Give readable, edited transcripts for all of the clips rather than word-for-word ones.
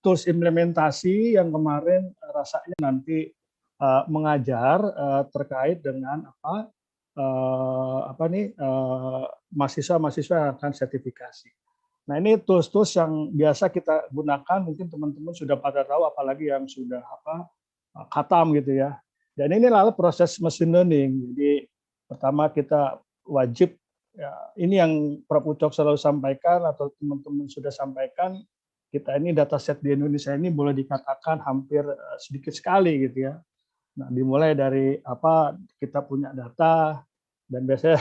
tools implementasi yang kemarin rasanya nanti mengajar terkait dengan mahasiswa-mahasiswa yang akan sertifikasi. Nah, ini tools-tools yang biasa kita gunakan, mungkin teman-teman sudah pada tahu, apalagi yang sudah khatam gitu ya. Dan ini lalu proses machine learning. Jadi pertama kita wajib, ya, ini yang Prof. Ucok selalu sampaikan atau teman-teman sudah sampaikan, kita ini dataset di Indonesia ini boleh dikatakan hampir sedikit sekali gitu ya. Nah, dimulai dari kita punya data, dan biasanya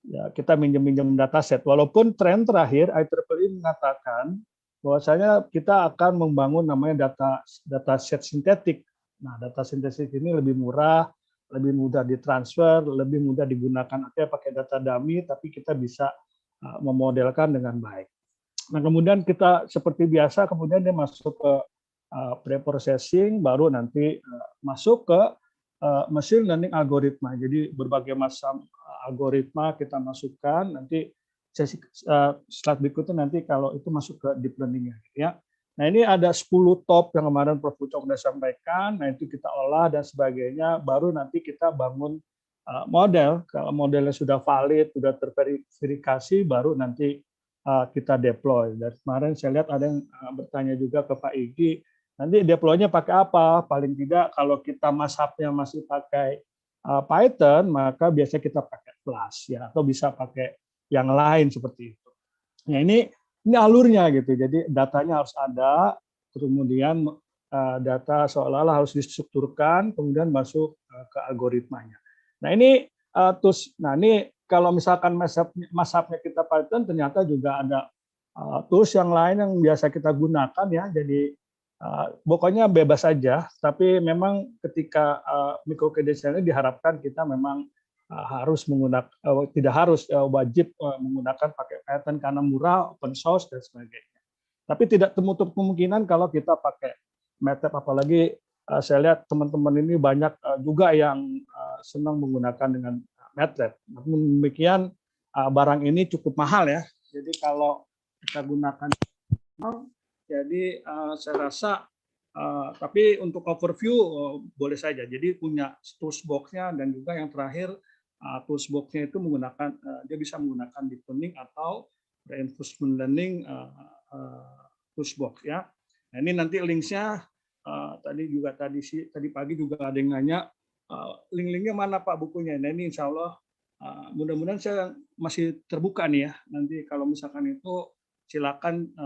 ya, kita minjem dataset. Walaupun tren terakhir IEEE mengatakan bahwasanya kita akan membangun namanya dataset sintetik. Nah, data sintetik ini lebih murah, lebih mudah ditransfer, lebih mudah digunakan. Artinya pakai data dummy, tapi kita bisa memodelkan dengan baik. Nah, kemudian kita seperti biasa, kemudian dia masuk ke pre-processing, baru nanti masuk ke machine learning algoritma. Jadi berbagai macam algoritma kita masukkan, nanti sesi slide berikutnya nanti kalau itu masuk ke deep learning ya. Nah, ini ada 10 top yang kemarin Prof. Ucok sudah sampaikan, nah itu kita olah dan sebagainya, baru nanti kita bangun model. Kalau modelnya sudah valid, sudah terverifikasi, baru nanti kita deploy. Dan kemarin saya lihat ada yang bertanya juga ke Pak Igi, nanti deploy-nya pakai apa? Paling tidak kalau kita mashup-nya masih pakai Python, maka biasanya kita pakai Flash ya, atau bisa pakai yang lain seperti itu. Nah, ini alurnya gitu. Jadi datanya harus ada, kemudian data seolah-olah harus distrukturkan, kemudian masuk ke algoritmanya. Nah, ini tools. Nah, ini kalau misalkan mashup-nya kita Python, ternyata juga ada tools yang lain yang biasa kita gunakan ya. Jadi pokoknya bebas saja, tapi memang ketika microcredential ini diharapkan kita memang harus menggunakan, tidak harus, wajib menggunakan pakai Python karena murah, open source dan sebagainya. Tapi tidak tertutup kemungkinan kalau kita pakai MATLAB, apalagi saya lihat teman-teman ini banyak juga yang senang menggunakan dengan MATLAB. Namun demikian barang ini cukup mahal ya. Jadi kalau kita gunakan, jadi saya rasa, tapi untuk overview boleh saja. Jadi punya toolbox-nya, dan juga yang terakhir toolbox-nya itu menggunakan, dia bisa menggunakan deep learning atau reinforcement learning toolbox ya. Nah, ini nanti links-nya tadi pagi juga ada yang nanya link-linknya mana Pak bukunya. Nah, ini insya Allah mudah-mudahan saya masih terbuka nih ya. Nanti kalau misalkan itu silakan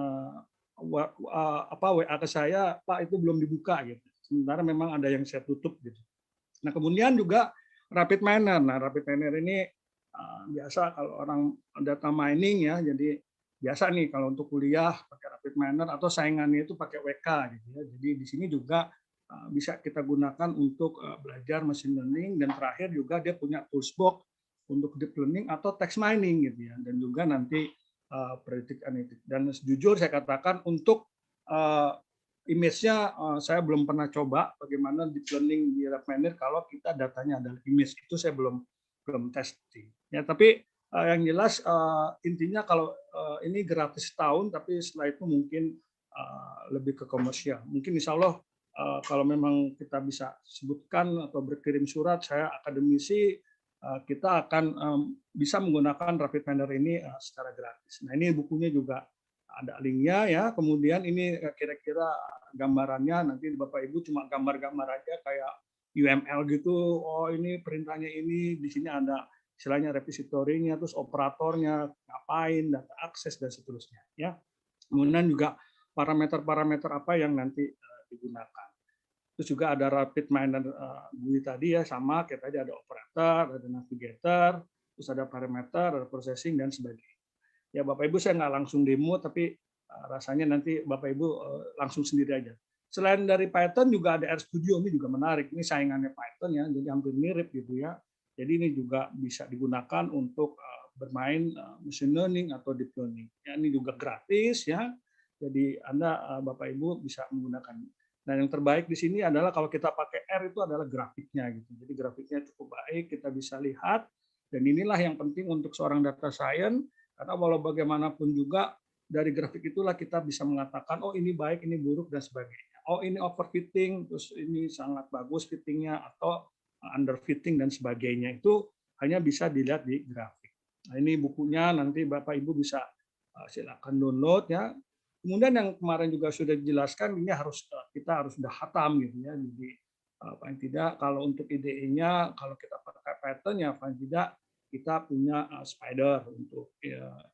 WA ke saya, Pak itu belum dibuka gitu. Sementara memang ada yang saya tutup gitu. Nah, kemudian juga rapid miner. Nah, rapid miner ini biasa kalau orang data mining ya, jadi biasa nih kalau untuk kuliah pakai rapid miner, atau saingannya itu pakai WK gitu ya. Jadi di sini juga bisa kita gunakan untuk belajar machine learning, dan terakhir juga dia punya toolbox untuk deep learning atau text mining gitu ya, dan juga nanti predictive analytics. Dan jujur saya katakan untuk image-nya saya belum pernah coba bagaimana deep learning di rapid miner kalau kita datanya adalah image, itu saya belum testing ya. Tapi yang jelas intinya kalau ini gratis tahun, tapi setelah itu mungkin lebih ke komersial. Mungkin insya Allah kalau memang kita bisa sebutkan atau berkirim surat, saya akademisi, kita akan bisa menggunakan rapid miner ini secara gratis. Nah, ini bukunya juga ada linknya ya. Kemudian ini kira-kira gambarannya, nanti Bapak Ibu cuma gambar-gambar aja kayak UML gitu. Oh, ini perintahnya ini, di sini ada istilahnya repository-nya, terus operatornya ngapain, data akses dan seterusnya ya. Kemudian juga parameter-parameter apa yang nanti digunakan. Terus juga ada rapid miner GUI tadi ya, sama kayak tadi, ada operator, ada navigator, terus ada parameter, ada processing dan sebagainya. Ya Bapak Ibu saya nggak langsung demo, tapi rasanya nanti Bapak Ibu langsung sendiri aja. Selain dari Python juga ada RStudio, ini juga menarik. Ini saingannya Python ya, jadi hampir mirip gitu ya. Jadi ini juga bisa digunakan untuk bermain machine learning atau deep learning. Ya, ini juga gratis ya. Jadi Anda Bapak Ibu bisa menggunakan. Dan yang terbaik di sini adalah kalau kita pakai R itu adalah grafiknya gitu. Jadi grafiknya cukup baik, kita bisa lihat. Dan inilah yang penting untuk seorang data science, karena walau bagaimanapun juga dari grafik itulah kita bisa mengatakan, oh ini baik, ini buruk, dan sebagainya. Oh ini overfitting, terus ini sangat bagus fittingnya, atau underfitting, dan sebagainya. Itu hanya bisa dilihat di grafik. Nah, ini bukunya, nanti Bapak Ibu bisa silakan download ya. Kemudian yang kemarin juga sudah dijelaskan, ini kita harus sudah hatam gitu ya. Jadi paling tidak kalau untuk IDE-nya, kalau kita pakai Python ya paling tidak kita punya Spider untuk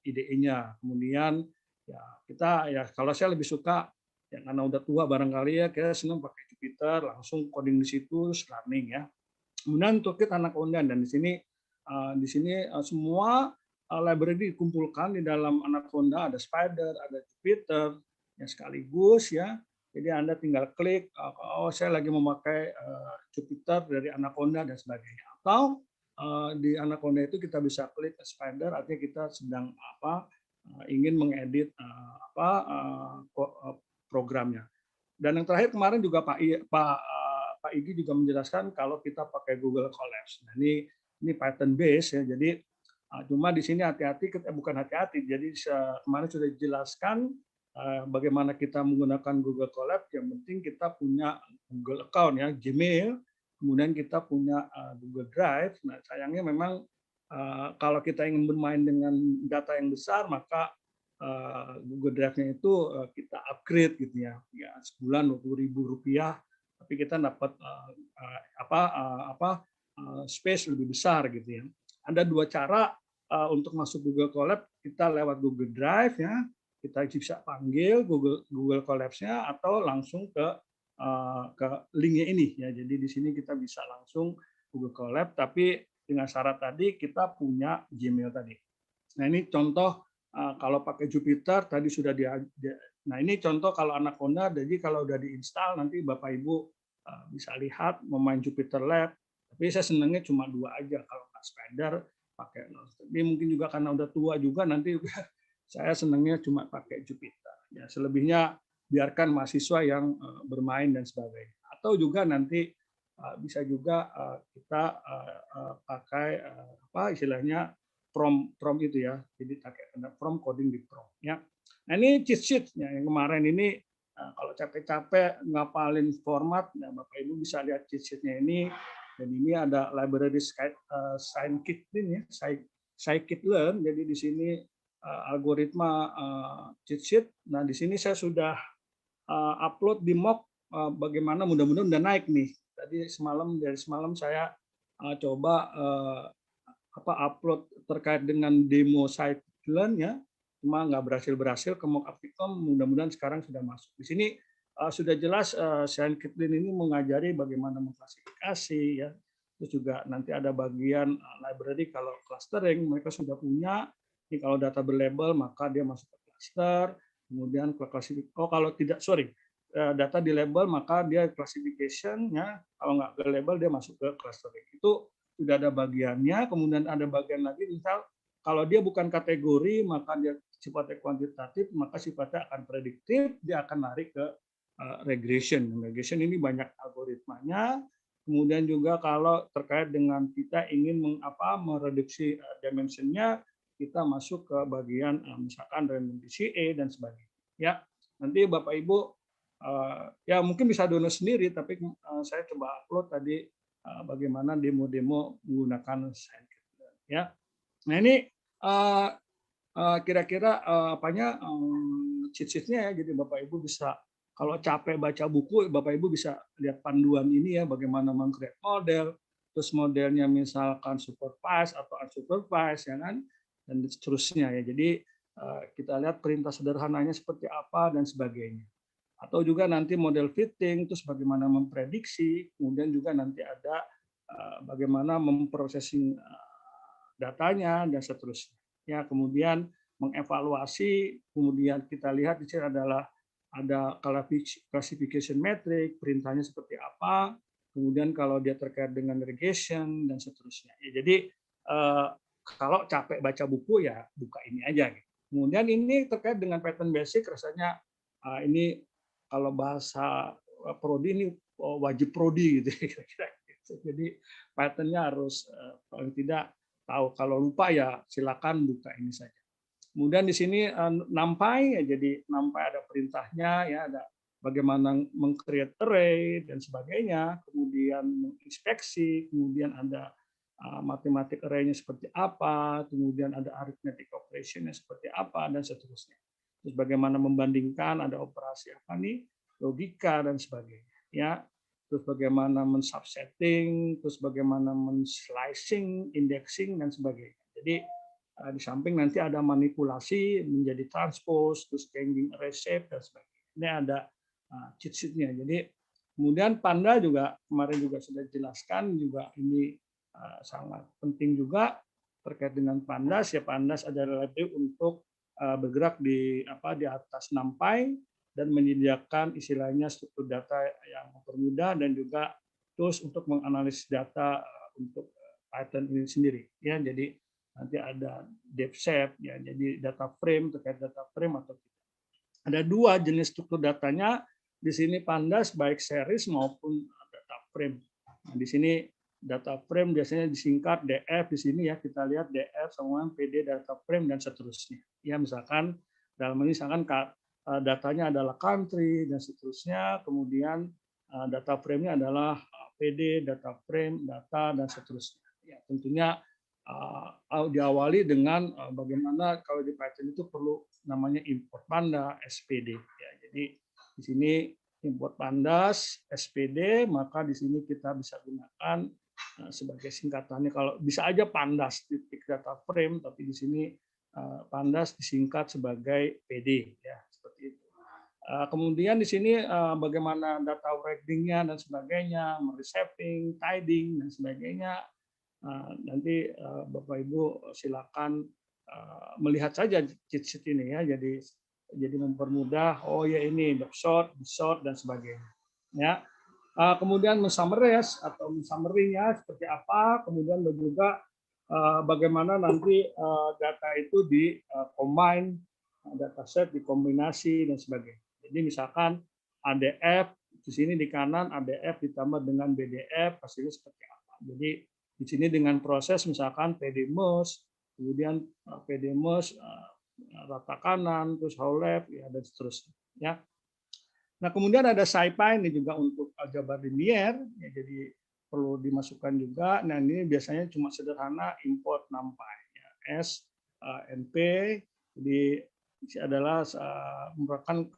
IDE-nya. Kemudian ya kita ya kalau saya lebih suka ya karena udah tua barangkali ya, kita senang pakai Jupyter, langsung coding di situ, running ya. Kemudian toolkit Anaconda, dan di sini semua library dikumpulkan di dalam Anaconda, ada Spider, ada Jupyter, ya sekaligus ya. Jadi Anda tinggal klik, oh saya lagi memakai Jupyter dari Anaconda dan sebagainya. Atau di Anaconda itu kita bisa klik Spider, artinya kita sedang ingin mengedit programnya. Dan yang terakhir kemarin juga Pak Igi juga menjelaskan kalau kita pakai Google Colabs. Nah, ini Python base ya. Jadi cuma di sini hati-hati, bukan hati-hati. Jadi kemarin sudah dijelaskan bagaimana kita menggunakan Google Colabs. Yang penting kita punya Google account ya, Gmail. Kemudian kita punya Google Drive. Nah, sayangnya memang kalau kita ingin bermain dengan data yang besar, maka Google Drive-nya itu kita upgrade gitu ya, sebulan Rp20.000, tapi kita dapat space lebih besar gitu ya. Ada dua cara untuk masuk Google Colab, kita lewat Google Drive ya, kita bisa panggil Google Colabs-nya atau langsung ke linknya ini ya. Jadi di sini kita bisa langsung Google Colab, tapi dengan syarat tadi kita punya Gmail tadi. Nah ini contoh kalau pakai Jupyter tadi sudah nah ini contoh kalau Anaconda, jadi kalau udah diinstal nanti Bapak Ibu bisa lihat memain Jupyter Lab. Tapi saya senangnya cuma 2 aja, kalau nggak Spider pakai. Tapi mungkin juga karena udah tua juga nanti saya senangnya cuma pakai Jupyter. Ya selebihnya biarkan mahasiswa yang bermain dan sebagainya. Atau juga nanti bisa juga kita pakai istilahnya prompt itu ya, jadi pakai prompt coding di prompt ya. Nah ini cheat sheet-nya yang kemarin ini, kalau capek-capek ngapalin format, nah Bapak Ibu bisa lihat cheat sheet-nya ini, dan ini ada library scikit-learn ya, scikit-learn. Jadi di sini algoritma cheat sheet. Nah di sini saya sudah upload di mock, bagaimana, mudah-mudahan udah naik nih. Tadi dari semalam saya coba upload terkait dengan demo scikit-learn ya, cuma nggak berhasil ke mock Apticom. Mudah-mudahan sekarang sudah masuk. Di sini sudah jelas scikit-learn ini mengajari bagaimana mengklasifikasi ya. Terus juga nanti ada bagian library kalau clustering mereka sudah punya. Ini kalau data berlabel maka dia masuk ke cluster. Kemudian kalau tidak, data di label maka dia classification ya. Kalau nggak ke label dia masuk ke clustering. Itu sudah ada bagiannya. Kemudian ada bagian lagi, misal kalau dia bukan kategori maka dia sifatnya kuantitatif, maka sifatnya akan prediktif, dia akan lari ke regression. Regression ini banyak algoritmanya. Kemudian juga kalau terkait dengan kita ingin mereduksi dimensionnya, kita masuk ke bagian misalkan random DCA dan sebagainya. Ya, nanti Bapak Ibu ya mungkin bisa download sendiri, tapi saya coba upload tadi bagaimana demo-demo menggunakan scikit-learn ya. Nah ini kira-kira cheat sheet-nya ya. Jadi Bapak Ibu bisa, kalau capek baca buku, Bapak Ibu bisa lihat panduan ini ya, bagaimana meng-create model, terus modelnya misalkan supervised atau unsupervised ya kan, dan seterusnya ya. Jadi kita lihat perintah sederhananya seperti apa dan sebagainya. Atau juga nanti model fitting, terus bagaimana memprediksi, kemudian juga nanti ada bagaimana memprosesing datanya dan seterusnya. Ya, kemudian mengevaluasi, kemudian kita lihat di sini adalah ada classification metric, perintahnya seperti apa, kemudian kalau dia terkait dengan regression dan seterusnya. Ya, jadi kalau capek baca buku ya buka ini aja. Kemudian ini terkait dengan Python basic, rasanya ini kalau bahasa prodi ini wajib prodi gitu kira-kira. Jadi Python-nya harus paling tidak tahu. Kalau lupa ya silakan buka ini saja. Kemudian di sini NumPy, ya, jadi NumPy ada perintahnya, ya, ada bagaimana meng-create array dan sebagainya, kemudian menginspeksi, kemudian ada mathematic array-nya seperti apa, kemudian ada arithmetic operation-nya seperti apa, dan seterusnya. Terus bagaimana membandingkan, ada operasi apa nih, logika dan sebagainya. Ya, terus bagaimana men-subsetting, terus bagaimana men-slicing, indexing dan sebagainya. Jadi di samping nanti ada manipulasi menjadi transpose, terus changing array shape dan sebagainya. Ini ada cheat sheet-nya. Jadi kemudian Panda juga kemarin juga sudah dijelaskan juga ini sangat penting juga terkait dengan Pandas. Ya, Pandas adalah library untuk bergerak di atas NumPy dan menyediakan istilahnya struktur data yang mempermudah dan juga tools untuk menganalisis data untuk Python ini sendiri. Ya, jadi nanti ada depth set, ya, jadi data frame terkait data frame atau tidak. Ada dua jenis struktur datanya di sini Pandas, baik series maupun data frame. Nah, di sini data frame biasanya disingkat DF di sini, ya, kita lihat DF sama PD data frame dan seterusnya. Ya, misalkan dalam ini misalkan datanya adalah country dan seterusnya, kemudian data frame-nya adalah PD data frame data dan seterusnya. Ya, tentunya diawali dengan bagaimana kalau di Python itu perlu namanya import Panda SPD. Ya, jadi di sini import Pandas SPD, maka di sini kita bisa gunakan sebagai singkatannya. Kalau bisa aja Pandas titik data frame, tapi di sini Pandas disingkat sebagai PD, ya, seperti itu. Kemudian di sini bagaimana data wrapping-nya dan sebagainya, reshaping, tidying dan sebagainya. Nanti Bapak Ibu silakan melihat saja cheat sheet ini, ya, jadi mempermudah. Oh ya, ini short dan sebagainya. Ya, kemudian mensummarize atau summary-nya seperti apa, kemudian juga bagaimana nanti data itu di combine, dataset dikombinasi dan sebagainya. Jadi misalkan ADF di sini di kanan ADF ditambah dengan BDF hasilnya seperti apa. Jadi di sini dengan proses misalkan PD merge, kemudian PD merge rata kanan, terus whole left, ya, dan seterusnya. Ya. Nah, kemudian ada SciPy ini juga untuk aljabar linier, ya, jadi perlu dimasukkan juga. Nah, ini biasanya cuma sederhana import NumPy, ya, S NP, jadi ini adalah merupakan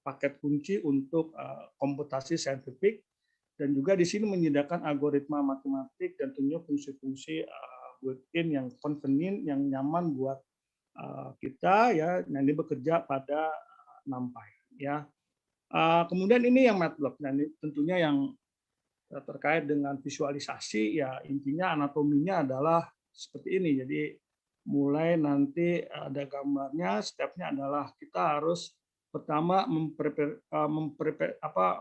paket kunci untuk komputasi saintifik. Dan juga di sini menyediakan algoritma matematik dan tentunya fungsi-fungsi built-in yang convenient, yang nyaman buat kita, ya, nanti bekerja pada NumPy, ya. Kemudian ini yang Matplotlib. Nah, ini tentunya yang terkait dengan visualisasi, ya, intinya anatominya adalah seperti ini. Jadi mulai nanti ada gambarnya, stepnya adalah kita harus pertama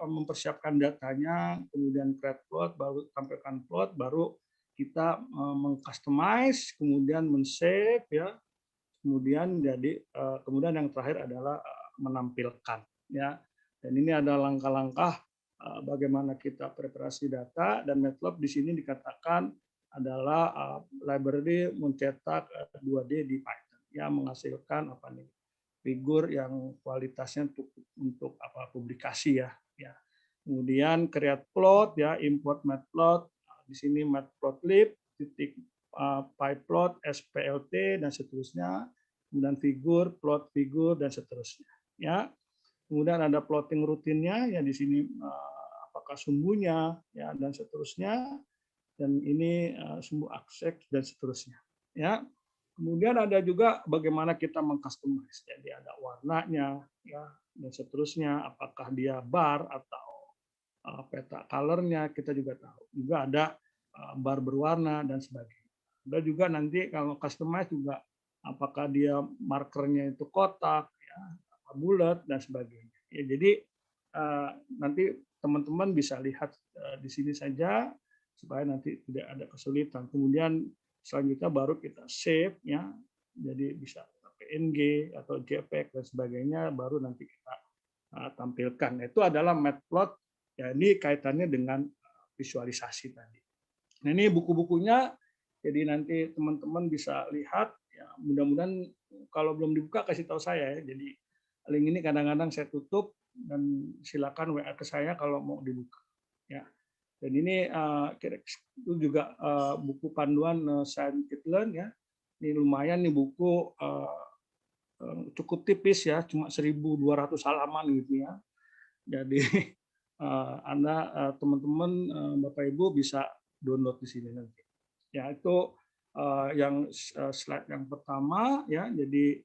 mempersiapkan datanya, kemudian create plot, baru tampilkan plot, baru kita mengcustomize, kemudian men-save, ya, kemudian kemudian yang terakhir adalah menampilkan, ya. Dan ini ada langkah-langkah bagaimana kita preparasi data, dan MATLAB di sini dikatakan adalah library mencetak 2D di Python, yang menghasilkan apa nih, figur yang kualitasnya untuk publikasi, ya. Kemudian create plot, ya, import matplot, di sini matplotlib titik pyplot splt dan seterusnya, kemudian figur, plot figur dan seterusnya, ya. Kemudian ada plotting rutinnya, ya, di sini apakah sumbunya, ya, dan seterusnya, dan ini sumbu akses dan seterusnya, ya. Kemudian ada juga bagaimana kita mengcustomize, jadi ada warnanya, ya, dan seterusnya, apakah dia bar atau peta color-nya, kita juga tahu. Juga ada bar berwarna dan sebagainya. Ada juga nanti kalau customize juga apakah dia markernya itu kotak, ya, bulat dan sebagainya. Ya, jadi nanti teman-teman bisa lihat di sini saja supaya nanti tidak ada kesulitan. Kemudian selanjutnya baru kita save, ya, jadi bisa PNG atau JPEG dan sebagainya, baru nanti kita tampilkan. Itu adalah matplot, ya, ini kaitannya dengan visualisasi tadi. Nah, ini buku-bukunya, jadi nanti teman-teman bisa lihat, ya, mudah-mudahan kalau belum dibuka kasih tahu saya ya. Jadi link ini kadang-kadang saya tutup dan silakan WA ke saya kalau mau dibuka. Ya. Dan ini itu juga buku panduan Scientific Learn ya. Ini lumayan nih buku cukup tipis ya, cuma 1.200 halaman gitu ya. Jadi Anda teman-teman Bapak Ibu bisa download di sini nanti. Ya itu yang slide yang pertama ya. Jadi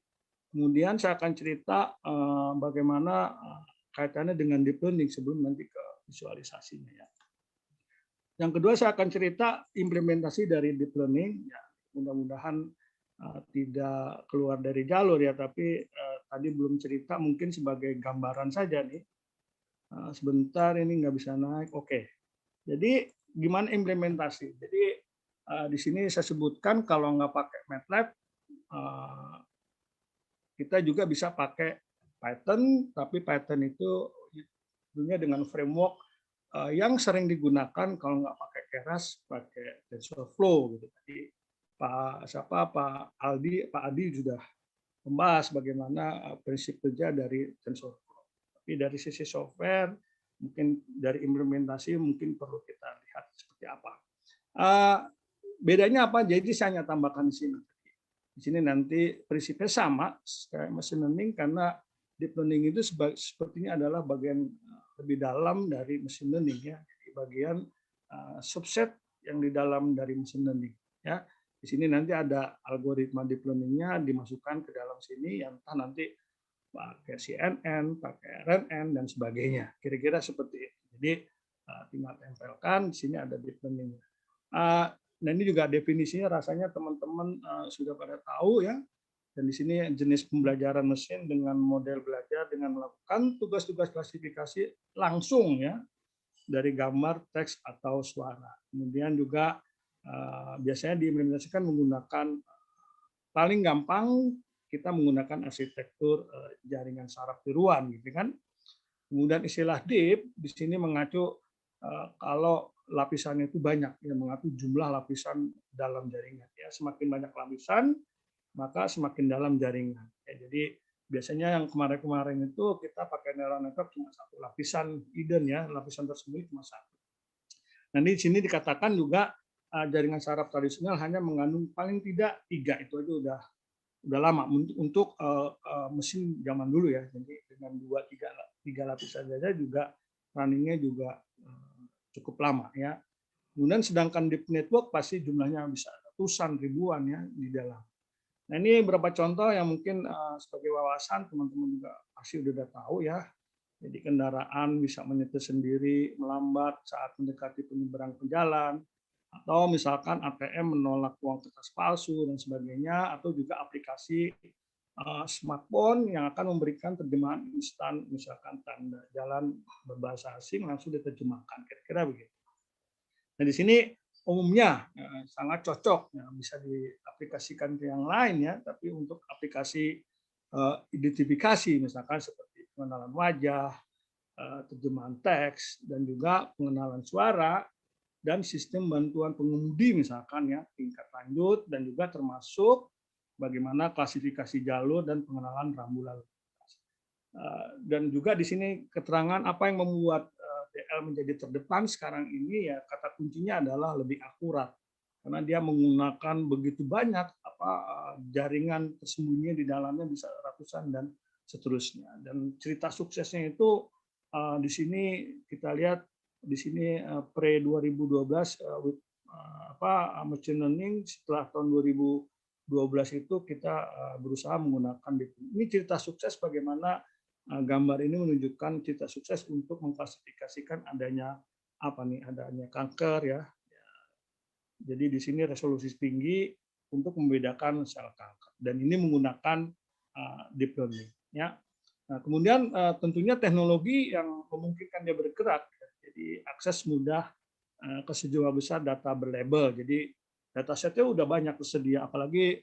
kemudian saya akan cerita bagaimana kaitannya dengan deep learning sebelum nanti ke visualisasinya ya. Yang kedua saya akan cerita implementasi dari deep learning. Ya, mudah-mudahan tidak keluar dari jalur ya, tapi tadi belum cerita mungkin sebagai gambaran saja nih. Sebentar ini nggak bisa naik. Oke. Jadi gimana implementasi? Jadi di sini saya sebutkan kalau nggak pakai MATLAB, kita juga bisa pakai Python, tapi Python itu tentunya dengan framework yang sering digunakan kalau nggak pakai Keras, pakai TensorFlow gitu. Jadi Pak Adi sudah membahas bagaimana prinsip kerja dari TensorFlow. Tapi dari sisi software, mungkin dari implementasi mungkin perlu kita lihat seperti apa. Bedanya apa? Jadi saya hanya tambahkan di sini. Di sini nanti prinsipnya sama kayak machine learning karena deep learning itu sepertinya adalah bagian lebih dalam dari machine learning ya. Jadi bagian subset yang di dalam dari machine learning ya. Di sini nanti ada algoritma deep learning-nya dimasukkan ke dalam sini yang entah nanti pakai CNN, pakai RNN dan sebagainya. Kira-kira seperti itu. Jadi tinggal tempelkan di sini ada deep learning. Nah ini juga definisinya rasanya teman-teman sudah pada tahu ya. Dan di sini jenis pembelajaran mesin dengan model belajar dengan melakukan tugas-tugas klasifikasi langsung ya dari gambar, teks atau suara. Kemudian juga biasanya diimplementasikan menggunakan paling gampang kita menggunakan arsitektur jaringan saraf tiruan gitu kan. Kemudian istilah deep di sini mengacu kalau lapisannya itu banyak, yang mengatur jumlah lapisan dalam jaringan. Ya, semakin banyak lapisan, maka semakin dalam jaringan. Ya, jadi biasanya yang kemarin-kemarin itu kita pakai neural network cuma satu lapisan hidden ya, lapisan tersembunyi cuma satu. Nah di sini dikatakan juga jaringan saraf tradisional hanya mengandung paling tidak 3, itu aja udah lama untuk mesin zaman dulu ya. Jadi dengan 2-3 lapisan saja juga runningnya juga cukup lama ya. Kemudian sedangkan deep network pasti jumlahnya bisa ratusan ribuan ya di dalam. Nah ini beberapa contoh yang mungkin sebagai wawasan teman-teman juga pasti udah tahu ya. Jadi kendaraan bisa menyetir sendiri, melambat saat mendekati penyeberang jalan, atau misalkan ATM menolak uang kertas palsu dan sebagainya, atau juga aplikasi smartphone yang akan memberikan terjemahan instan, misalkan tanda jalan berbahasa asing langsung diterjemahkan, kira-kira begitu. Nah di sini umumnya sangat cocok, ya, bisa diaplikasikan ke yang lain ya, tapi untuk aplikasi identifikasi misalkan seperti pengenalan wajah, terjemahan teks, dan juga pengenalan suara dan sistem bantuan pengemudi misalkan ya tingkat lanjut, dan juga termasuk bagaimana klasifikasi jalur dan pengenalan rambu lalu lintas. Dan juga di sini keterangan apa yang membuat DL menjadi terdepan sekarang ini ya kata kuncinya adalah lebih akurat karena dia menggunakan begitu banyak jaringan tersembunyi di dalamnya bisa ratusan dan seterusnya. Dan cerita suksesnya itu di sini kita lihat di sini pre 2012 machine learning, setelah tahun 2012 itu kita berusaha menggunakan ini cerita sukses bagaimana gambar ini menunjukkan cerita sukses untuk mengklasifikasikan adanya adanya kanker ya. Jadi di sini resolusi tinggi untuk membedakan sel kanker dan ini menggunakan deep learning ya. Nah, kemudian tentunya teknologi yang memungkinkan dia bergerak. Jadi akses mudah ke sejumlah besar data berlabel. Jadi datasetnya udah banyak tersedia, apalagi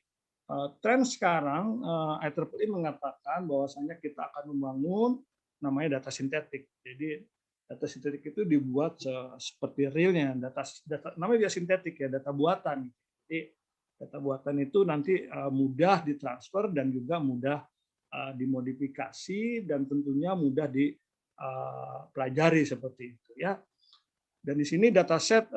tren sekarang IEEE mengatakan bahwasanya kita akan membangun namanya data sintetik. Jadi data sintetik itu dibuat seperti realnya, data namanya dia sintetik ya, data buatan. Jadi Data buatan itu nanti mudah ditransfer dan juga mudah dimodifikasi dan tentunya mudah dipelajari seperti itu ya. Dan di sini dataset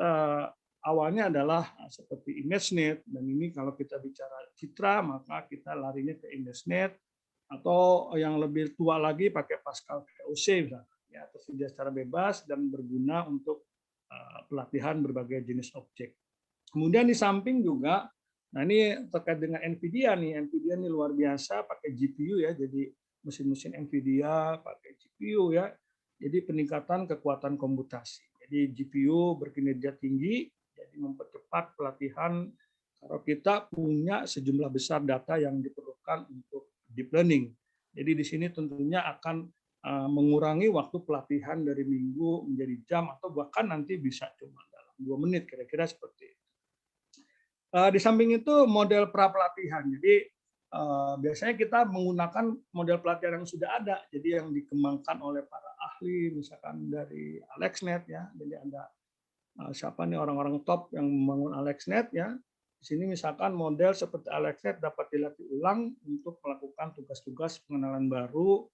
awalnya adalah seperti ImageNet, dan ini kalau kita bicara citra maka kita larinya ke ImageNet, atau yang lebih tua lagi pakai Pascal VOC misalnya, ya, tersedia secara bebas dan berguna untuk pelatihan berbagai jenis objek. Kemudian di samping juga, nah ini terkait dengan NVIDIA nih, NVIDIA ini luar biasa pakai GPU ya, jadi mesin-mesin NVIDIA pakai GPU ya, jadi peningkatan kekuatan komputasi. Jadi GPU berkinerja tinggi, jadi mempercepat pelatihan kalau kita punya sejumlah besar data yang diperlukan untuk deep learning. Jadi di sini tentunya akan mengurangi waktu pelatihan dari minggu menjadi jam, atau bahkan nanti bisa cuma dalam 2 menit, kira-kira seperti itu. Di samping itu model pra pelatihan. Jadi biasanya kita menggunakan model pelatihan yang sudah ada, jadi yang dikembangkan oleh para ahli, misalkan dari AlexNet ya. Jadi ada siapa nih orang-orang top yang membangun AlexNet ya. Di sini misalkan model seperti AlexNet dapat dilatih ulang untuk melakukan tugas-tugas pengenalan baru,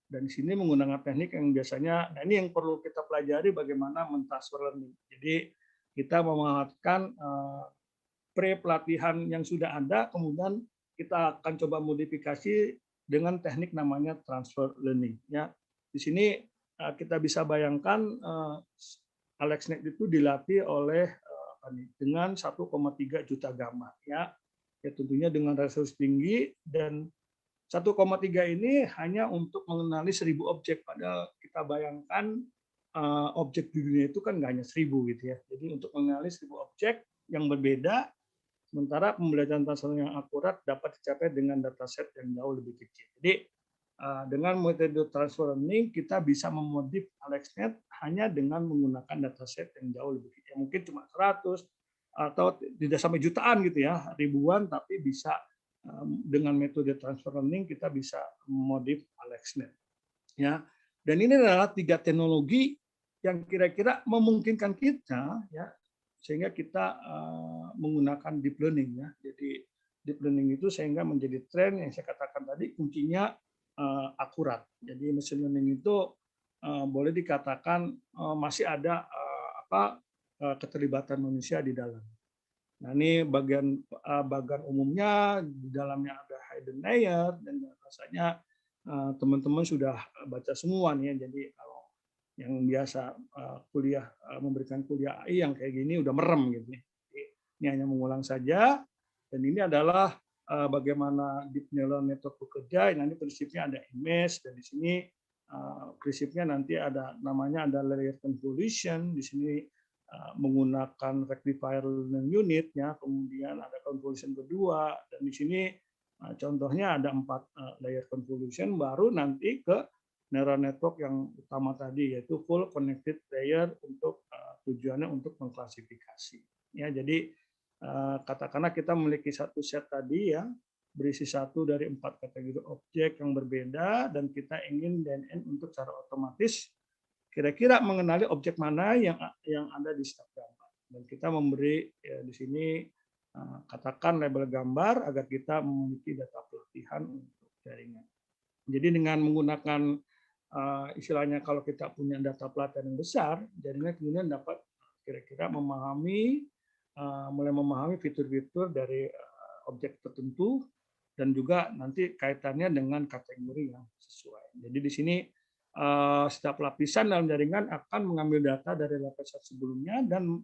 dan di sini menggunakan teknik yang biasanya, nah ini yang perlu kita pelajari bagaimana mentransfer learning. Jadi kita memanfaatkan pre-pelatihan yang sudah ada, kemudian kita akan coba modifikasi dengan teknik namanya transfer learning. Ya, di sini kita bisa bayangkan AlexNet itu dilatih oleh dengan 1,3 juta gambar. Ya, tentunya dengan resolusi tinggi, dan 1,3 ini hanya untuk mengenali 1000 objek. Padahal kita bayangkan objek di dunia itu kan nggak hanya 1000 gitu ya. Jadi untuk mengenali 1000 objek yang berbeda, sementara pembelajaran transfer yang akurat dapat dicapai dengan dataset yang jauh lebih kecil. Jadi dengan metode transfer learning kita bisa memodif AlexNet hanya dengan menggunakan dataset yang jauh lebih kecil. Mungkin cuma 100 atau tidak sampai jutaan gitu ya, ribuan, tapi bisa dengan metode transfer learning kita bisa memodif AlexNet. Ya. Dan ini adalah 3 teknologi yang kira-kira memungkinkan kita ya, sehingga kita menggunakan deep learning ya. Jadi deep learning itu sehingga menjadi tren yang saya katakan tadi, kuncinya akurat. Jadi machine learning itu boleh dikatakan masih ada keterlibatan manusia di dalam. Nah ini bagian umumnya, di dalamnya ada hidden layer, dan rasanya teman-teman sudah baca semua nih ya. Jadi kalau yang biasa memberikan kuliah AI yang kayak gini udah merem gitu. Ini hanya mengulang saja, dan ini adalah bagaimana deep neural network bekerja. Nanti prinsipnya ada image, dan di sini prinsipnya nanti ada namanya ada layer convolution. Di sini menggunakan rectifier learning unit ya, kemudian ada convolution kedua, dan di sini contohnya ada 4 layer convolution, baru nanti ke neural network yang utama tadi, yaitu full connected layer untuk tujuannya untuk mengklasifikasi. Ya, jadi katakanlah kita memiliki satu set tadi ya, berisi 1 dari 4 kategori objek yang berbeda, dan kita ingin DNN untuk secara otomatis kira-kira mengenali objek mana yang ada di setiap gambar. Dan kita memberi ya, di sini katakan label gambar agar kita memiliki data pelatihan untuk jaringan. Jadi dengan menggunakan istilahnya kalau kita punya data pelatihan yang besar, jaringan kemudian dapat kira-kira mulai memahami fitur-fitur dari objek tertentu, dan juga nanti kaitannya dengan kategori yang sesuai. Jadi di sini setiap lapisan dalam jaringan akan mengambil data dari lapisan sebelumnya dan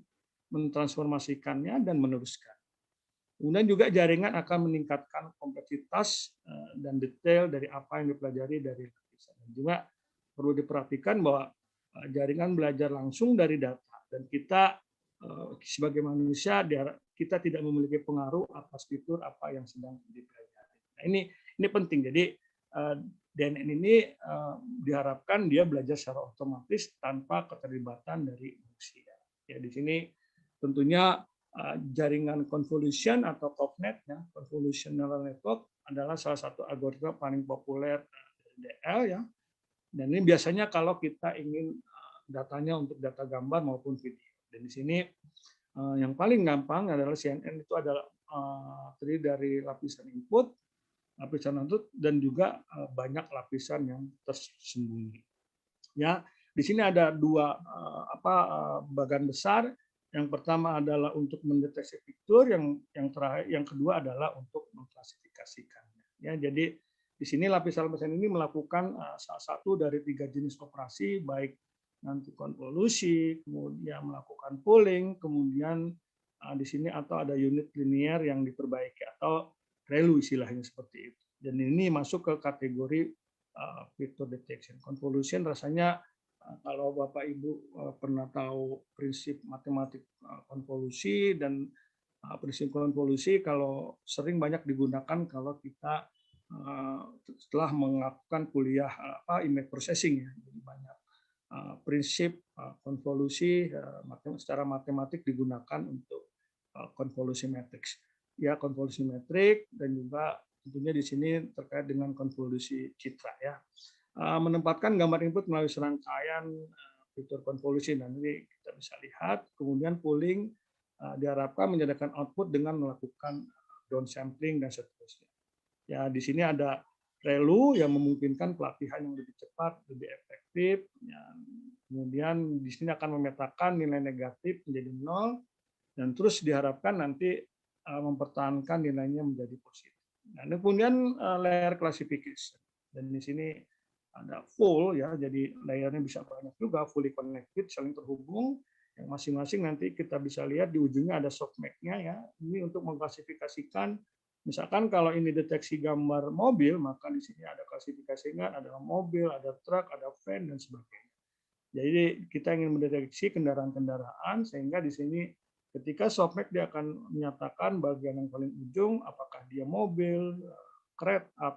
mentransformasikannya dan meneruskan. Kemudian juga jaringan akan meningkatkan kompleksitas dan detail dari apa yang dipelajari dari lapisan. Dan juga perlu diperhatikan bahwa jaringan belajar langsung dari data, dan kita sebagai manusia kita tidak memiliki pengaruh atas fitur apa yang sedang dipelajari. Nah, ini penting. Jadi DNN ini diharapkan dia belajar secara otomatis tanpa keterlibatan dari manusia. Ya, di sini tentunya jaringan convolution atau COVNET ya, convolution neural network adalah salah satu algoritma paling populer dari DL ya. Dan ini biasanya kalau kita ingin datanya untuk data gambar maupun video. Dan di sini yang paling gampang adalah CNN itu adalah terdiri dari lapisan input, lapisan output, dan juga banyak lapisan yang tersembunyi. Ya, di sini ada dua bagian besar. Yang pertama adalah untuk mendeteksi fitur, yang kedua adalah untuk mengklasifikasikannya. Ya, jadi di sini lapisan-lapisan ini melakukan salah satu dari 3 jenis operasi, baik nanti konvolusi, kemudian melakukan pooling, kemudian di sini atau ada unit linear yang diperbaiki atau ReLU istilahnya seperti itu. Dan ini masuk ke kategori feature detection. Convolution rasanya kalau Bapak Ibu pernah tahu prinsip matematik konvolusi, dan prinsip konvolusi kalau sering banyak digunakan kalau kita setelah melakukan kuliah image processing, ya. Jadi banyak prinsip konvolusi secara matematik digunakan untuk konvolusi matrix. Ya, konvolusi metrik, dan juga tentunya di sini terkait dengan konvolusi citra, ya. Menempatkan gambar input melalui serangkaian fitur konvolusi. Nanti kita bisa lihat. Kemudian pooling diharapkan menjadikan output dengan melakukan downsampling dan seterusnya. Ya, di sini ada ReLU yang memungkinkan pelatihan yang lebih cepat, lebih efektif. Ya, kemudian di sini akan memetakan nilai negatif menjadi 0, dan terus diharapkan nanti mempertahankan nilainya menjadi positif. Nah, kemudian layer classification. Dan di sini ada full, ya, jadi layernya bisa banyak juga, fully connected, saling terhubung, yang masing-masing nanti kita bisa lihat di ujungnya ada softmax-nya, ya. Ini untuk mengklasifikasikan, misalkan kalau ini deteksi gambar mobil, maka di sini ada klasifikasinya, ada mobil, ada truk, ada van, dan sebagainya. Jadi kita ingin mendeteksi kendaraan-kendaraan, sehingga di sini ketika softmax dia akan menyatakan bagian yang paling ujung, apakah dia mobil, kereta,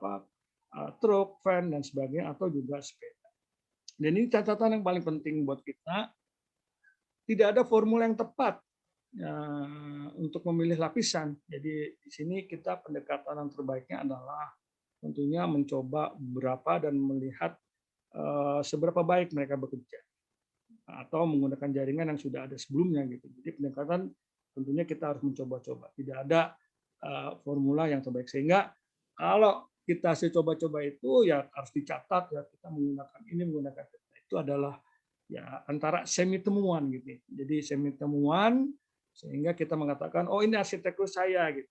truk, van, dan sebagainya, atau juga sepeda. Dan ini catatan yang paling penting buat kita, tidak ada formula yang tepat untuk memilih lapisan. Jadi di sini kita pendekatan yang terbaiknya adalah tentunya mencoba berapa dan melihat seberapa baik mereka bekerja, atau menggunakan jaringan yang sudah ada sebelumnya, gitu. Jadi pendekatan tentunya kita harus mencoba-coba. Tidak ada formula yang terbaik, sehingga kalau kita hasil coba-coba itu ya harus dicatat, ya, kita menggunakan ini, menggunakan itu adalah ya antara semi temuan, gitu. Jadi semi temuan, sehingga kita mengatakan oh ini arsitektur saya, gitu.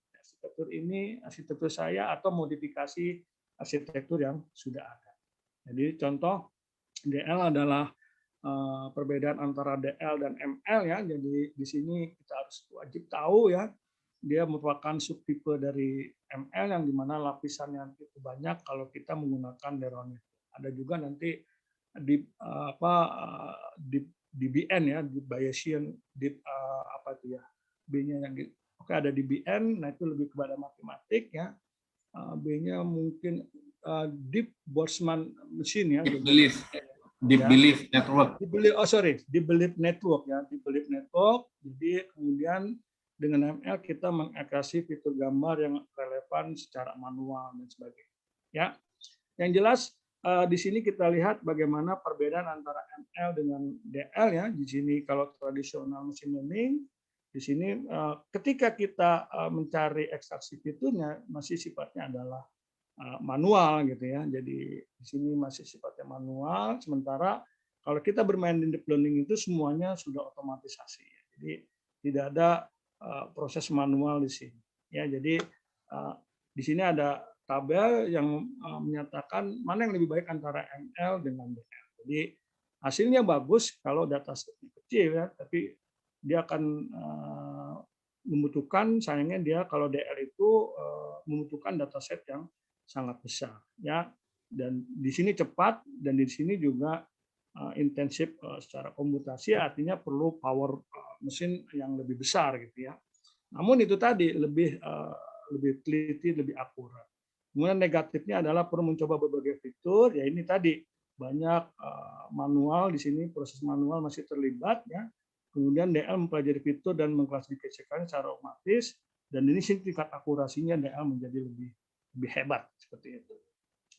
Arsitektur saya atau modifikasi arsitektur yang sudah ada. Jadi contoh DL adalah perbedaan antara DL dan ML, ya. Jadi di sini kita harus wajib tahu, ya, dia merupakan subtipe dari ML yang dimana lapisannya itu banyak kalau kita menggunakan neuron. Ada juga nanti di DBN, ya, di Bayesian B-nya yang ada di BN, nah itu lebih kepada matematik, ya. B-nya mungkin Deep Boltzmann machine, ya. Deep Belief Network. Deep Belief Network, ya. Deep Belief Network. Jadi kemudian dengan ML kita mengakasi fitur gambar yang relevan secara manual dan sebagainya. Ya, yang jelas di sini kita lihat bagaimana perbedaan antara ML dengan DL, ya. Di sini kalau tradisional machine learning, di sini ketika kita mencari ekstraksi fiturnya masih sifatnya adalah manual, gitu, ya. Jadi di sini masih sifatnya manual, sementara kalau kita bermain di deep learning itu semuanya sudah otomatisasi, ya. Jadi tidak ada proses manual di sini, ya. Jadi di sini ada tabel yang menyatakan mana yang lebih baik antara ML dengan DL. Jadi hasilnya bagus kalau datasetnya kecil, ya, tapi dia akan membutuhkan, sayangnya dia kalau DL itu membutuhkan dataset yang sangat besar, ya. Dan di sini cepat, dan di sini juga intensif secara komputasi, artinya perlu power mesin yang lebih besar, gitu, ya. Namun itu tadi lebih teliti, lebih akurat. Kemudian negatifnya adalah perlu mencoba berbagai fitur, ya ini tadi banyak manual di sini, proses manual masih terlibat, ya. Kemudian DL mempelajari fitur dan mengklasifikasikan secara otomatis, dan ini tingkat akurasinya DL menjadi lebih hebat, seperti itu.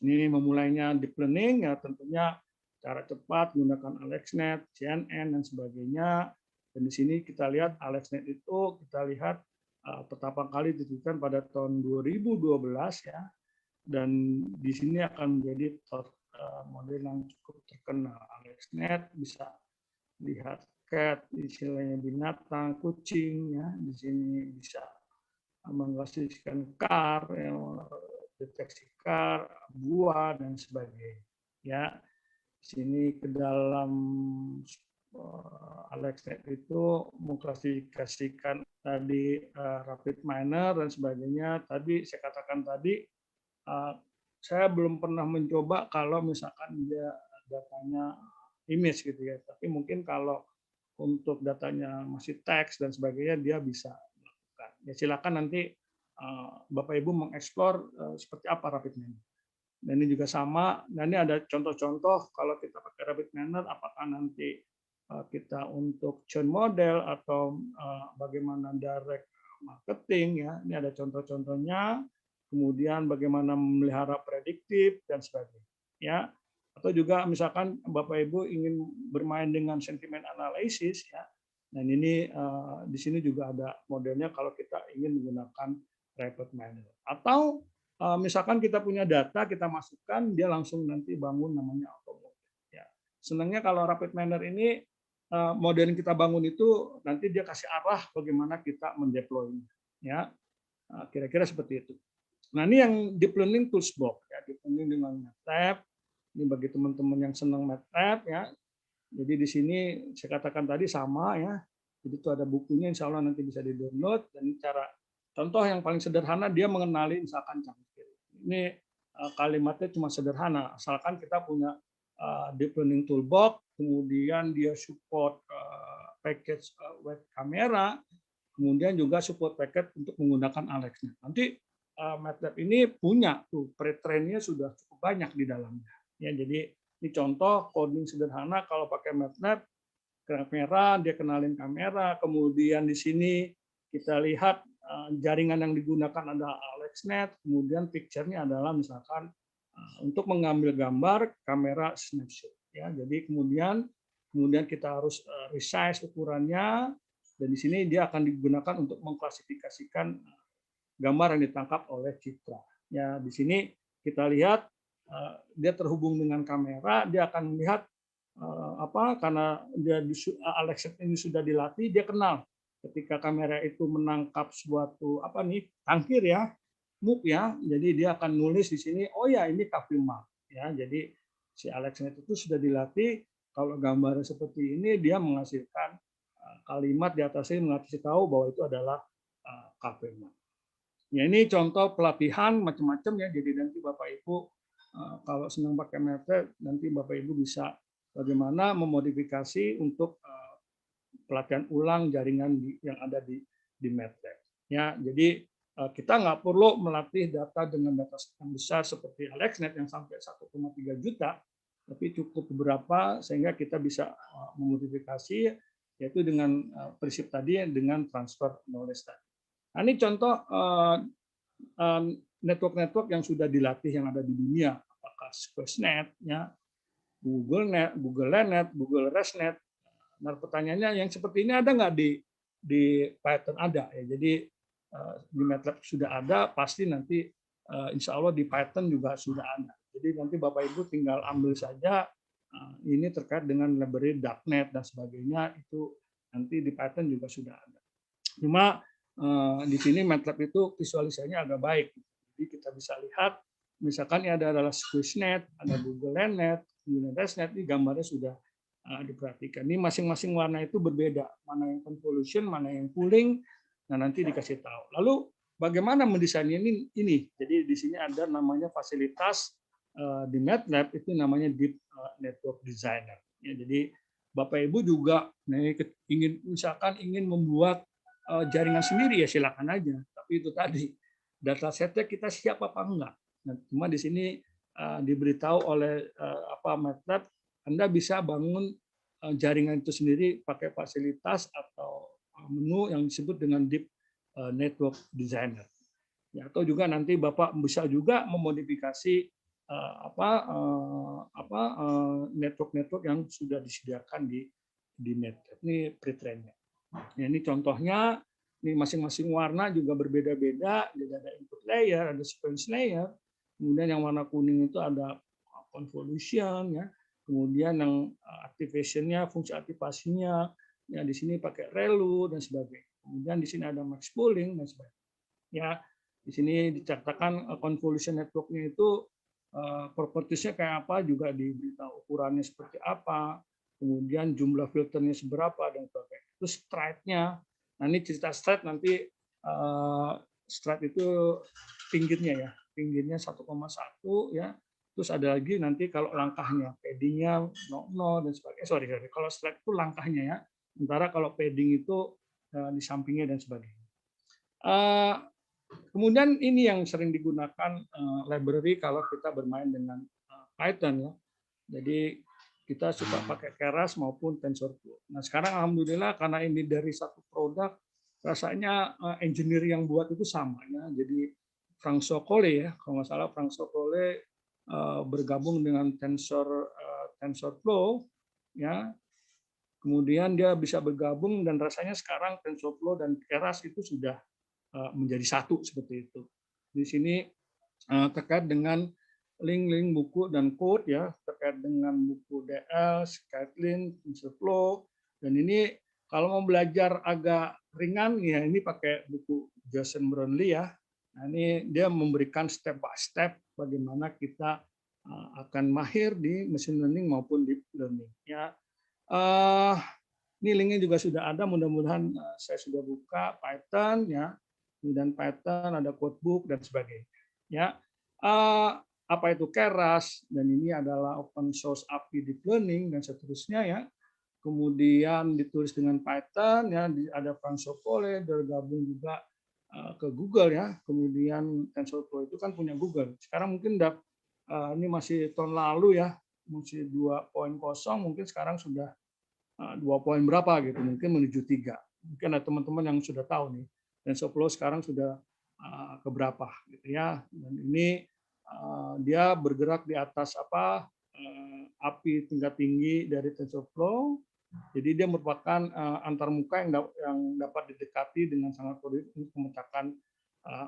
Ini memulainya deep learning, ya, tentunya cara cepat menggunakan AlexNet, CNN, dan sebagainya. Dan di sini kita lihat AlexNet itu kita lihat pertama kali diterbitkan pada tahun 2012 ya, dan di sini akan menjadi model yang cukup terkenal. AlexNet bisa lihat cat, istilahnya binatang, kucing ya, di sini bisa mengklasifikasikan car, ya, deteksi car, buah dan sebagainya. Ya, sini ke dalam AlexNet itu mengklasifikasikan tadi rapid miner dan sebagainya. Tadi saya katakan tadi saya belum pernah mencoba kalau misalkan dia datanya image gitu ya. Tapi mungkin kalau untuk datanya masih teks dan sebagainya dia bisa melakukan. Ya silakan nanti Bapak Ibu mengeksplor seperti apa rapid miner. Dan ini juga sama. Dan ini ada contoh-contoh kalau kita pakai rapid miner, apakah nanti kita untuk churn model atau bagaimana direct marketing ya. Ini ada contoh-contohnya. Kemudian bagaimana memelihara prediktif dan sebagainya. Ya. Atau juga misalkan Bapak Ibu ingin bermain dengan sentiment analysis ya. Dan ini di sini juga ada modelnya kalau kita ingin menggunakan rapid miner. Atau misalkan kita punya data, kita masukkan, dia langsung nanti bangun namanya automodel. Ya. Senangnya kalau rapid miner ini model yang kita bangun itu nanti dia kasih arah bagaimana kita mendeploynya. Ya, kira-kira seperti itu. Nah ini yang deep learning tools box ya, deep learning dengan MATLAB. Ini bagi teman-teman yang senang MATLAB ya. Jadi di sini saya katakan tadi sama ya. Jadi itu ada bukunya, insya Allah nanti bisa di-download. Dan cara contoh yang paling sederhana dia mengenali misalkan cangkir. Ini kalimatnya cuma sederhana, asalkan kita punya deep learning toolbox, kemudian dia support package web kamera, kemudian juga support package untuk menggunakan AlexNet. Nanti MATLAB ini punya tuh pre-trainnya sudah cukup banyak di dalamnya. Ya, jadi ini contoh coding sederhana kalau pakai MATLAB, kamera dia kenalin kamera, kemudian di sini kita lihat jaringan yang digunakan adalah AlexNet, kemudian picture-nya adalah misalkan untuk mengambil gambar kamera snapshot ya. Jadi kemudian kita harus resize ukurannya, dan di sini dia akan digunakan untuk mengklasifikasikan gambar yang ditangkap oleh citra. Ya, di sini kita lihat dia terhubung dengan kamera, dia akan melihat karena dia AlexNet ini sudah dilatih, dia kenal ketika kamera itu menangkap suatu tangkir ya, muk ya, jadi dia akan nulis di sini, oh ya ini coffee mug ya. Jadi si AlexNet itu sudah dilatih kalau gambarnya seperti ini dia menghasilkan kalimat di atasnya mengasih tahu bahwa itu adalah coffee mug. Ya ini contoh pelatihan macam-macam ya. Jadi nanti Bapak Ibu kalau senang pakai MATLAB, nanti Bapak Ibu bisa bagaimana memodifikasi untuk pelatihan ulang jaringan yang ada di MATLAB. Ya, jadi kita nggak perlu melatih data dengan data yang besar seperti AlexNet yang sampai 1,3 juta, tapi cukup beberapa sehingga kita bisa memodifikasi, yaitu dengan prinsip tadi dengan transfer knowledge tadi. Nah, ini contoh network-network yang sudah dilatih yang ada di dunia, apakah SquareNet, ya, GoogleNet, Google LandNet, Google ResNet. Nah, pertanyaannya yang seperti ini ada nggak di Python? Ada ya. Jadi di MATLAB sudah ada, pasti nanti insya Allah di Python juga sudah ada. Jadi nanti Bapak Ibu tinggal ambil saja ini terkait dengan library darknet dan sebagainya, itu nanti di Python juga sudah ada. Cuma di sini MATLAB itu visualisasinya agak baik. Jadi kita bisa lihat, misalkan ini adalah SquareNet, ada Google LandNet, Google ResNet, ini gambarnya sudah diperhatikan. Ini masing-masing warna itu berbeda, mana yang convolution, mana yang pooling, nah nanti dikasih tahu. Lalu bagaimana mendesainnya ini? Jadi di sini ada namanya fasilitas di MATLAB itu namanya Deep Network Designer. Ya, jadi Bapak Ibu juga misalkan ingin membuat jaringan sendiri ya silakan aja. Tapi itu tadi datasetnya kita siap apa enggak. Nah, cuma di sini diberitahu oleh MATLAB, Anda bisa bangun jaringan itu sendiri pakai fasilitas atau menu yang disebut dengan Deep Network Designer. Ya, atau juga nanti Bapak bisa juga memodifikasi network-network yang sudah disediakan di MATLAB. Ini pre-trainnya. Ya, ini contohnya Ini masing-masing warna juga berbeda-beda. Jadi ada input layer, ada sequence layer. Kemudian yang warna kuning itu ada convolution, ya. Kemudian yang activation-nya, fungsi aktivasinya, ya di sini pakai ReLU dan sebagainya. Kemudian di sini ada max pooling dan sebagainya. Ya, di sini dicatatkan convolution network-nya itu propertiesnya kayak apa, juga diberitahu ukurannya seperti apa, kemudian jumlah filternya seberapa dan sebagainya. Terus stride-nya, nah ini cerita stride nanti stride itu pinggirnya ya, pinggirnya 1,1 ya. Terus ada lagi nanti kalau langkahnya, padding-nya 0 dan sebagainya. Sorry, kalau stride itu langkahnya ya. Sementara kalau padding itu di sampingnya dan sebagainya. Kemudian ini yang sering digunakan library kalau kita bermain dengan Python ya. Jadi kita suka pakai Keras maupun TensorFlow. Nah sekarang alhamdulillah karena ini dari satu produk, rasanya engineer yang buat itu sama ya. Jadi Frank Sokole ya, kalau nggak salah Frank Sokole bergabung dengan TensorFlow ya. Kemudian dia bisa bergabung dan rasanya sekarang TensorFlow dan Keras itu sudah menjadi satu seperti itu. Di sini terkait dengan link-link buku dan code ya, terkait dengan buku DL, Skytlin, TensorFlow, dan ini kalau mau belajar agak ringan ya ini pakai buku Jason Brownlee ya. Nah, ini dia memberikan step by step bagaimana kita akan mahir di machine learning maupun deep learning ya. Ini linknya juga sudah ada, mudah-mudahan saya sudah buka Python ya, kemudian Python ada codebook dan sebagainya. Ya, apa itu Keras, dan ini adalah open source API deep learning dan seterusnya ya. Kemudian ditulis dengan Python ya, ada Frank Sokole bergabung juga ke Google ya. Kemudian TensorFlow itu kan punya Google. Sekarang mungkin ini masih tahun lalu ya, masih 2.0, mungkin sekarang sudah 2 poin berapa gitu, mungkin menuju 3. Mungkin ada teman-teman yang sudah tahu nih. TensorFlow sekarang sudah ke berapa gitu ya. Dan ini dia bergerak di atas API tingkat tinggi dari TensorFlow. Jadi dia merupakan antarmuka yang dapat didekati dengan sangat mudah untuk memecahkan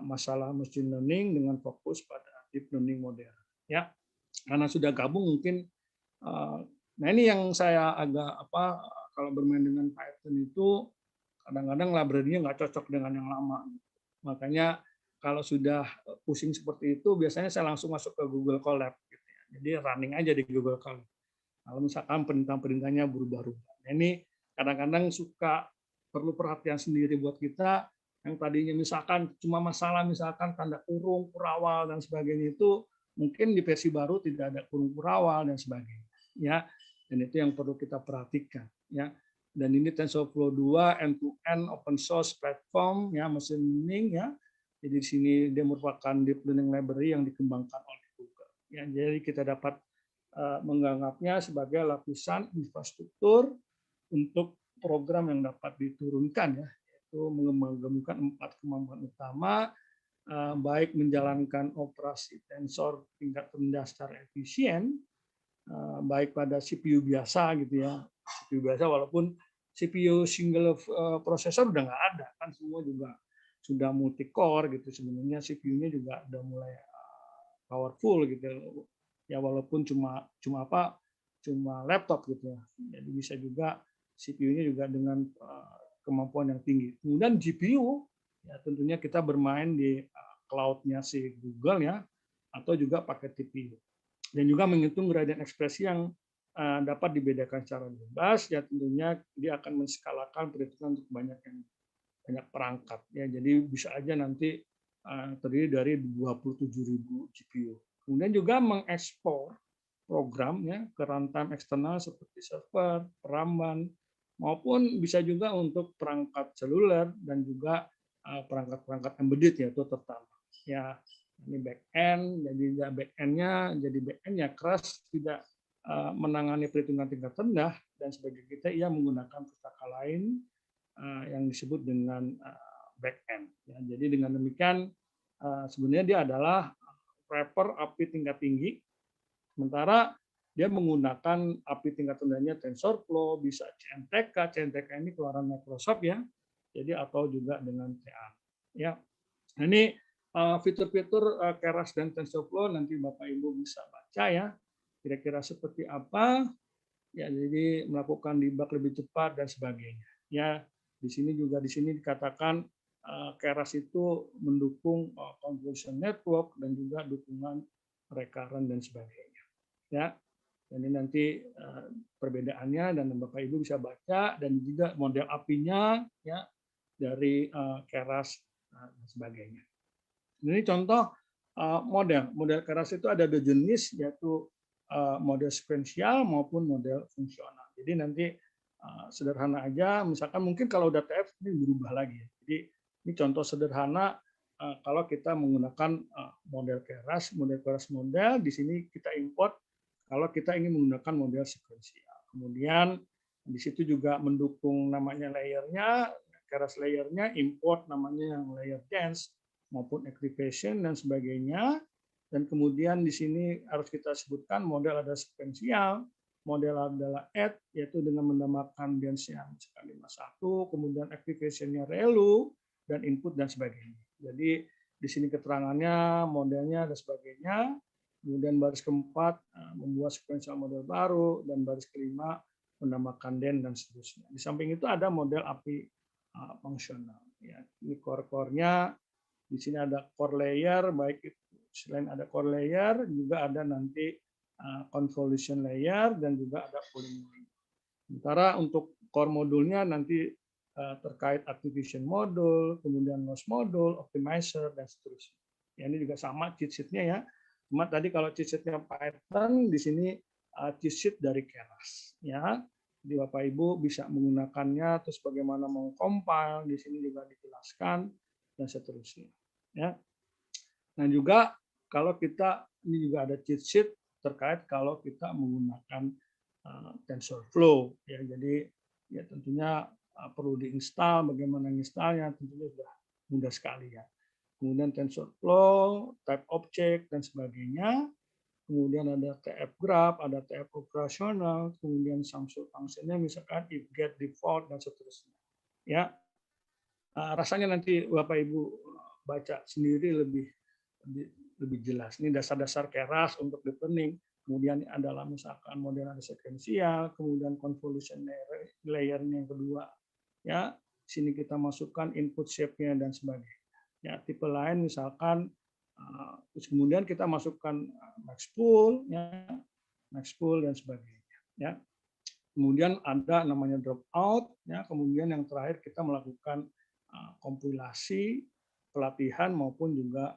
masalah machine learning dengan fokus pada deep learning model. Ya, karena sudah gabung mungkin. Nah ini yang saya agak kalau bermain dengan Python itu kadang-kadang library-nya nggak cocok dengan yang lama. Makanya kalau sudah pusing seperti itu biasanya saya langsung masuk ke Google Colab. Gitu ya. Jadi running aja di Google Colab. Kalau misalkan perintah-perintahnya berubah-ubah. Nah, ini kadang-kadang suka perlu perhatian sendiri buat kita yang tadinya misalkan cuma masalah misalkan tanda kurung, kurawal dan sebagainya itu mungkin di versi baru tidak ada kurung kurawal dan sebagainya. Ya, dan itu yang perlu kita perhatikan ya. Dan ini TensorFlow 2 end-to-end open source platform ya, machine learning ya. Jadi di sini dia merupakan deep learning library yang dikembangkan oleh Google. Ya, jadi kita dapat menganggapnya sebagai lapisan infrastruktur untuk program yang dapat diturunkan ya, yaitu mengembangkan 4 kemampuan utama, baik menjalankan operasi tensor tingkat rendah secara efisien, baik pada CPU biasa gitu ya, CPU biasa walaupun CPU single processor udah nggak ada kan, semua juga sudah multi core gitu, sebenarnya CPU-nya juga udah mulai powerful gitu ya, walaupun cuma laptop gitu ya, jadi bisa juga CPU-nya juga dengan kemampuan yang tinggi. Kemudian GPU ya tentunya kita bermain di cloud-nya si Google ya, atau juga pakai TPU. Dan juga menghitung gradient ekspresi yang dapat dibedakan secara bebas ya, tentunya dia akan menskalakan perhitungan untuk banyak perangkat ya, jadi bisa aja nanti terdiri dari 27.000 GPU. Kemudian juga mengekspor program ya ke runtime eksternal seperti server, peramban, maupun bisa juga untuk perangkat seluler dan juga perangkat-perangkat embedded yaitu tertambah ya. Ini back-end, jadi back-end-nya jadi back-end-nya keras, tidak menangani perhitungan tingkat rendah, dan sebagai kita ia menggunakan pustaka lain yang disebut dengan back-end. Ya, jadi dengan demikian sebenarnya dia adalah wrapper API tingkat tinggi, sementara dia menggunakan API tingkat rendahnya TensorFlow, bisa CNTK. CNTK ini keluaran Microsoft ya. Jadi atau juga dengan TA. Ya. Nah, ini fitur-fitur Keras dan TensorFlow nanti Bapak Ibu bisa baca ya. Kira-kira seperti apa? Ya, jadi melakukan debug lebih cepat dan sebagainya. Ya, di sini dikatakan Keras itu mendukung convolution network dan juga dukungan recurrent dan sebagainya. Ya, ini nanti perbedaannya dan Bapak Ibu bisa baca dan juga model API-nya ya dari Keras dan sebagainya. Ini contoh model Keras itu ada 2 jenis yaitu model sekuensial maupun model fungsional. Jadi nanti sederhana aja, misalkan mungkin kalau udah TF ini berubah lagi. Jadi ini contoh sederhana kalau kita menggunakan model Keras model di sini kita import kalau kita ingin menggunakan model sekuensial. Kemudian di situ juga mendukung namanya layernya, Keras layernya, import namanya yang layer dense maupun activation dan sebagainya. Dan kemudian di sini harus kita sebutkan model ada sekuensial, model adalah add, yaitu dengan menambahkan dense yang 51, kemudian activation-nya relu, dan input dan sebagainya. Jadi di sini keterangannya, modelnya dan sebagainya. Kemudian baris keempat membuat sekuensial model baru, dan baris kelima menambahkan den dan seterusnya. Di samping itu ada model API fungsional. Ya, ini core-core-nya. Di sini ada core layer, baik itu selain ada core layer, juga ada nanti convolution layer dan juga ada pooling layer. Sementara untuk core modulnya nanti terkait activation module, kemudian loss module, optimizer dan seterusnya. Ya, ini juga sama cheat sheet-nya ya. Cuma tadi kalau cheat sheet-nya Python, di sini cheat sheet dari Keras. Ya, jadi Bapak Ibu bisa menggunakannya, terus bagaimana mengcompile, di sini juga dijelaskan dan seterusnya. Ya. Nah juga kalau kita ini juga ada cheat sheet terkait kalau kita menggunakan TensorFlow ya, jadi ya tentunya perlu diinstal, bagaimana installnya tentunya sudah mudah sekali ya. Kemudian TensorFlow, type object dan sebagainya. Kemudian ada TF graph, ada TF operasional, kemudian Samsung function-nya misalkan if get default dan seterusnya. Ya, rasanya nanti Bapak Ibu baca sendiri lebih jelas. Ini dasar-dasar Keras untuk deep learning. Kemudian adalah misalkan model ada sekuensial, kemudian convolution layer-nya yang kedua. Ya, sini kita masukkan input shape-nya dan sebagainya. Ya, tipe lain misalkan terus kemudian kita masukkan max pool, ya, max pool dan sebagainya. Ya. Kemudian ada namanya dropout, ya. Kemudian yang terakhir kita melakukan kompilasi, pelatihan maupun juga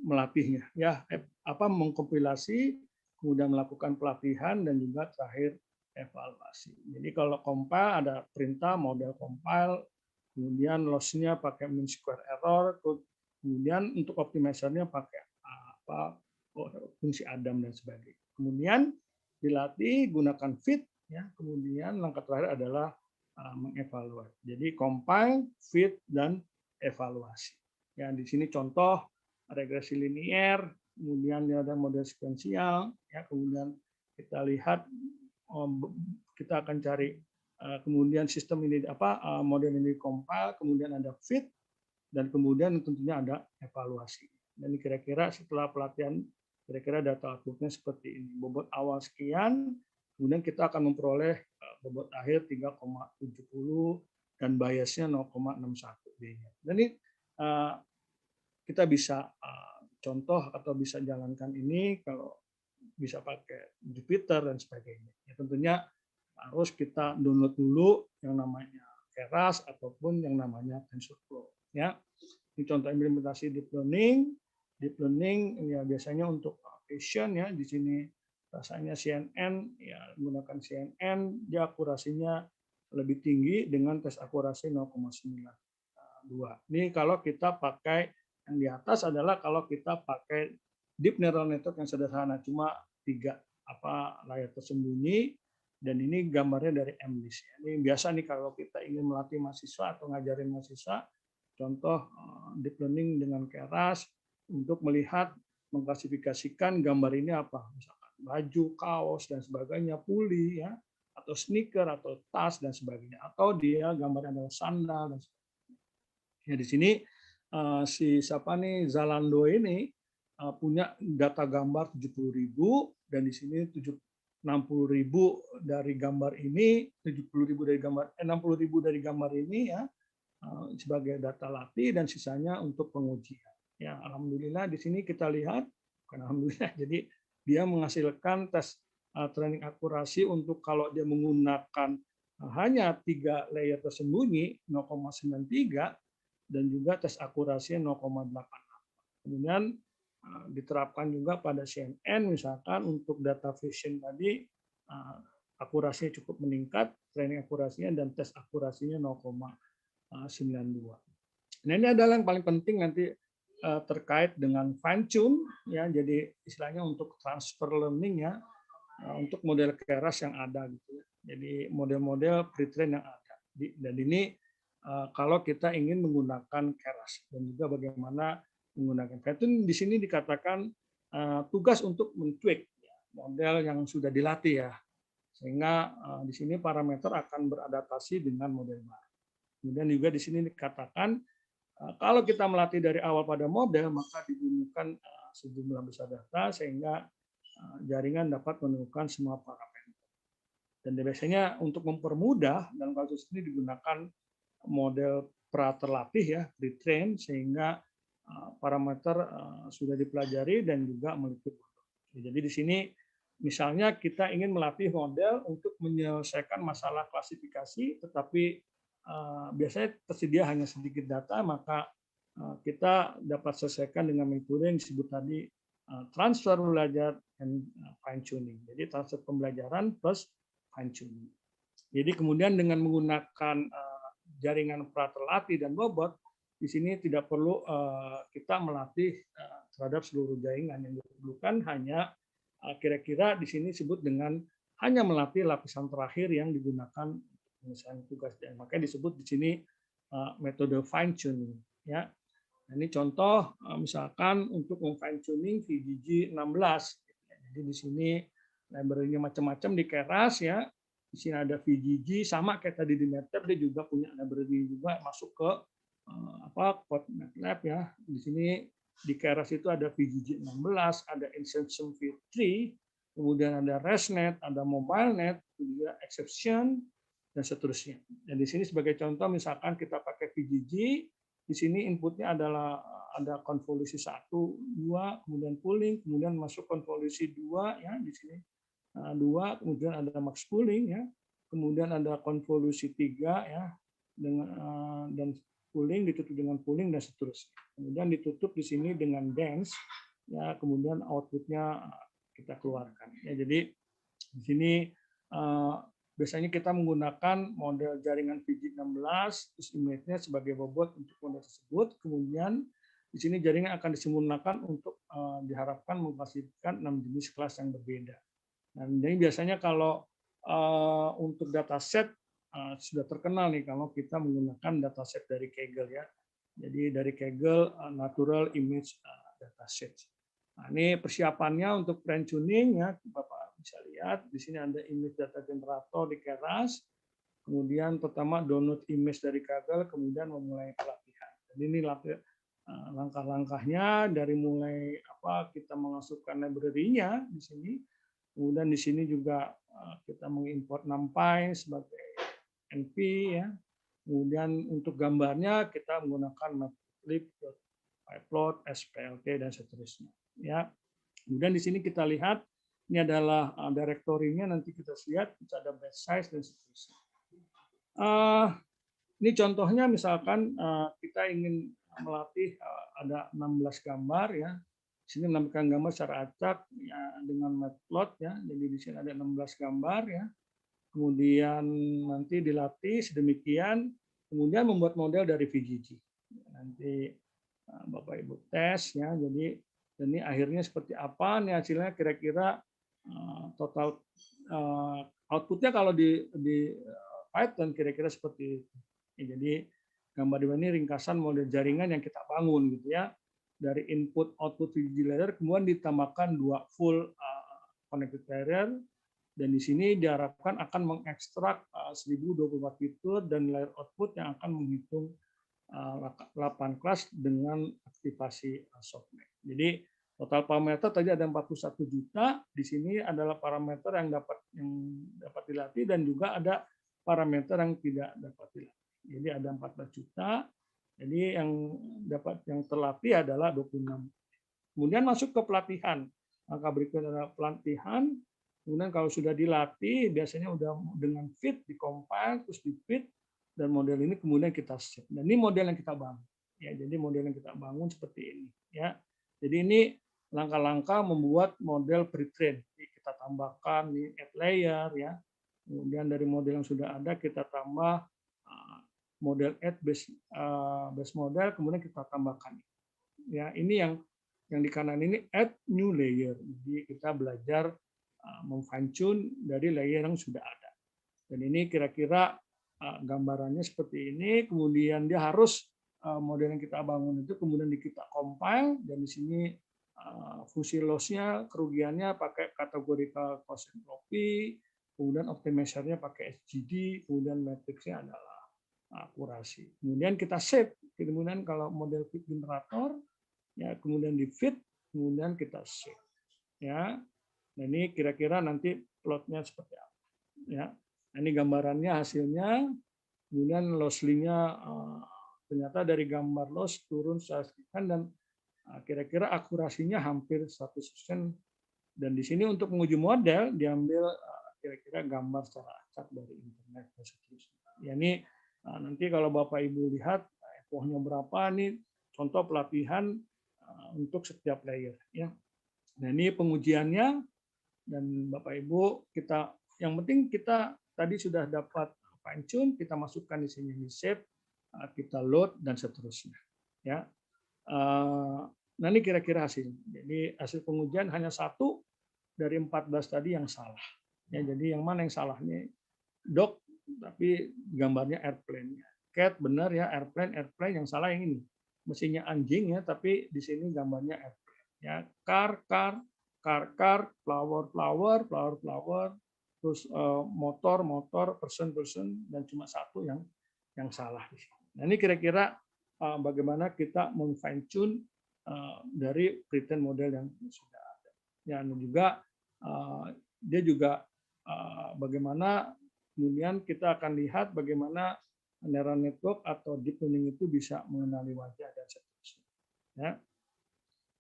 melatihnya. Ya, mengkompilasi, kemudian melakukan pelatihan dan juga terakhir evaluasi. Jadi kalau compile ada perintah model compile, kemudian loss-nya pakai mean square error, kemudian untuk optimizer-nya pakai fungsi Adam dan sebagainya. Kemudian dilatih gunakan fit, ya. Kemudian langkah terakhir adalah mengevaluasi. Jadi compile, fit dan evaluasi. Ya, di sini contoh regresi linier, kemudian ada model sekuensial, ya, kemudian kita lihat kita akan cari kemudian sistem ini model ini compile, kemudian ada fit dan kemudian tentunya ada evaluasi. Dan kira-kira setelah pelatihan kira-kira data outputnya seperti ini. Bobot awal sekian, kemudian kita akan memperoleh bobot akhir 3,70 dan biasnya 0,61 D-nya. Dan ini kita bisa contoh atau bisa jalankan ini kalau bisa pakai Jupyter dan sebagainya. Ya, tentunya harus kita download dulu yang namanya Keras ataupun yang namanya TensorFlow. Ya, ini contoh implementasi deep learning. Deep learning ya biasanya untuk application ya, di sini rasanya CNN ya, menggunakan CNN dia akurasinya lebih tinggi dengan tes akurasi 0,92. Ini kalau kita pakai yang di atas adalah kalau kita pakai deep neural network yang sederhana, cuma 3 layar tersembunyi, dan ini gambarnya dari MNIST. Ini biasa nih kalau kita ingin melatih mahasiswa atau ngajarin mahasiswa, contoh deep learning dengan Keras untuk melihat mengklasifikasikan gambar ini apa, misalkan baju, kaos dan sebagainya, puli ya. atau sneaker atau tas dan sebagainya, atau dia gambarnya adalah sandal dan sebagainya. Ya di sini si siapa nih Zalando ini punya data gambar 70.000 dan di sini 60.000 dari gambar ini, 70.000 dari gambar 60.000 dari gambar ini ya sebagai data latih dan sisanya untuk pengujian. Ya, alhamdulillah di sini kita lihat, bukan alhamdulillah, jadi dia menghasilkan tes training akurasi untuk kalau dia menggunakan hanya 3 layer tersembunyi 0,93 dan juga tes akurasi 0,88. Kemudian diterapkan juga pada CNN misalkan untuk data vision tadi akurasinya cukup meningkat, training akurasinya dan tes akurasinya 0,92. Nah ini adalah yang paling penting nanti terkait dengan fine tune ya, jadi istilahnya untuk transfer learning ya, untuk model keras yang ada gitu ya. Jadi model-model pre-train yang ada. Dan ini kalau kita ingin menggunakan keras dan juga bagaimana menggunakan fine tune di sini dikatakan tugas untuk men-tweak model yang sudah dilatih ya. Sehingga di sini parameter akan beradaptasi dengan model baru. Kemudian juga di sini dikatakan kalau kita melatih dari awal pada model, maka digunakan sejumlah besar data sehingga jaringan dapat menemukan semua parameter. Dan biasanya untuk mempermudah dalam kasus ini digunakan model pra terlatih ya, pre-train, sehingga parameter sudah dipelajari dan juga meliputi. Jadi di sini misalnya kita ingin melatih model untuk menyelesaikan masalah klasifikasi, tetapi biasanya tersedia hanya sedikit data, maka kita dapat selesaikan dengan metode yang disebut tadi transfer belajar dan fine tuning. Jadi transfer pembelajaran plus fine tuning. Jadi kemudian dengan menggunakan jaringan pra terlatih dan bobot, di sini tidak perlu kita melatih terhadap seluruh jaringan, yang diperlukan hanya kira-kira di sini disebut dengan hanya melatih lapisan terakhir yang digunakan penyelesaian tugas, dan makanya disebut di sini metode fine tuning ya. Nah, ini contoh misalkan untuk fine tuning VGG 16. Jadi di sini library-nya macam-macam di Keras ya. Di sini ada VGG sama kayak tadi di MATLAB, dia juga punya library juga masuk ke code MATLAB ya. Di sini di Keras itu ada VGG 16, ada Insertion V3, kemudian ada ResNet, ada MobileNet, juga exception dan seterusnya. Dan di sini sebagai contoh misalkan kita pakai VGG, di sini inputnya adalah ada konvolusi 1, 2, kemudian pooling, kemudian masuk konvolusi 2 ya di sini 2, kemudian ada max pooling ya, kemudian ada konvolusi 3 ya dengan dan pooling ditutup dengan pooling dan seterusnya. Kemudian ditutup di sini dengan dense ya, kemudian outputnya kita keluarkan. Ya, jadi di sini biasanya kita menggunakan model jaringan VG16, terus image-nya sebagai bobot untuk model tersebut. Kemudian di sini jaringan akan disempurnakan untuk diharapkan mengklasifikasikan 6 jenis kelas yang berbeda. Nah, ini biasanya kalau untuk dataset sudah terkenal nih kalau kita menggunakan dataset dari Kaggle ya. Jadi dari Kaggle Natural Image Dataset. Nah, ini persiapannya untuk fine tuning ya, Bapak bisa lihat di sini ada image data generator di Keras. Kemudian pertama download image dari Kaggle, kemudian memulai pelatihan. Jadi ini langkah-langkahnya dari mulai kita memasukkan library-nya di sini. Kemudian di sini juga kita mengimport NumPy sebagai NP ya. Kemudian untuk gambarnya kita menggunakan Matplotlib, Pyplot, SPLT dan seterusnya. Ya. Kemudian di sini kita lihat ini adalah directory-nya, nanti kita lihat bisa ada batch size dan seterusnya. Ini contohnya misalkan kita ingin melatih ada 16 gambar ya. Di sini menampilkan gambar secara acak ya, dengan matplot ya. Jadi di sini ada 16 gambar ya. Kemudian nanti dilatih sedemikian, kemudian membuat model dari VGG. Nanti Bapak Ibu tes ya. Jadi ini akhirnya seperti apa nih hasilnya, kira-kira total outputnya kalau di Python kira-kira seperti itu. Jadi gambar ini ringkasan model jaringan yang kita bangun gitu ya, dari input output VGG layer, kemudian ditambahkan 2 full connected layer, Dan di sini diharapkan akan mengekstrak 1024 fitur dan layer output yang akan menghitung 8 kelas dengan aktivasi softmax. Jadi total parameter tadi ada 41 juta. Di sini adalah parameter yang dapat dilatih dan juga ada parameter yang tidak dapat dilatih. Jadi ada 14 juta. Jadi yang terlatih adalah 26. Kemudian masuk ke pelatihan. Langkah berikutnya adalah pelatihan. Kemudian kalau sudah dilatih, biasanya udah dengan fit, di-compile, terus di-fit, dan model ini kemudian kita save. Dan ini model yang kita bangun. Ya, jadi model yang kita bangun seperti ini. Ya, jadi ini langkah-langkah membuat model pre-train. Kita tambahkan di add layer, ya. Kemudian dari model yang sudah ada kita tambah model add base model, kemudian kita tambahkan. Ya, ini yang di kanan ini add new layer. Jadi kita belajar memfine tune dari layer yang sudah ada. Dan ini kira-kira gambarannya seperti ini. Kemudian dia harus model yang kita bangun itu kemudian kita compile, dan di sini fungsi loss-nya, kerugiannya pakai categorical cost entropy, kemudian optimizer-nya pakai SGD, kemudian matrix-nya adalah akurasi. Kemudian kita save. Kemudian kalau model fit generator, ya kemudian di fit, kemudian kita save. Ya. Nah, ini kira-kira nanti plotnya seperti apa. Ya. Nah, ini gambarannya hasilnya. Kemudian loss-nya ternyata dari gambar loss turun signifikan dan kira-kira akurasinya hampir 100%. Dan di sini untuk menguji model diambil kira-kira gambar secara acak dari internet dan seterusnya. Ya, ini nanti kalau Bapak Ibu lihat epohnya berapa, nih contoh pelatihan untuk setiap layer. Ya. Nah, ini pengujiannya. Dan Bapak Ibu, yang penting kita tadi sudah dapat fine tune, kita masukkan di sini di save, kita load dan seterusnya. Ya, nah ini kira-kira hasil. Jadi hasil pengujian hanya 1 dari 14 tadi yang salah. Ya, jadi yang mana yang salahnya? Dok, tapi gambarnya airplane-nya. Cat benar ya, airplane yang salah yang ini. Mesinnya anjing ya, tapi di sini gambarnya airplane. Ya, car, flower, terus motor, person, dan cuma 1 yang salah di sini. Nah, ini kira-kira bagaimana kita meng-fine tune dari pretend model yang sudah ada. Ya, dan juga dia juga bagaimana kemudian kita akan lihat bagaimana neural network atau deep learning itu bisa mengenali wajah dan seterusnya. Ya.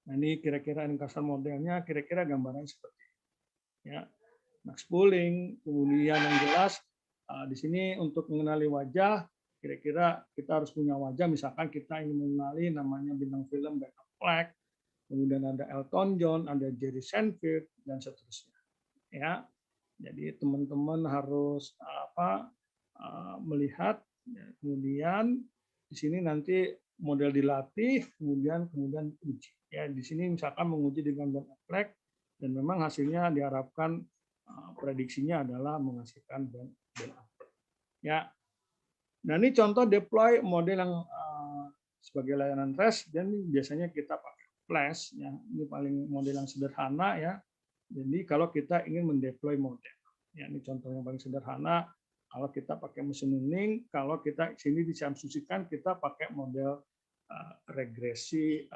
Nah, ini kira-kira ringkasan modelnya, kira-kira gambaran seperti ini. Ya, max pooling, kemudian yang jelas di sini untuk mengenali wajah, kira-kira kita harus punya wajah. Misalkan kita ingin mengenali namanya bintang film Ben Affleck, kemudian ada Elton John, ada Jerry Seinfeld dan seterusnya. Ya, jadi teman-teman harus melihat. Ya, kemudian di sini nanti model dilatih, kemudian uji. Ya, di sini misalkan menguji dengan Ben Affleck dan memang hasilnya diharapkan prediksinya adalah menghasilkan Ben Affleck. Ya. Nah, ini contoh deploy model yang sebagai layanan REST, dan biasanya kita pakai Flash. Ya. Ini paling model yang sederhana ya. Jadi kalau kita ingin mendeploy model, ya ini contoh yang paling sederhana. Kalau kita pakai mesin learning, kalau kita sini diasumsikan kita pakai model regresi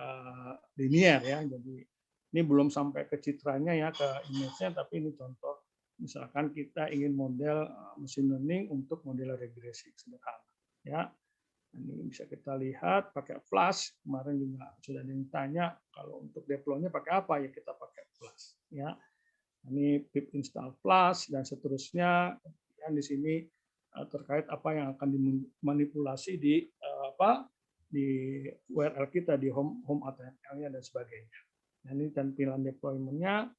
linear ya. Jadi ini belum sampai ke citranya ya, ke image-nya, tapi ini contoh. Misalkan kita ingin model mesin learning untuk model regresi sederhana. Ya, ini bisa kita lihat pakai Flash. Kemarin juga sudah ada yang tanya kalau untuk deploy-nya pakai apa, ya kita pakai Flash. Ya, ini pip install Flash dan seterusnya. Dan di sini terkait apa yang akan dimanipulasi di URL kita di home HTML-nya dan sebagainya. Nah, ini tampilan deployment-nya.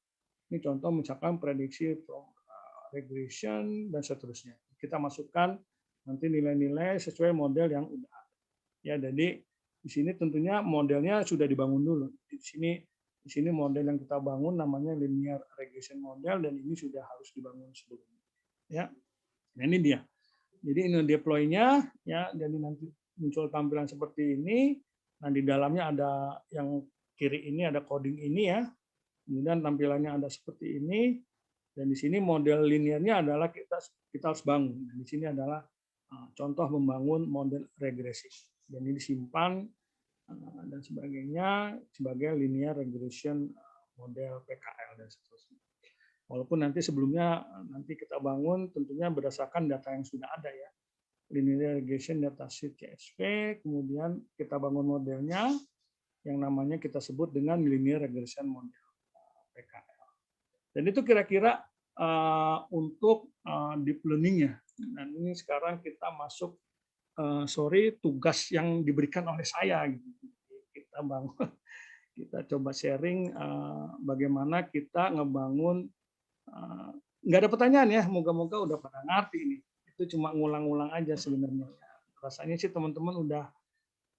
Ini contoh misalkan prediksi from regression dan seterusnya. Kita masukkan nanti nilai-nilai sesuai model yang udah ada. Ya, jadi di sini tentunya modelnya sudah dibangun dulu. Di sini model yang kita bangun namanya linear regression model, dan ini sudah harus dibangun sebelumnya. Ya. Nah, ini dia. Jadi ini deploy-nya ya, jadi nanti muncul tampilan seperti ini. Nah, di dalamnya ada yang kiri ini ada coding ini ya. Kemudian tampilannya ada seperti ini. Dan di sini model linearnya adalah kita harus bangun. Dan di sini adalah contoh membangun model regresif. Dan ini disimpan dan sebagainya sebagai linear regression model PKL dan seterusnya. Walaupun nanti sebelumnya nanti kita bangun tentunya berdasarkan data yang sudah ada ya. Linear regression datasheet CSV, kemudian kita bangun modelnya yang namanya kita sebut dengan linear regression model PKL. Dan itu kira-kira untuk deep learning-nya. Dan ini sekarang kita masuk tugas yang diberikan oleh saya. Kita bangun, kita coba sharing bagaimana kita ngebangun. Nggak ada pertanyaan ya, moga-moga udah pada ngerti ini. Itu cuma ngulang-ngulang aja sebenarnya. Rasanya sih teman-teman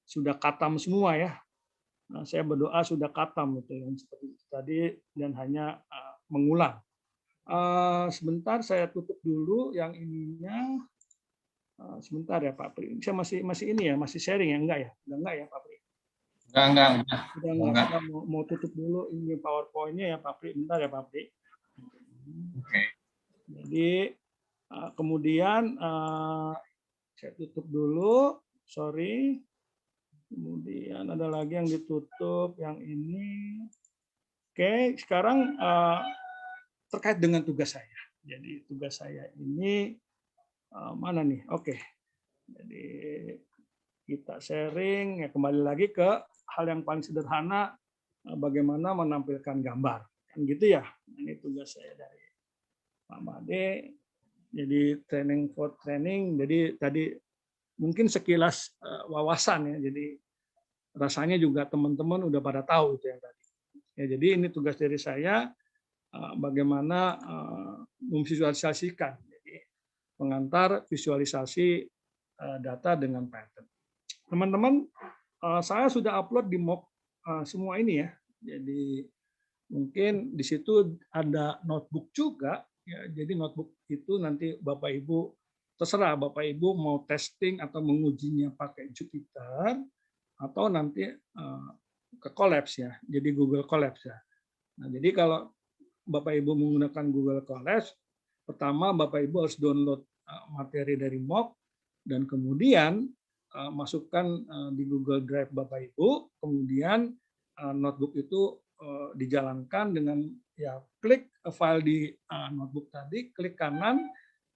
sudah katam semua ya. Nah, saya berdoa sudah katam gitu yang seperti tadi dan hanya mengulang. Sebentar saya tutup dulu yang ininya. Sebentar ya Pak Pri. Saya masih ini ya, masih sharing ya, enggak ya? Udah enggak ya Pak Pri? Enggak. Udah enggak. Mau tutup dulu ini PowerPoint-nya ya Pak Pri. Bentar ya Pak Pri. Oke. Jadi kemudian saya tutup dulu, sorry. Kemudian ada lagi yang ditutup, yang ini. Oke, sekarang terkait dengan tugas saya. Jadi tugas saya ini mana nih? Oke. Jadi kita sharing ya, kembali lagi ke hal yang paling sederhana, bagaimana menampilkan gambar. Kan gitu ya. Ini tugas saya dari Pak Made. Jadi training for training. Jadi tadi mungkin sekilas wawasan ya. Jadi rasanya juga teman-teman udah pada tahu itu yang tadi. Ya, jadi ini tugas dari saya bagaimana memvisualisasikan. Jadi pengantar visualisasi data dengan pattern. Teman-teman, saya sudah upload di MOOC semua ini ya. Jadi mungkin di situ ada notebook juga. Ya, jadi notebook itu nanti Bapak Ibu terserah Bapak Ibu mau testing atau mengujinya pakai Jupyter atau nanti ke Colabs ya. Jadi Google Colabs ya. Nah, jadi kalau Bapak Ibu menggunakan Google Colabs, pertama Bapak Ibu harus download materi dari MOOC dan kemudian masukkan di Google Drive Bapak Ibu, kemudian notebook itu dijalankan dengan ya klik file di notebook tadi, klik kanan,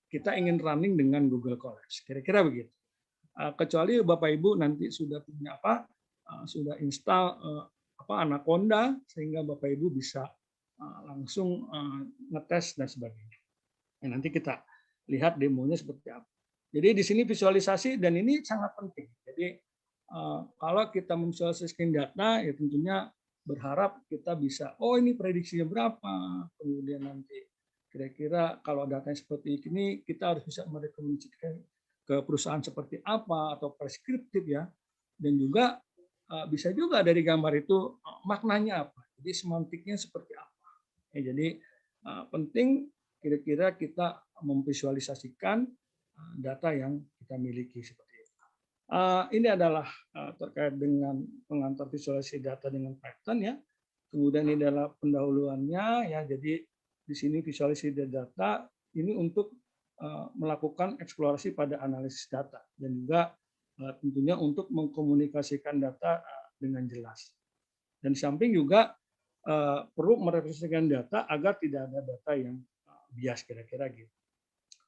kita ingin running dengan Google Colabs. Kira-kira begitu. Kecuali Bapak Ibu nanti sudah punya sudah install Anaconda sehingga Bapak Ibu bisa langsung ngetes dan sebagainya. Nah, nanti kita lihat demonya seperti apa. Jadi di sini visualisasi dan ini sangat penting. Jadi kalau kita memvisualisasikan data ya tentunya berharap kita bisa, oh ini prediksinya berapa, kemudian nanti kira-kira kalau datanya seperti ini kita harus bisa merekomendasikan ke perusahaan seperti apa atau preskriptif ya, dan juga bisa juga dari gambar itu maknanya apa, jadi semantiknya seperti apa. Ya, jadi penting kira-kira kita memvisualisasikan data yang kita miliki seperti itu. Ini adalah terkait dengan pengantar visualisasi data dengan Python ya. Kemudian ini adalah pendahuluannya ya. Jadi di sini visualisasi data ini untuk melakukan eksplorasi pada analisis data dan juga tentunya untuk mengkomunikasikan data dengan jelas. Dan di samping juga perlu merepresentasikan data agar tidak ada data yang bias kira-kira gitu.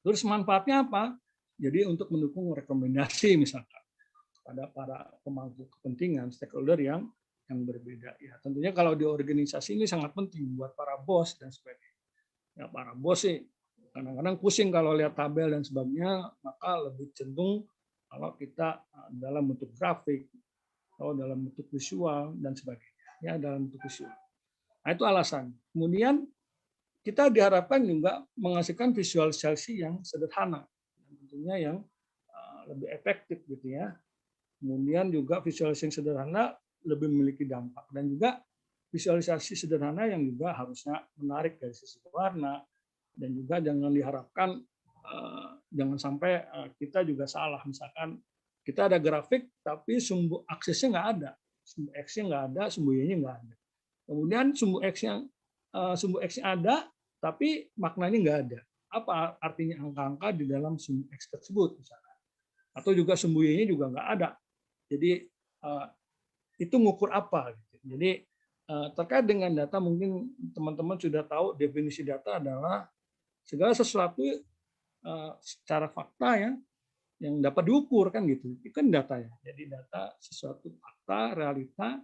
Terus manfaatnya apa? Jadi untuk mendukung rekomendasi misalkan pada para pemangku kepentingan stakeholder yang berbeda. Ya tentunya kalau di organisasi ini sangat penting buat para bos dan sebagainya. Ya para bos sih kadang-kadang pusing kalau lihat tabel dan sebagainya, maka lebih cenderung kalau kita dalam bentuk grafik atau dalam bentuk visual dan sebagainya. Ya dalam bentuk visual. Nah itu alasan. Kemudian kita diharapkan juga menghasilkan visualisasi yang sederhana, tentunya yang lebih efektif gitu ya. Kemudian juga visualisasi yang sederhana lebih memiliki dampak dan juga visualisasi sederhana yang juga harusnya menarik dari sisi warna dan juga jangan diharapkan jangan sampai kita juga salah, misalkan kita ada grafik tapi sumbu aksesnya nggak ada, sumbu X-nya nggak ada, sumbu Y-nya nggak ada. Kemudian sumbu X-nya ada tapi maknanya nggak ada. Apa artinya angka-angka di dalam sum X tersebut misalnya. Atau juga sembunyinya juga nggak ada. Jadi itu ngukur apa? Gitu. Jadi terkait dengan data mungkin teman-teman sudah tahu definisi data adalah segala sesuatu secara fakta ya yang dapat diukur kan gitu. Itu kan data ya. Jadi data sesuatu fakta, realita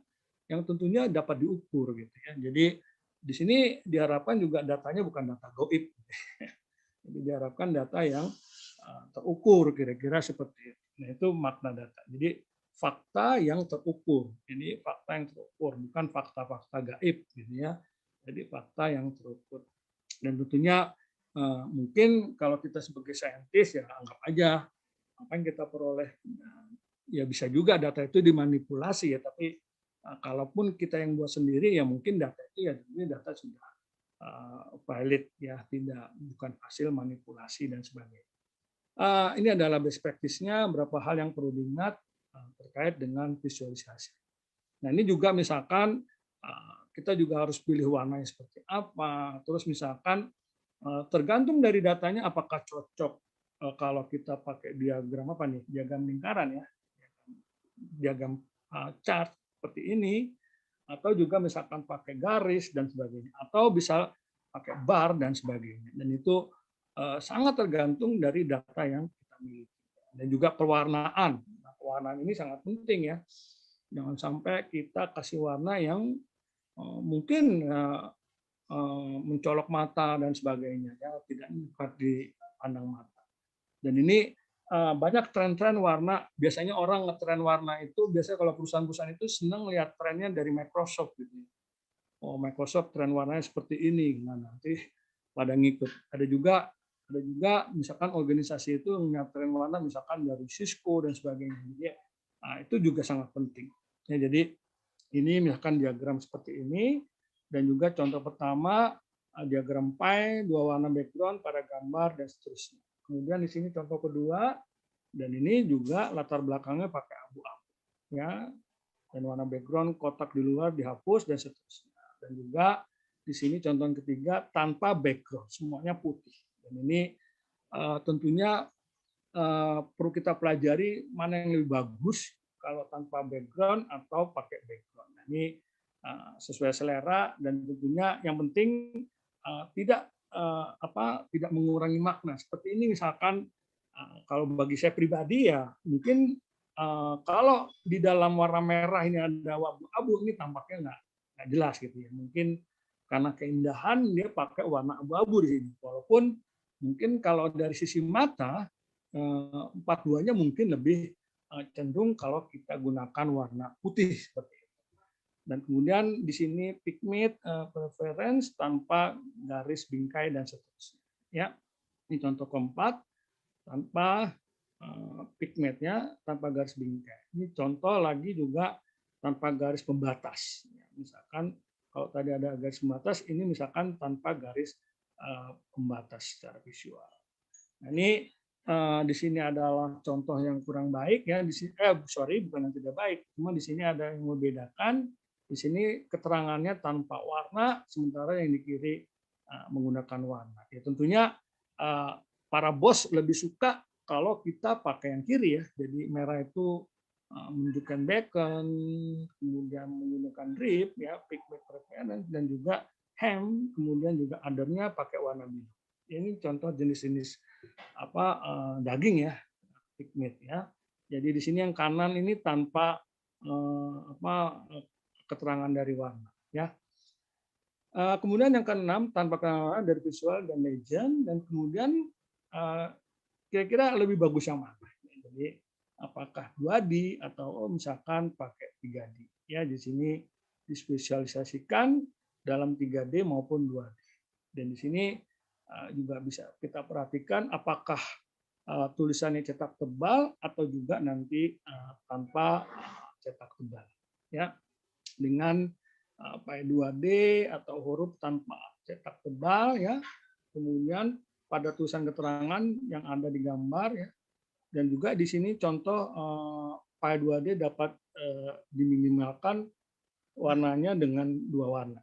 yang tentunya dapat diukur gitu ya. Jadi di sini diharapkan juga datanya bukan data gaib. Jadi diharapkan data yang terukur kira-kira seperti itu. Nah, itu makna data. Jadi fakta yang terukur. Ini fakta yang terukur, bukan fakta-fakta gaib gitu ya. Jadi fakta yang terukur. Dan tentunya mungkin kalau kita sebagai saintis ya anggap aja apa yang kita peroleh ya bisa juga data itu dimanipulasi ya, tapi kalaupun kita yang buat sendiri ya mungkin data itu ya ini data sudah valid ya, tidak bukan hasil manipulasi dan sebagainya. Ini adalah best practice-nya, beberapa hal yang perlu diingat terkait dengan visualisasi. Nah ini juga misalkan kita juga harus pilih warnanya seperti apa, terus misalkan tergantung dari datanya apakah cocok kalau kita pakai diagram apa nih, diagram lingkaran ya, diagram chart seperti ini, atau juga misalkan pakai garis dan sebagainya, atau bisa pakai bar dan sebagainya. Dan itu sangat tergantung dari data yang kita miliki. Dan juga pewarnaan. Nah, pewarnaan ini sangat penting ya. Jangan sampai kita kasih warna yang mungkin mencolok mata dan sebagainya, ya tidak dapat dipandang mata. Dan ini banyak tren-tren warna. Biasanya orang ngetren warna itu biasanya kalau perusahaan-perusahaan itu senang lihat trennya dari Microsoft gitu. Oh, Microsoft tren warnanya seperti ini. Nah, nanti pada ngikut. Ada juga misalkan organisasi itu ngelihat tren warna misalkan dari Cisco dan sebagainya. Jadi itu juga sangat penting. Ya, jadi ini misalkan diagram seperti ini dan juga contoh pertama diagram pie, dua warna background pada gambar dan seterusnya. Kemudian di sini contoh kedua, dan ini juga latar belakangnya pakai abu-abu, ya, dan warna background kotak di luar dihapus dan seterusnya. Dan juga di sini contoh ketiga tanpa background, semuanya putih. Dan ini tentunya perlu kita pelajari mana yang lebih bagus kalau tanpa background atau pakai background. Nah, ini sesuai selera dan tentunya yang penting tidak tidak mengurangi makna. Seperti ini misalkan kalau bagi saya pribadi ya mungkin kalau di dalam warna merah ini ada abu-abu ini tampaknya nggak jelas gitu ya. Mungkin karena keindahan dia pakai warna abu-abu di sini. Walaupun mungkin kalau dari sisi mata 42-nya mungkin lebih cenderung kalau kita gunakan warna putih seperti itu. Dan kemudian di sini pigment preference tanpa garis bingkai dan seterusnya. Ya, ini contoh keempat tanpa pigmentnya, tanpa garis bingkai. Ini contoh lagi juga tanpa garis pembatas. Misalkan kalau tadi ada garis pembatas, ini misalkan tanpa garis pembatas secara visual. Nah, ini di sini adalah contoh yang kurang baik ya. Di sini, bukan yang tidak baik, cuma di sini ada yang membedakan. Di sini keterangannya tanpa warna, sementara yang di kiri menggunakan warna. Ya tentunya para bos lebih suka kalau kita pakai yang kiri ya. Jadi merah itu menunjukkan beacon, kemudian menggunakan drip ya, pigment preference, dan juga hem, kemudian juga other-nya pakai warna biru. Ini contoh jenis-jenis daging ya, pigment ya. Jadi di sini yang kanan ini tanpa keterangan dari warna ya. Kemudian yang keenam tanpa keterangan dari visual dan legend, dan kemudian kira-kira lebih bagus yang mana? Jadi apakah 2D atau misalkan pakai 3D ya. Di sini dispesialisasikan dalam 3D maupun 2D. Dan di sini juga bisa kita perhatikan apakah tulisannya cetak tebal atau juga nanti tanpa cetak tebal ya, dengan 2D atau huruf tanpa cetak tebal ya. Kemudian pada tulisan keterangan yang ada di gambar ya, dan juga di sini contoh 2D dapat diminimalkan warnanya dengan 2 warna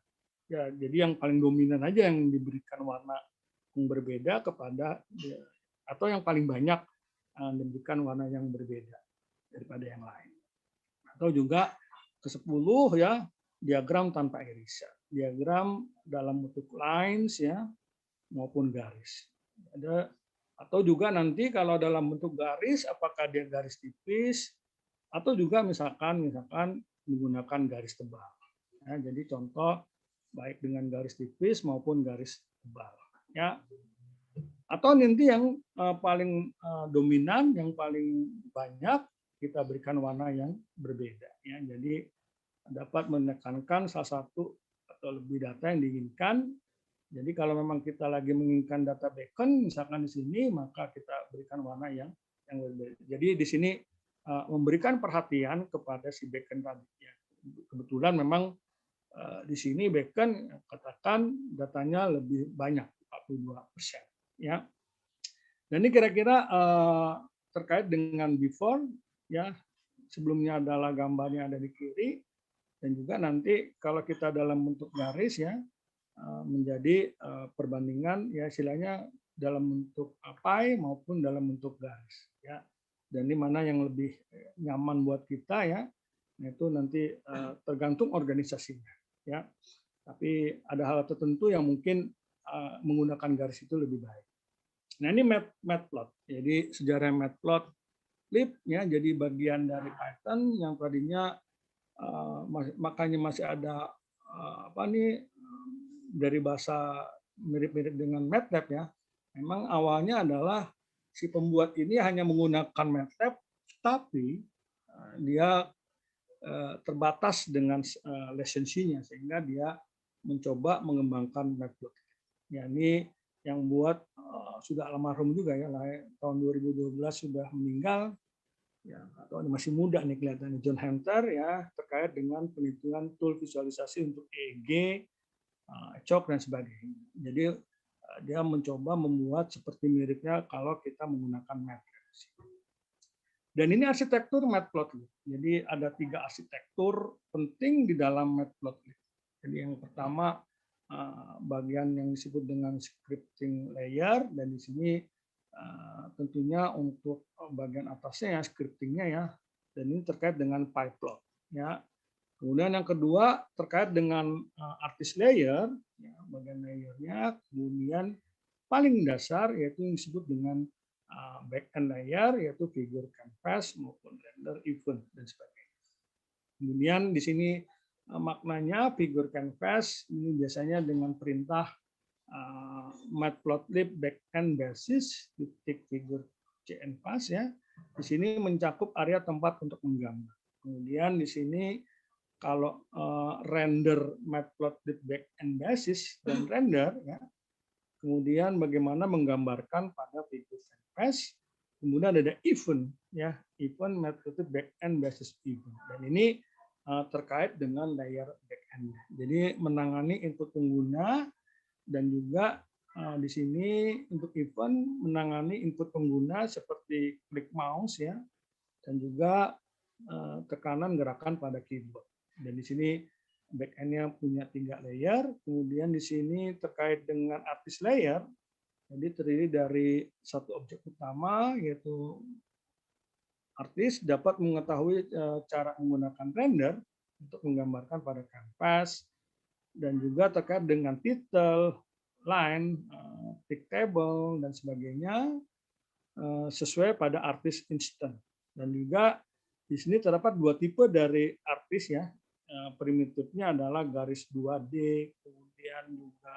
Ya, jadi yang paling dominan aja yang diberikan warna yang berbeda kepada atau yang paling banyak diberikan warna yang berbeda daripada yang lain. Atau juga ke-10 ya, diagram tanpa irisan. Diagram dalam bentuk lines ya maupun garis. Ada atau juga nanti kalau dalam bentuk garis apakah dia garis tipis atau juga misalkan menggunakan garis tebal. Ya, jadi contoh baik dengan garis tipis maupun garis tebal. Ya. Atau nanti yang paling dominan, yang paling banyak kita berikan warna yang berbeda. Ya. Jadi dapat menekankan salah satu atau lebih data yang diinginkan. Jadi kalau memang kita lagi menginginkan data beacon, misalkan di sini, maka kita berikan warna yang berbeda. Jadi di sini memberikan perhatian kepada si beacon tadi. Ya. Kebetulan memang di sini beacon katakan datanya lebih banyak 42%. Ya. Dan ini kira-kira terkait dengan before, ya sebelumnya adalah gambarnya ada di kiri, dan juga nanti kalau kita dalam bentuk garis ya menjadi perbandingan ya istilahnya dalam bentuk pie maupun dalam bentuk garis ya. Dan ini mana yang lebih nyaman buat kita ya, itu nanti tergantung organisasinya ya. Tapi ada hal tertentu yang mungkin menggunakan garis itu lebih baik. Nah ini matplot. Jadi sejarah matplotlib ya, jadi bagian dari Python yang tadinya makanya masih ada apa nih dari bahasa mirip-mirip dengan MATLAB ya. Memang awalnya adalah si pembuat ini hanya menggunakan MATLAB, tapi dia terbatas dengan lisensinya sehingga dia mencoba mengembangkan Matplotlib. Ya, ini yang buat sudah almarhum juga ya, tahun 2012 sudah meninggal. Ya, atau masih muda nih kelihatannya, John Hunter ya, terkait dengan penelitian tool visualisasi untuk EEG, chalk dan sebagainya. Jadi dia mencoba membuat seperti miripnya kalau kita menggunakan MATLAB. Dan ini arsitektur Matplotlib. Jadi ada 3 arsitektur penting di dalam Matplotlib. Jadi yang pertama bagian yang disebut dengan scripting layer, dan di sini tentunya untuk bagian atasnya ya scriptingnya ya, dan ini terkait dengan pyplot ya. Kemudian yang kedua terkait dengan artist layer, ya, bagian layernya. Kemudian paling dasar yaitu yang disebut dengan backend layer, yaitu figure canvas maupun render event dan sebagainya. Kemudian di sini maknanya figure canvas ini biasanya dengan perintah matplotlib backend basis titik figure canvas ya. Di sini mencakup area tempat untuk menggambar. Kemudian di sini kalau render matplotlib backend basis dan render ya. Kemudian bagaimana menggambarkan pada figure canvas. Kemudian ada event ya, event matplotlib backend basis event. Dan ini terkait dengan layer backend. Jadi menangani input pengguna. Dan juga di sini untuk event menangani input pengguna seperti klik mouse ya, dan juga tekanan gerakan pada keyboard. Dan di sini backend-nya punya 3 layer. Kemudian di sini terkait dengan artist layer, jadi terdiri dari satu objek utama yaitu artis dapat mengetahui cara menggunakan render untuk menggambarkan pada kanvas. Dan juga terkait dengan title, line, tick table, dan sebagainya sesuai pada artis instant. Dan juga di sini terdapat 2 tipe dari artis ya. Primitifnya adalah garis 2D, kemudian juga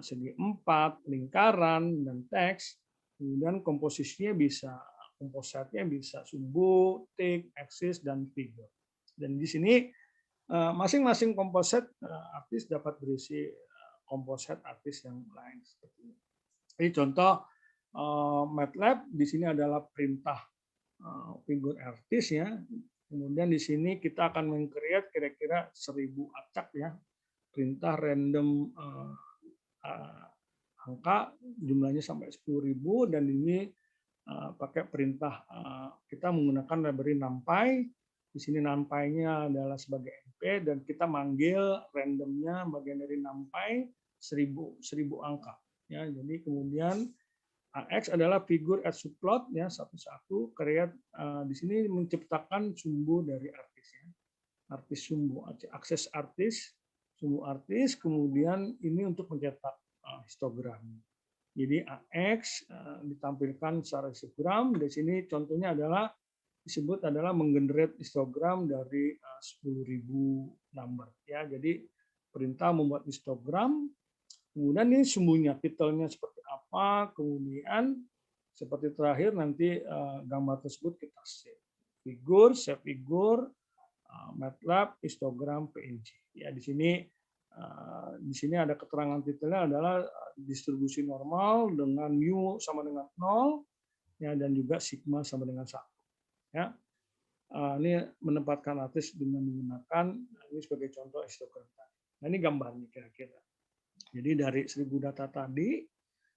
segi 4, lingkaran, dan teks. Kemudian komposisinya bisa, kompositnya bisa sumbu, tick, axis, dan figure. Dan di sini masing-masing komposit artis dapat berisi komposit artis yang lain seperti ini. Jadi contoh MATLAB di sini adalah perintah figure artis ya. Kemudian di sini kita akan meng-create kira-kira 1000 acak ya. Perintah random angka jumlahnya sampai 10.000, dan ini pakai perintah kita menggunakan library NumPy. Di sini NumPy-nya adalah sebagai dan kita manggil randomnya bagian dari NumPy 1000 angka. Ya, jadi kemudian AX adalah figur at subplot ya satu-satu create di sini menciptakan sumbu dari artis ya. Artis sumbu, akses artis, sumbu artis, kemudian ini untuk mencetak histogram. Jadi AX ditampilkan secara histogram. Di sini contohnya adalah disebut adalah menggenerate histogram dari 10.000 number ya. Jadi perintah membuat histogram, kemudian ini sumbunya, titelnya seperti apa, kemudian seperti terakhir nanti gambar tersebut kita save figur, MATLAB, histogram, PNG. Ya di sini ada keterangan titelnya adalah distribusi normal dengan mu sama dengan 0 ya, dan juga sigma sama dengan 1. Ya. Ini menempatkan artis dengan menggunakan ini sebagai contoh histogram. Nah, ini gambarnya kira-kira. Jadi dari 1000 data tadi,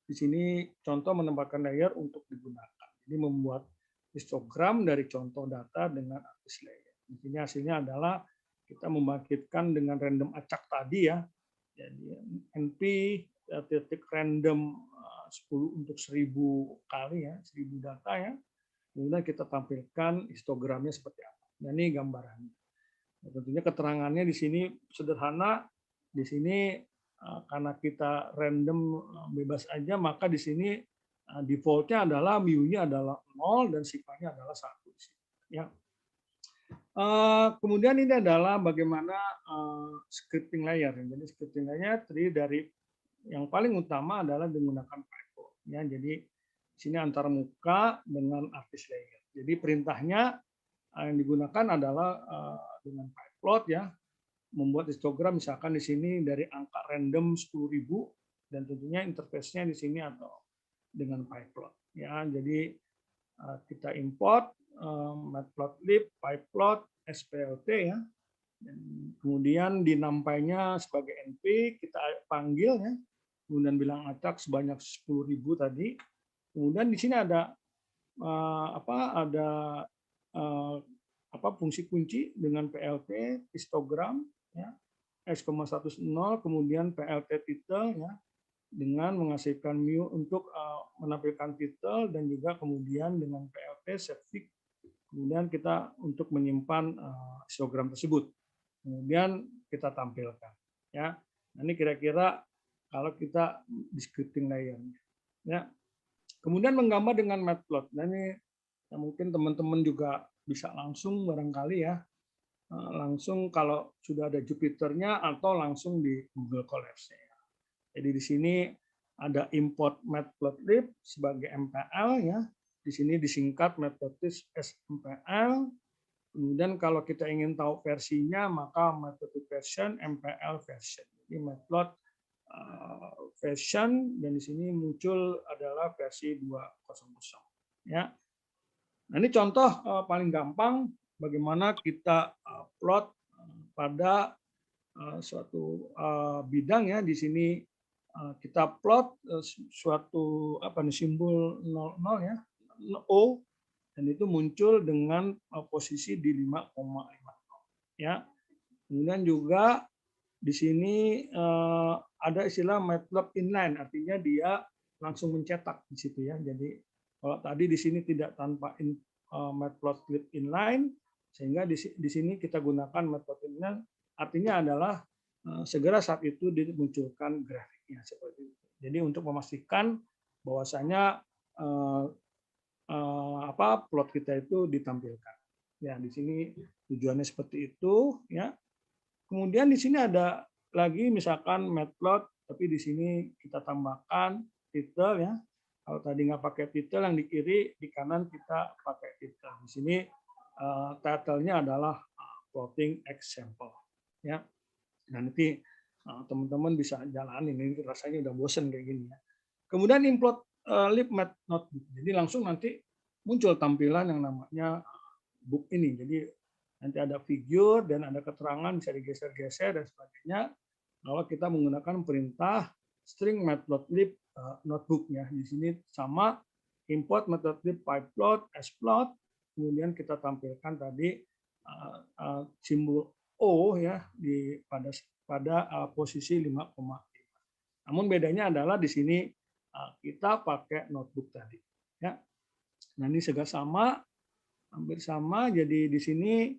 di sini contoh menempatkan layer untuk digunakan. Jadi membuat histogram dari contoh data dengan artis layer. Di sini hasilnya adalah kita membangkitkan dengan random acak tadi ya. Jadi NP titik random 10 untuk 1000 kali ya, 1000 data ya. Kemudian kita tampilkan histogramnya seperti apa. Nah, ini gambarannya. Nah, tentunya keterangannya di sini sederhana. Di sini karena kita random bebas aja, maka di sini defaultnya adalah mu-nya adalah 0 dan sigma-nya adalah 1. Ya. Kemudian ini adalah bagaimana scripting layer. Jadi scripting layer terdiri dari yang paling utama adalah menggunakan Python. Ya, jadi di sini antara muka dengan artis layer. Jadi perintahnya yang digunakan adalah dengan pyplot ya, membuat histogram misalkan di sini dari angka random 10.000 dan tentunya interface-nya di sini atau dengan pyplot ya. Jadi kita import matplotlib pyplot splt ya. Dan kemudian di NumPy-nya sebagai np kita panggil ya. Kemudian bilang acak sebanyak 10.000 tadi. Kemudian di sini ada fungsi kunci dengan plt histogram ya, x,10 kemudian plt title ya, dengan menghasilkan mu untuk menampilkan title dan juga kemudian dengan plt savefig kemudian kita untuk menyimpan histogram tersebut kemudian kita tampilkan ya. Nah, ini kira-kira kalau kita di scripting layer-nya ya. Kemudian menggambar dengan matplot. Nah, ini ya, mungkin teman-teman juga bisa langsung barangkali ya, langsung kalau sudah ada Jupyter-nya atau langsung di Google Colabs. Jadi di sini ada import matplotlib sebagai MPL ya. Di sini disingkat matplotlib SMPL. Kemudian kalau kita ingin tahu versinya maka matplotlib version MPL version. Jadi matplot version dan di sini muncul adalah versi 2.0 ya. Nah, ini contoh paling gampang bagaimana kita plot pada suatu bidang ya. Di sini kita plot suatu simbol 00 ya, O, dan itu muncul dengan posisi di 5,50 ya. Kemudian juga di sini ada istilah MATLAB inline, artinya dia langsung mencetak di situ ya. Jadi kalau tadi di sini tidak tanpa matplotlib inline, sehingga di sini kita gunakan matplotlib inline, artinya adalah segera saat itu dimunculkan grafiknya seperti itu. Jadi untuk memastikan bahwasanya plot kita itu ditampilkan. Ya, di sini tujuannya seperti itu ya. Kemudian di sini ada lagi misalkan matplot, tapi di sini kita tambahkan title ya. Kalau tadi nggak pakai title, yang di kiri, di kanan kita pakai title. Di sini title-nya adalah plotting example ya. Nah, nanti teman-teman bisa jalanin, ini rasanya udah bosen kayak gini ya. Kemudian import lib mat notebook. Jadi langsung nanti muncul tampilan yang namanya book ini. Jadi nanti ada figur dan ada keterangan bisa digeser-geser dan sebagainya. Kalau kita menggunakan perintah string matplotlib notebook ya. Di sini sama import matplotlib pyplot splot, kemudian kita tampilkan tadi simbol O ya pada posisi 5,5. Namun bedanya adalah di sini kita pakai notebook tadi. Ya. Nah ini juga sama, hampir sama. Jadi di sini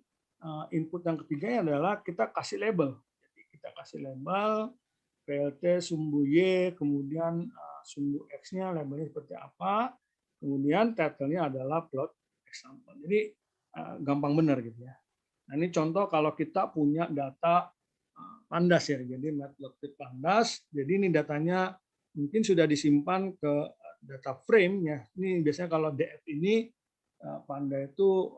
input yang ketiga adalah kita kasih label. Jadi kita kasih label PLT sumbu Y, kemudian sumbu X-nya labelnya seperti apa, kemudian title-nya adalah plot example. Jadi gampang benar gitu ya. Nah ini contoh kalau kita punya data pandas ya, jadi matplotlib pandas. Jadi ini datanya mungkin sudah disimpan ke data frame ya. Ini biasanya kalau DF ini Panda itu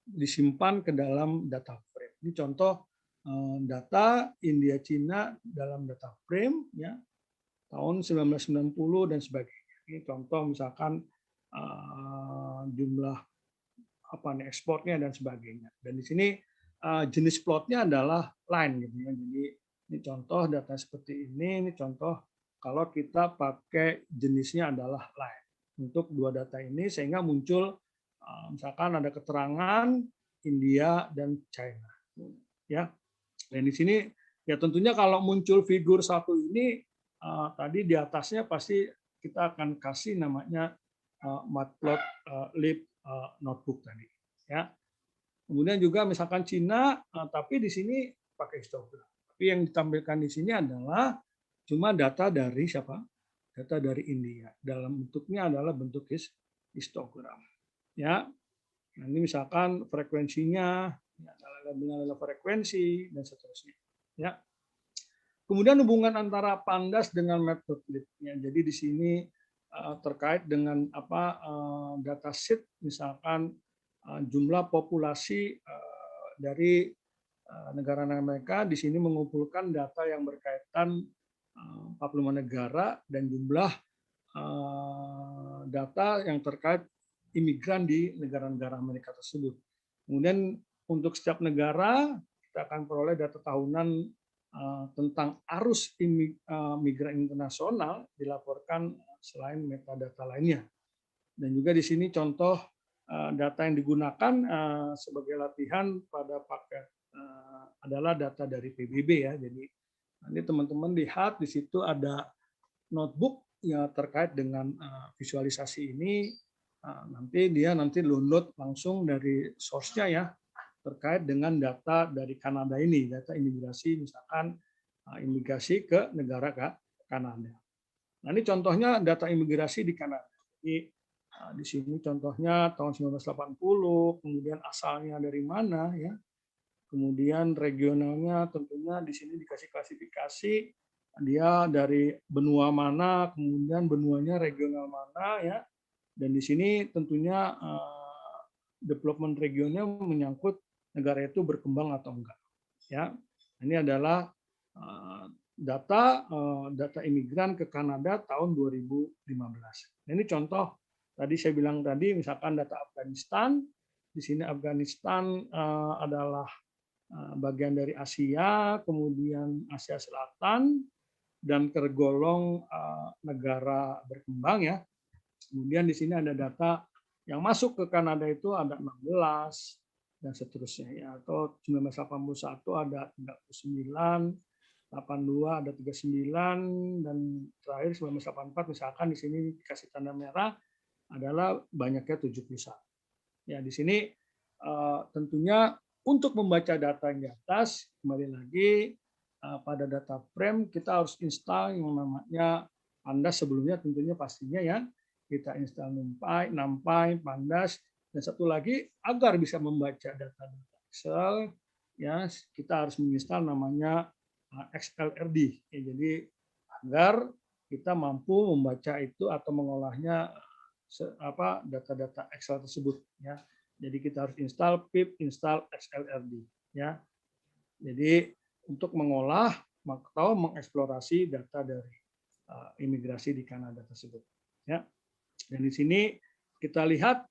disimpan ke dalam data frame. Ini contoh data India Cina dalam data frame ya tahun 1990 dan sebagainya. Ini contoh misalkan jumlah apa nih ekspornya dan sebagainya. Dan di sini jenis plotnya adalah line gitu ya. Jadi ini contoh data seperti ini contoh kalau kita pakai jenisnya adalah line untuk dua data ini sehingga muncul misalkan ada keterangan India dan China ya. Dan di sini ya tentunya kalau muncul figur satu ini tadi di atasnya pasti kita akan kasih namanya matplotlib notebook tadi ya. Kemudian juga misalkan Cina tapi di sini pakai histogram. Tapi yang ditampilkan di sini adalah cuma data dari siapa? Data dari India. Dalam bentuknya adalah bentuk histogram. Ya. Nah, ini misalkan frekuensinya adalah frekuensi dan seterusnya. Ya. Kemudian hubungan antara pandas dengan matplotlib-nya. Jadi di sini terkait dengan apa dataset misalkan jumlah populasi dari negara-negara mereka di sini mengumpulkan data yang berkaitan 45 negara dan jumlah data yang terkait imigran di negara-negara Amerika tersebut. Kemudian untuk setiap negara kita akan peroleh data tahunan tentang arus migran internasional dilaporkan selain metadata lainnya. Dan juga di sini contoh data yang digunakan sebagai latihan pada paket adalah data dari PBB ya. Jadi nanti teman-teman lihat di situ ada notebook yang terkait dengan visualisasi ini. Nanti dia download langsung dari source-nya ya terkait dengan data dari Kanada ini, data imigrasi misalkan imigrasi ke negara Kanada. Nah ini contohnya data imigrasi di Kanada. Jadi di sini contohnya tahun 1980, kemudian asalnya dari mana ya, kemudian regionalnya tentunya di sini dikasih klasifikasi dia dari benua mana, kemudian benuanya regional mana ya, dan di sini tentunya development regionnya menyangkut negara itu berkembang atau enggak ya. Ini adalah data imigran ke Kanada tahun 2015. Nah, ini contoh tadi saya bilang tadi misalkan data Afghanistan. Di sini Afghanistan adalah bagian dari Asia, kemudian Asia Selatan dan tergolong negara berkembang ya. Kemudian di sini ada data yang masuk ke Kanada itu ada 16 dan seterusnya ya. Atau 1981 ada 39, 82 ada 39 dan terakhir 1984 misalkan di sini dikasih tanda merah adalah banyaknya 71. Ya di sini tentunya untuk membaca data yang di atas kembali lagi pada data frame kita harus install yang namanya Pandas sebelumnya tentunya pastinya ya. Kita install NumPy, Pandas, dan satu lagi agar bisa membaca data Excel, ya kita harus menginstal namanya XLRD. Ya, jadi agar kita mampu membaca itu atau mengolahnya data-data Excel tersebut. Ya, jadi kita harus install pip install XLRD. Ya, jadi untuk mengolah atau mengeksplorasi data dari imigrasi di Kanada tersebut. Ya. Dan di sini kita lihat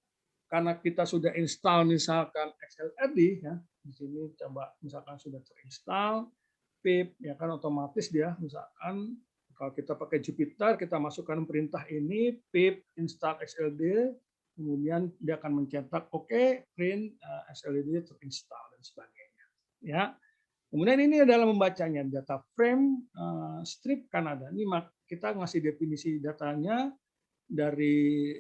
karena kita sudah install misalkan XLRD ya, di sini coba misalkan sudah terinstall pip ya kan otomatis dia misalkan kalau kita pakai Jupyter kita masukkan perintah ini pip install XLRD kemudian dia akan mencetak oke print XLRD terinstall dan sebagainya. Ya. Kemudian ini adalah membacanya data frame strip Kanada. Ini kita ngasih definisi datanya dari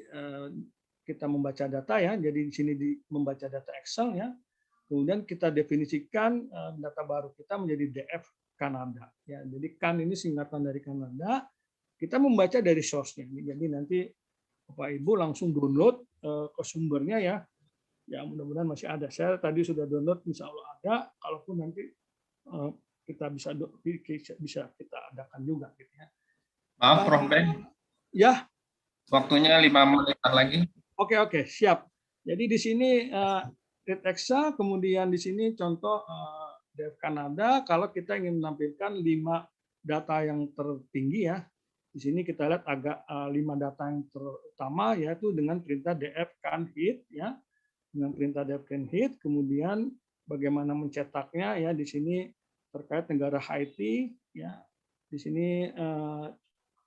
kita membaca data ya. Jadi di sini membaca data Excel ya. Kemudian kita definisikan data baru kita menjadi DF Kanada. Ya, jadi kan ini singkatan dari Kanada. Kita membaca dari source-nya. Jadi nanti Bapak Ibu langsung download ke sumbernya ya. Ya mudah-mudahan masih ada. Saya tadi sudah download, insya Allah ada. Kalaupun nanti kita bisa kita adakan juga gitu ya. Maaf, Prof. Ben. Ya. Waktunya 5 menitan lagi. Oke, siap. Jadi di sini read Excel, kemudian di sini contoh DF Kanada. Kalau kita ingin menampilkan 5 data yang tertinggi ya. Di sini kita lihat agak 5 data yang terutama yaitu dengan perintah df can hit ya. Dengan perintah df can hit, kemudian bagaimana mencetaknya ya, di sini terkait negara Haiti ya. Di sini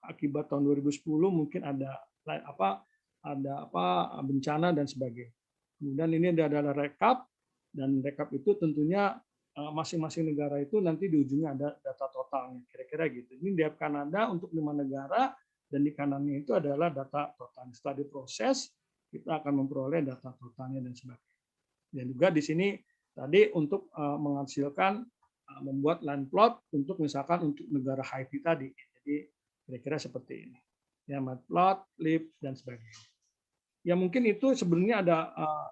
akibat tahun 2010 mungkin ada bencana dan sebagainya. Kemudian ini adalah rekap, dan rekap itu tentunya masing-masing negara itu nanti di ujungnya ada data totalnya, kira-kira gitu. Ini DF Kanada untuk 5 negara, dan di kanannya itu adalah data total. Setelah diproses, kita akan memperoleh data totalnya dan sebagainya. Dan juga di sini tadi untuk menghasilkan membuat line plot untuk misalkan untuk negara Haiti tadi. Jadi kira-kira seperti ini. Ya, matplot, lib, dan sebagainya. Ya mungkin itu sebenarnya ada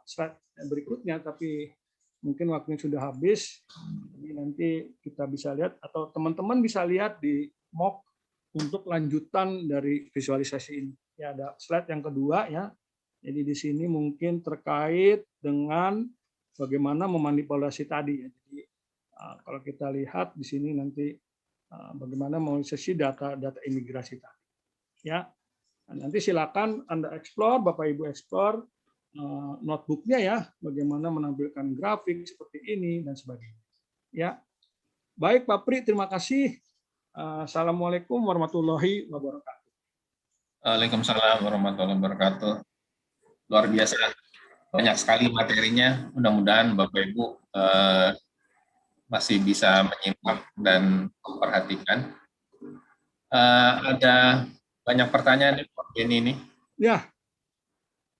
slide berikutnya, tapi mungkin waktunya sudah habis. Jadi nanti kita bisa lihat, atau teman-teman bisa lihat di mock untuk lanjutan dari visualisasi ini. Ya, ada slide yang kedua ya. Jadi di sini mungkin terkait dengan bagaimana memanipulasi tadi. Jadi kalau kita lihat di sini nanti bagaimana menganalisis data imigrasi tadi. Ya, nanti silakan Anda explore, Bapak Ibu explore notebooknya ya, bagaimana menampilkan grafik seperti ini dan sebagainya. Ya, baik Pak Pri, terima kasih. Assalamualaikum warahmatullahi wabarakatuh. Waalaikumsalam warahmatullahi wabarakatuh. Luar biasa, banyak sekali materinya. Mudah-mudahan Bapak Ibu masih bisa menyimak dan memperhatikan. Ada banyak pertanyaan nih, Pak Beni ini. Ya.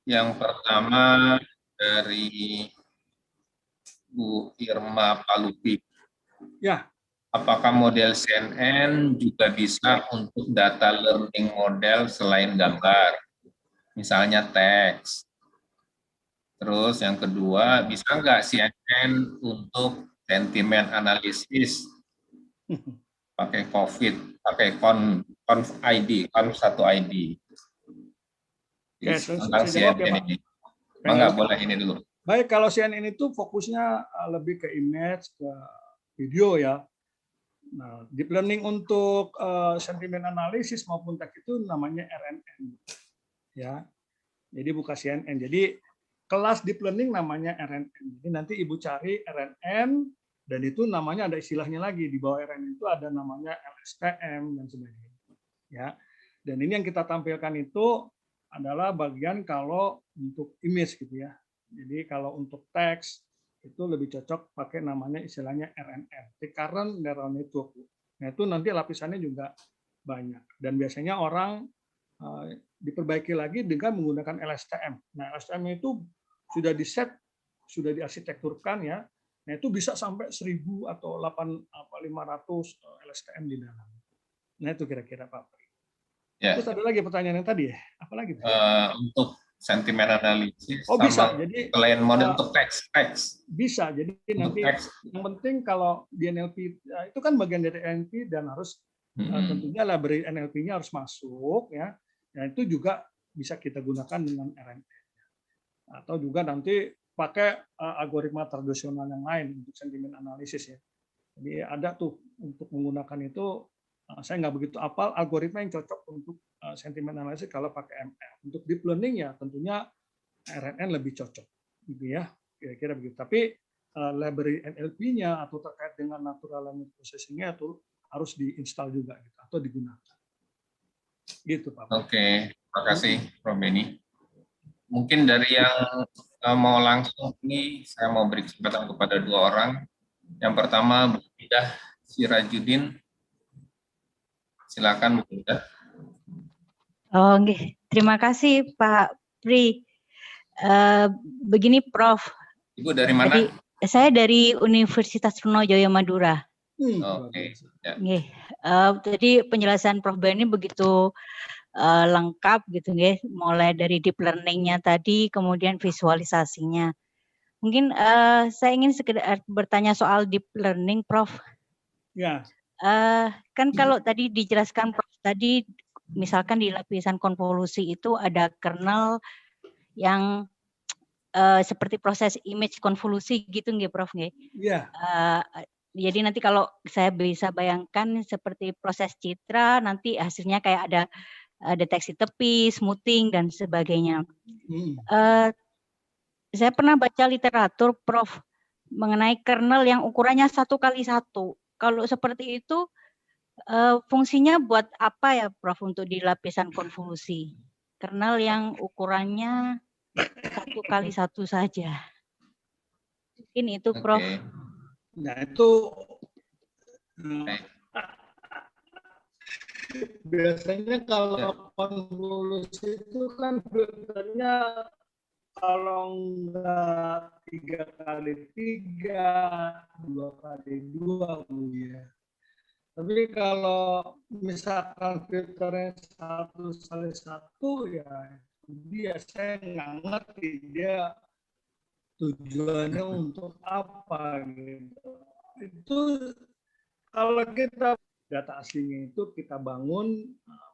Yang pertama dari Bu Irma Palupi. Ya. Apakah model CNN juga bisa untuk data learning model selain gambar, misalnya teks? Terus yang kedua, bisa nggak CNN untuk sentimen analisis pakai COVID, pakai conf ID, conf 1 ID? Tentang CNN ini. Nggak boleh ini dulu. Baik, kalau CNN itu fokusnya lebih ke image, ke video ya. Nah, deep learning untuk sentimen analisis maupun teks itu namanya RNN. Ya. Jadi bukan CNN. Jadi kelas deep learning namanya RNN. Jadi nanti Ibu cari RNN, dan itu namanya ada istilahnya lagi. Di bawah RNN itu ada namanya LSTM dan sebagainya. Ya. Dan ini yang kita tampilkan itu adalah bagian kalau untuk image gitu ya. Jadi kalau untuk teks itu lebih cocok pakai namanya istilahnya RNN, Recurrent Neural Network. Nah itu nanti lapisannya juga banyak, dan biasanya orang diperbaiki lagi dengan menggunakan LSTM. Nah LSTM itu sudah di-set, sudah diarsitekturkan ya. Nah itu bisa sampai 1000 atau 500 LSTM di dalam. Nah itu kira-kira Pak. Ya. Terus ada lagi pertanyaan yang tadi ya? Apa lagi? Untuk sentimen analisis bisa. Jadi selain model untuk teks. Bisa. Jadi nanti yang penting kalau di NLP itu kan bagian dari NLP, dan harus tentunya library NLP-nya harus masuk ya. Dan itu juga bisa kita gunakan dengan RNN. Atau juga nanti pakai algoritma tradisional yang lain untuk sentimen analisis ya. Jadi ada tuh untuk menggunakan itu. Saya nggak begitu hafal algoritma yang cocok untuk sentimen analisis kalau pakai ML. Untuk deep learning ya tentunya RNN lebih cocok, gitu ya, kira-kira begitu. Tapi library NLP-nya atau terkait dengan natural language processing-nya itu harus diinstal juga gitu, atau digunakan. Gitu Pak. Oke, terima kasih Prof. Beni. Mungkin dari yang mau langsung ini, saya mau beri kesempatan kepada 2 orang. Yang pertama, Bu Ida Sirajudin. Silakan, Bu Ida. Oh, nggih. Terima kasih Pak Pri. Begini Prof. Ibu dari mana? Tadi saya dari Universitas Trunojoyo Madura. Oke. Ya. Nggih. Tadi penjelasan Prof Beni begitu lengkap gitu nggih, mulai dari deep learning-nya tadi, kemudian visualisasinya. Mungkin saya ingin sekedar bertanya soal deep learning, Prof. Ya. Kan kalau tadi dijelaskan Prof tadi, misalkan di lapisan konvolusi itu ada kernel yang seperti proses image konvolusi gitu nggih, Prof nggih? Iya. Jadi nanti kalau saya bisa bayangkan seperti proses citra, nanti hasilnya kayak ada deteksi tepi, smoothing dan sebagainya. Saya pernah baca literatur, Prof, mengenai kernel yang ukurannya 1x1. Kalau seperti itu, fungsinya buat apa ya, Prof, untuk di lapisan konvolusi? Kernel yang ukurannya 1x1 saja. Mungkin itu, Prof. Oke. Nah, itu biasanya kalau konvolusi itu kan filternya kalau enggak 3x3, 2x2 ya. Tapi kalau misalkan filternya 1x1 ya dia saya nggak ngerti dia tujuannya untuk apa gitu. Itu kalau kita data aslinya itu kita bangun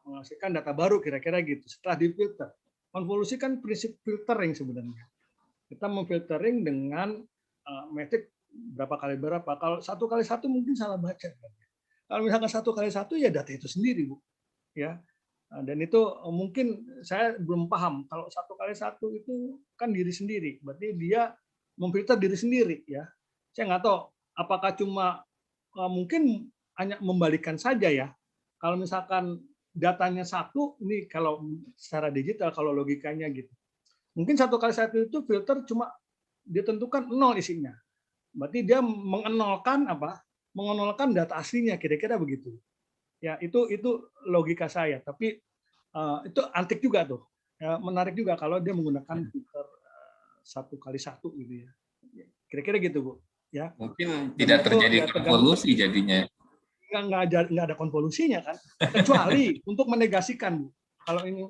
menghasilkan data baru kira-kira gitu setelah difilter. Konvolusi kan prinsip filtering sebenarnya. Kita memfiltering dengan metrik berapa kali berapa. Kalau 1x1 mungkin salah baca. Kalau misalkan 1x1 ya data itu sendiri, Bu. Ya. Dan itu mungkin saya belum paham. Kalau 1x1 itu kan diri sendiri. Berarti dia memfilter diri sendiri ya. Saya nggak tahu apakah cuma mungkin hanya membalikkan saja ya. Kalau misalkan datanya 1, ini kalau secara digital, kalau logikanya gitu. Mungkin 1x1 itu filter cuma ditentukan 0 isinya. Berarti dia mengenolkan apa? Mengenolkan data aslinya, kira-kira begitu. Ya, itu logika saya. Tapi itu antik juga tuh. Ya, menarik juga kalau dia menggunakan filter 1x1 gitu ya. Kira-kira gitu, Bu. Ya. Mungkin tidak terjadi konvolusi jadinya. Nggak ada konvolusinya kan, kecuali untuk menegasikan, Bu. Kalau ini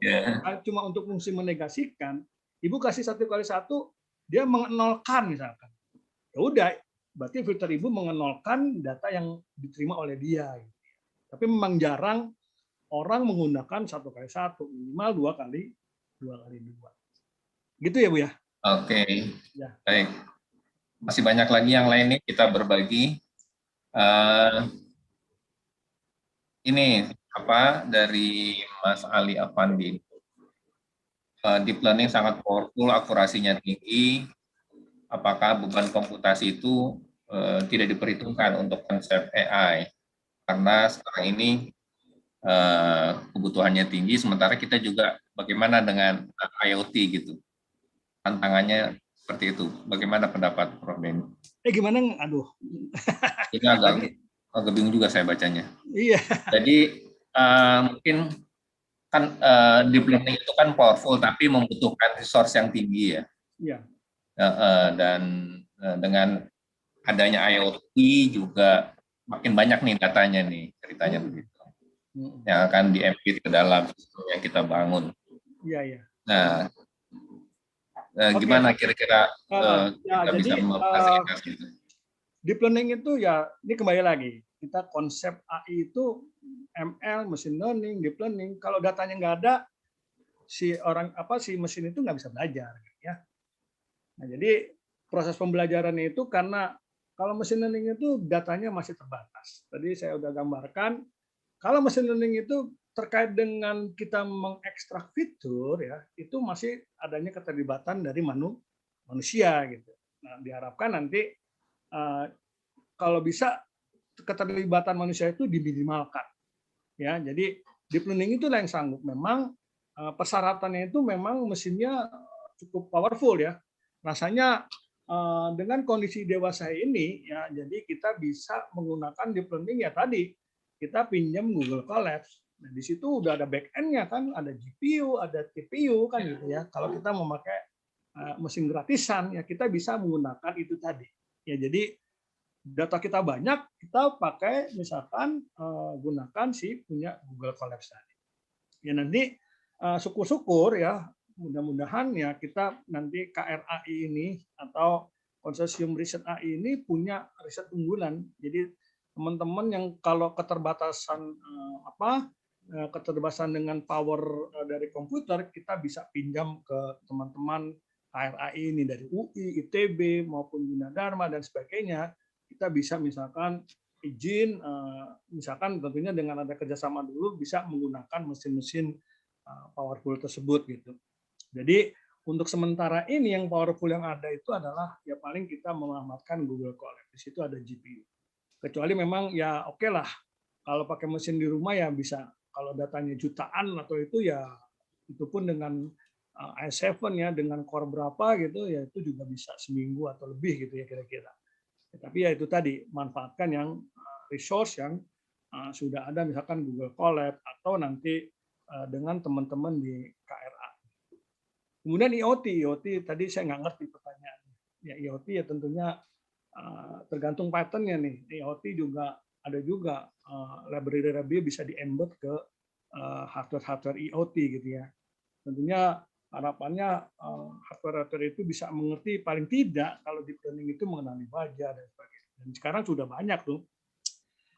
cuma untuk fungsi menegasikan, Ibu kasih 1x1, dia mengenolkan misalkan. Ya udah, berarti filter Ibu mengenolkan data yang diterima oleh dia. Tapi memang jarang orang menggunakan 1x1, minimal 2x2. Gitu ya, Bu ya? Oke. Ya. Baik. Masih banyak lagi yang lain nih kita berbagi. Ini apa dari Mas Ali Afandi. Deep learning sangat powerful, akurasinya tinggi. Apakah beban komputasi itu tidak diperhitungkan untuk konsep AI? Karena sekarang ini kebutuhannya tinggi, sementara kita juga bagaimana dengan IoT gitu. Tantangannya seperti itu. Bagaimana pendapat Prof. Beni? Gimana? Aduh. Ini agak bingung juga saya bacanya. Iya. Jadi mungkin kan deep learning itu kan powerful, tapi membutuhkan resource yang tinggi ya. Iya. Dan dengan adanya IoT juga makin banyak nih datanya nih, ceritanya begitu. Yang akan di-embed ke dalam sistem yang kita bangun. Iya, iya. Nah, gimana kira-kira kita bisa memfasilitasi itu? Deep learning itu ya, ini kembali lagi, kita konsep AI itu ML, machine learning, deep learning. Kalau datanya nggak ada, si mesin itu nggak bisa belajar, ya. Nah, jadi proses pembelajaran itu karena kalau machine learning itu datanya masih terbatas. Tadi saya udah gambarkan, kalau machine learning itu terkait dengan kita mengekstrak fitur, ya, itu masih adanya keterlibatan dari manusia, gitu. Nah, diharapkan nanti kalau bisa keterlibatan manusia itu diminimalkan. Ya, jadi deep learning itulah yang sanggup. Memang persyaratannya itu memang mesinnya cukup powerful ya. Rasanya dengan kondisi dewasa ini, ya, jadi kita bisa menggunakan deep learning ya tadi, kita pinjam Google Colabs. Nah, di situ udah ada back-end-nya kan, ada GPU, ada TPU kan gitu ya. Kalau kita memakai mesin gratisan, ya kita bisa menggunakan itu tadi. Ya, jadi data kita banyak, kita pakai misalkan gunakan si punya Google Colabs tadi. Ya nanti syukur-syukur ya, mudah-mudahan ya kita nanti KRAI ini atau konsorsium riset AI ini punya riset unggulan. Jadi teman-teman yang kalau keterbatasan keterbatasan dengan power dari komputer, kita bisa pinjam ke teman-teman KRAI ini dari UI, ITB maupun Gunadarma dan sebagainya. Kita bisa misalkan izin, misalkan tentunya dengan ada kerjasama dulu bisa menggunakan mesin-mesin powerful tersebut gitu. Jadi untuk sementara ini yang powerful yang ada itu adalah ya paling kita memanfaatkan Google Colab. Di situ ada GPU. Kecuali memang ya oke lah kalau pakai mesin di rumah ya bisa. Kalau datanya jutaan atau itu ya itu pun dengan i7 ya dengan core berapa gitu ya itu juga bisa seminggu atau lebih gitu ya kira-kira. Ya, tapi ya itu tadi manfaatkan yang resource yang sudah ada misalkan Google Colab atau nanti dengan teman-teman di KRA. Kemudian IoT tadi saya nggak ngerti pertanyaannya. Ya IoT ya tentunya tergantung pattern-nya nih. IoT juga ada juga library bisa di-embed ke hardware IoT gitu ya. Tentunya harapannya hardware itu bisa mengerti paling tidak kalau deep learning itu mengenali wajah dan sebagainya. Dan sekarang sudah banyak tuh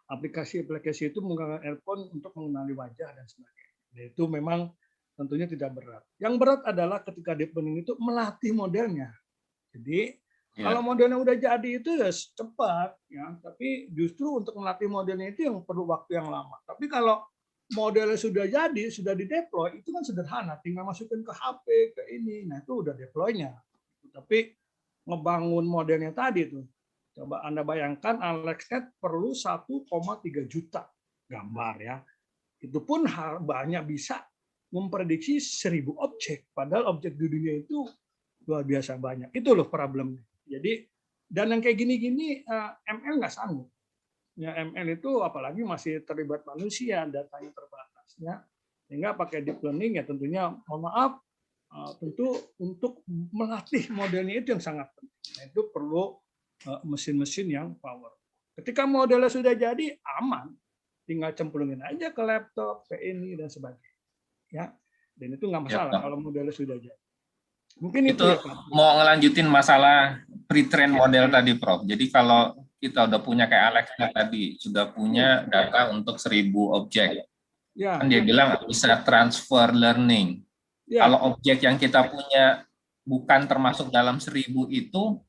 aplikasi-aplikasi itu menggunakan earphone untuk mengenali wajah dan sebagainya. Dan itu memang tentunya tidak berat. Yang berat adalah ketika deep learning itu melatih modelnya. Jadi kalau modelnya udah jadi itu ya cepat, ya. Tapi justru untuk melatih modelnya itu yang perlu waktu yang lama. Tapi kalau modelnya sudah jadi, sudah dideploy, itu kan sederhana. Tinggal masukin ke HP, ke ini. Nah itu udah deploy-nya. Tapi ngebangun modelnya tadi tuh. Coba Anda bayangkan AlexNet perlu 1,3 juta gambar ya. Itu pun banyak bisa memprediksi 1000 objek. Padahal objek di dunia itu luar biasa banyak. Itu loh problemnya. Jadi dan yang kayak gini-gini ML nggak sanggup. Ya ML itu apalagi masih terlibat manusia, datanya terbatas. Ya. Sehingga pakai deep learning ya tentunya mohon maaf tentu untuk melatih modelnya itu yang sangat penting. Nah, itu perlu mesin-mesin yang power. Ketika modelnya sudah jadi aman, tinggal cemplungin aja ke laptop, ke ini dan sebagainya. Ya, dan itu nggak masalah kalau modelnya sudah jadi. Mungkin itu ya, Pak. Mau ngelanjutin masalah pre-train model tadi, Prof. Jadi kalau kita udah punya kayak AlexNet tadi, sudah punya data untuk 1000 objek. Ya, kan dia bilang bisa transfer learning. Ya. Kalau objek yang kita punya bukan termasuk dalam 1000 itu,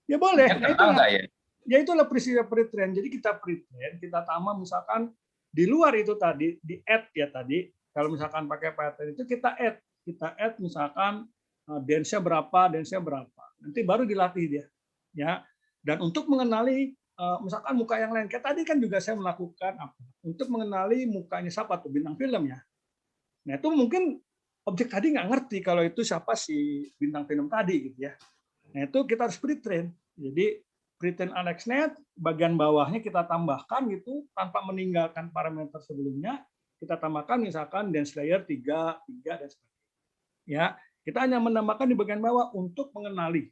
ya boleh. Nah, itu enggak ya? Ya itulah peristiwa pre-train. Jadi kita pre-train, kita tambah misalkan di luar itu tadi, di add ya tadi. Kalau misalkan pakai pattern itu kita add misalkan densnya berapa. Nanti baru dilatih dia. Ya. Dan untuk mengenali misalkan muka yang lain, kayak tadi kan juga saya melakukan apa? Untuk mengenali mukanya siapa tuh bintang film ya. Nah itu mungkin objek tadi nggak ngerti kalau itu siapa si bintang film tadi gitu ya. Nah itu kita harus pre-train. Jadi pre-train AlexNet bagian bawahnya kita tambahkan gitu tanpa meninggalkan parameter sebelumnya. Kita tambahkan misalkan dense layer 3 dan sebagainya. Ya, kita hanya menambahkan di bagian bawah untuk mengenali,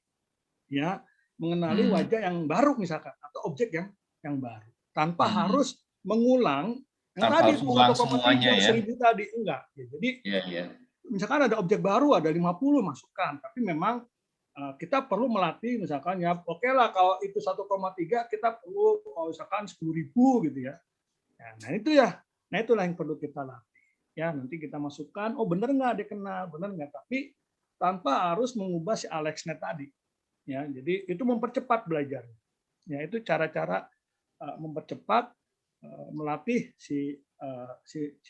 ya, mengenali wajah yang baru misalkan atau objek yang baru, tanpa harus mengulang yang tadi 1,3 1000 tadi enggak. Ya, jadi, misalkan ada objek baru ada 50 masukkan, tapi memang kita perlu melatih misalkan ya, oke lah kalau itu 1,3 kita perlu misalkan 10.000 gitu ya. Nah itu ya, nah itulah yang perlu kita latih. Ya nanti kita masukkan, oh benar nggak dia kenal, benar nggak, tapi tanpa harus mengubah si AlexNet tadi. Ya, jadi itu mempercepat belajar. Ya, itu cara-cara mempercepat melatih si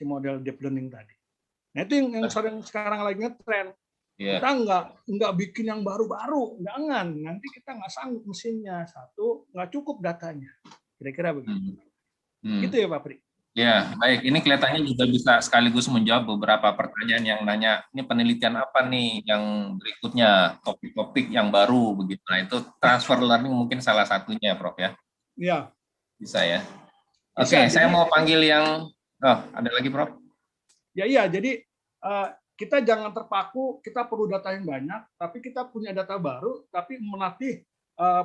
model deep learning tadi. Nah, itu yang sekarang lagi ngetren. Kita nggak bikin yang baru-baru, jangan. Nanti kita nggak sanggup mesinnya, satu nggak cukup datanya. Kira-kira begitu. Gitu ya Pak Pri. Ya, baik. Ini kelihatannya juga bisa sekaligus menjawab beberapa pertanyaan yang nanya, ini penelitian apa nih yang berikutnya, topik-topik yang baru begitu. Nah, itu transfer learning mungkin salah satunya, Prof ya. Ya, Bisa ya. bisa. Oke, saya Jadi, mau panggil yang, ada lagi, Prof? ya iya. Jadi kita jangan terpaku. Kita perlu data yang banyak, tapi kita punya data baru, tapi melatih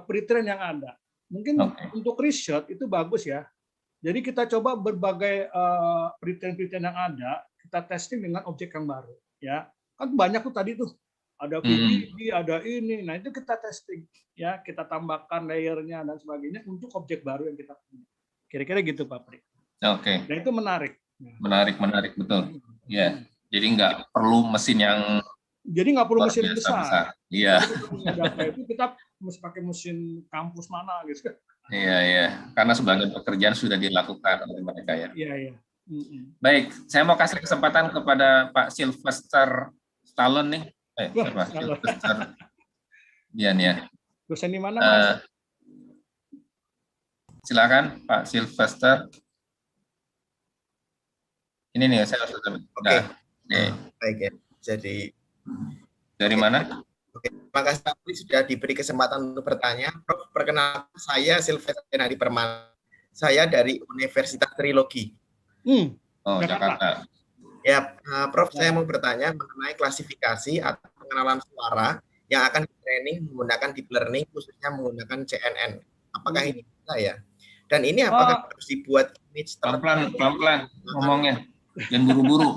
pre-train yang ada. Mungkin untuk riset itu bagus ya. Jadi kita coba berbagai pre-train yang ada, kita testing dengan objek yang baru. Ya, kan banyak tuh tadi tuh. Ada VBD, ada ini. Nah itu kita testing. Ya, kita tambahkan layernya dan sebagainya untuk objek baru yang kita punya. Kira-kira gitu, Pak Pri. Oke. Dan itu menarik. Menarik, betul. Ya, jadi nggak perlu mesin yang mesin besar. Iya. Data itu kita mesti pakai mesin kampus mana gitu. Iya. Karena sebagian pekerjaan sudah dilakukan oleh mereka ya. Iya. Baik, saya mau kasih kesempatan kepada Pak Sylvester Stallone nih. Siapa? Sylvester. Iya nih ya. Dosen di mana, Mas? Silakan Pak Sylvester. Ini nih saya sudah. Oke. Baik ya. Jadi dari mana? Oke, terima kasih Pak Pri sudah diberi kesempatan untuk bertanya. Prof, perkenalkan saya Sylvester Henadi Permana. Saya dari Universitas Trilogi. Oh, Jakarta. Ya, Prof, saya mau bertanya mengenai klasifikasi atau pengenalan suara yang akan di-training menggunakan deep learning, khususnya menggunakan CNN. Apakah ini bisa ya? Dan ini apakah harus dibuat image? Pelan-pelan ngomongnya. Jangan buru-buru.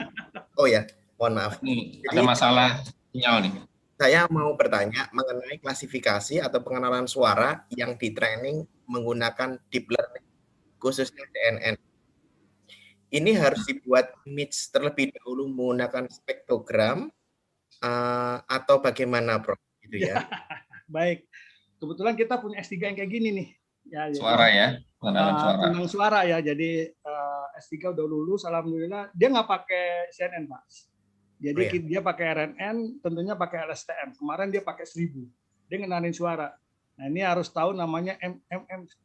Oh ya, mohon maaf. Nih, ada masalah sinyal nih. Saya mau bertanya mengenai klasifikasi atau pengenalan suara yang di-training menggunakan deep learning, khususnya CNN. Ini harus dibuat image terlebih dahulu menggunakan spektrogram atau bagaimana, Prof? Gitu ya. Baik. Kebetulan kita punya S3 yang kayak gini nih. Ya, suara ya, pengenalan suara. Pengenalan suara ya. Jadi S3 udah lulus, alhamdulillah. Dia nggak pakai CNN, Pak. Jadi dia pakai RNN, tentunya pakai LSTM. Kemarin dia pakai 1000. Dia ngenalin suara. Nah ini harus tahu namanya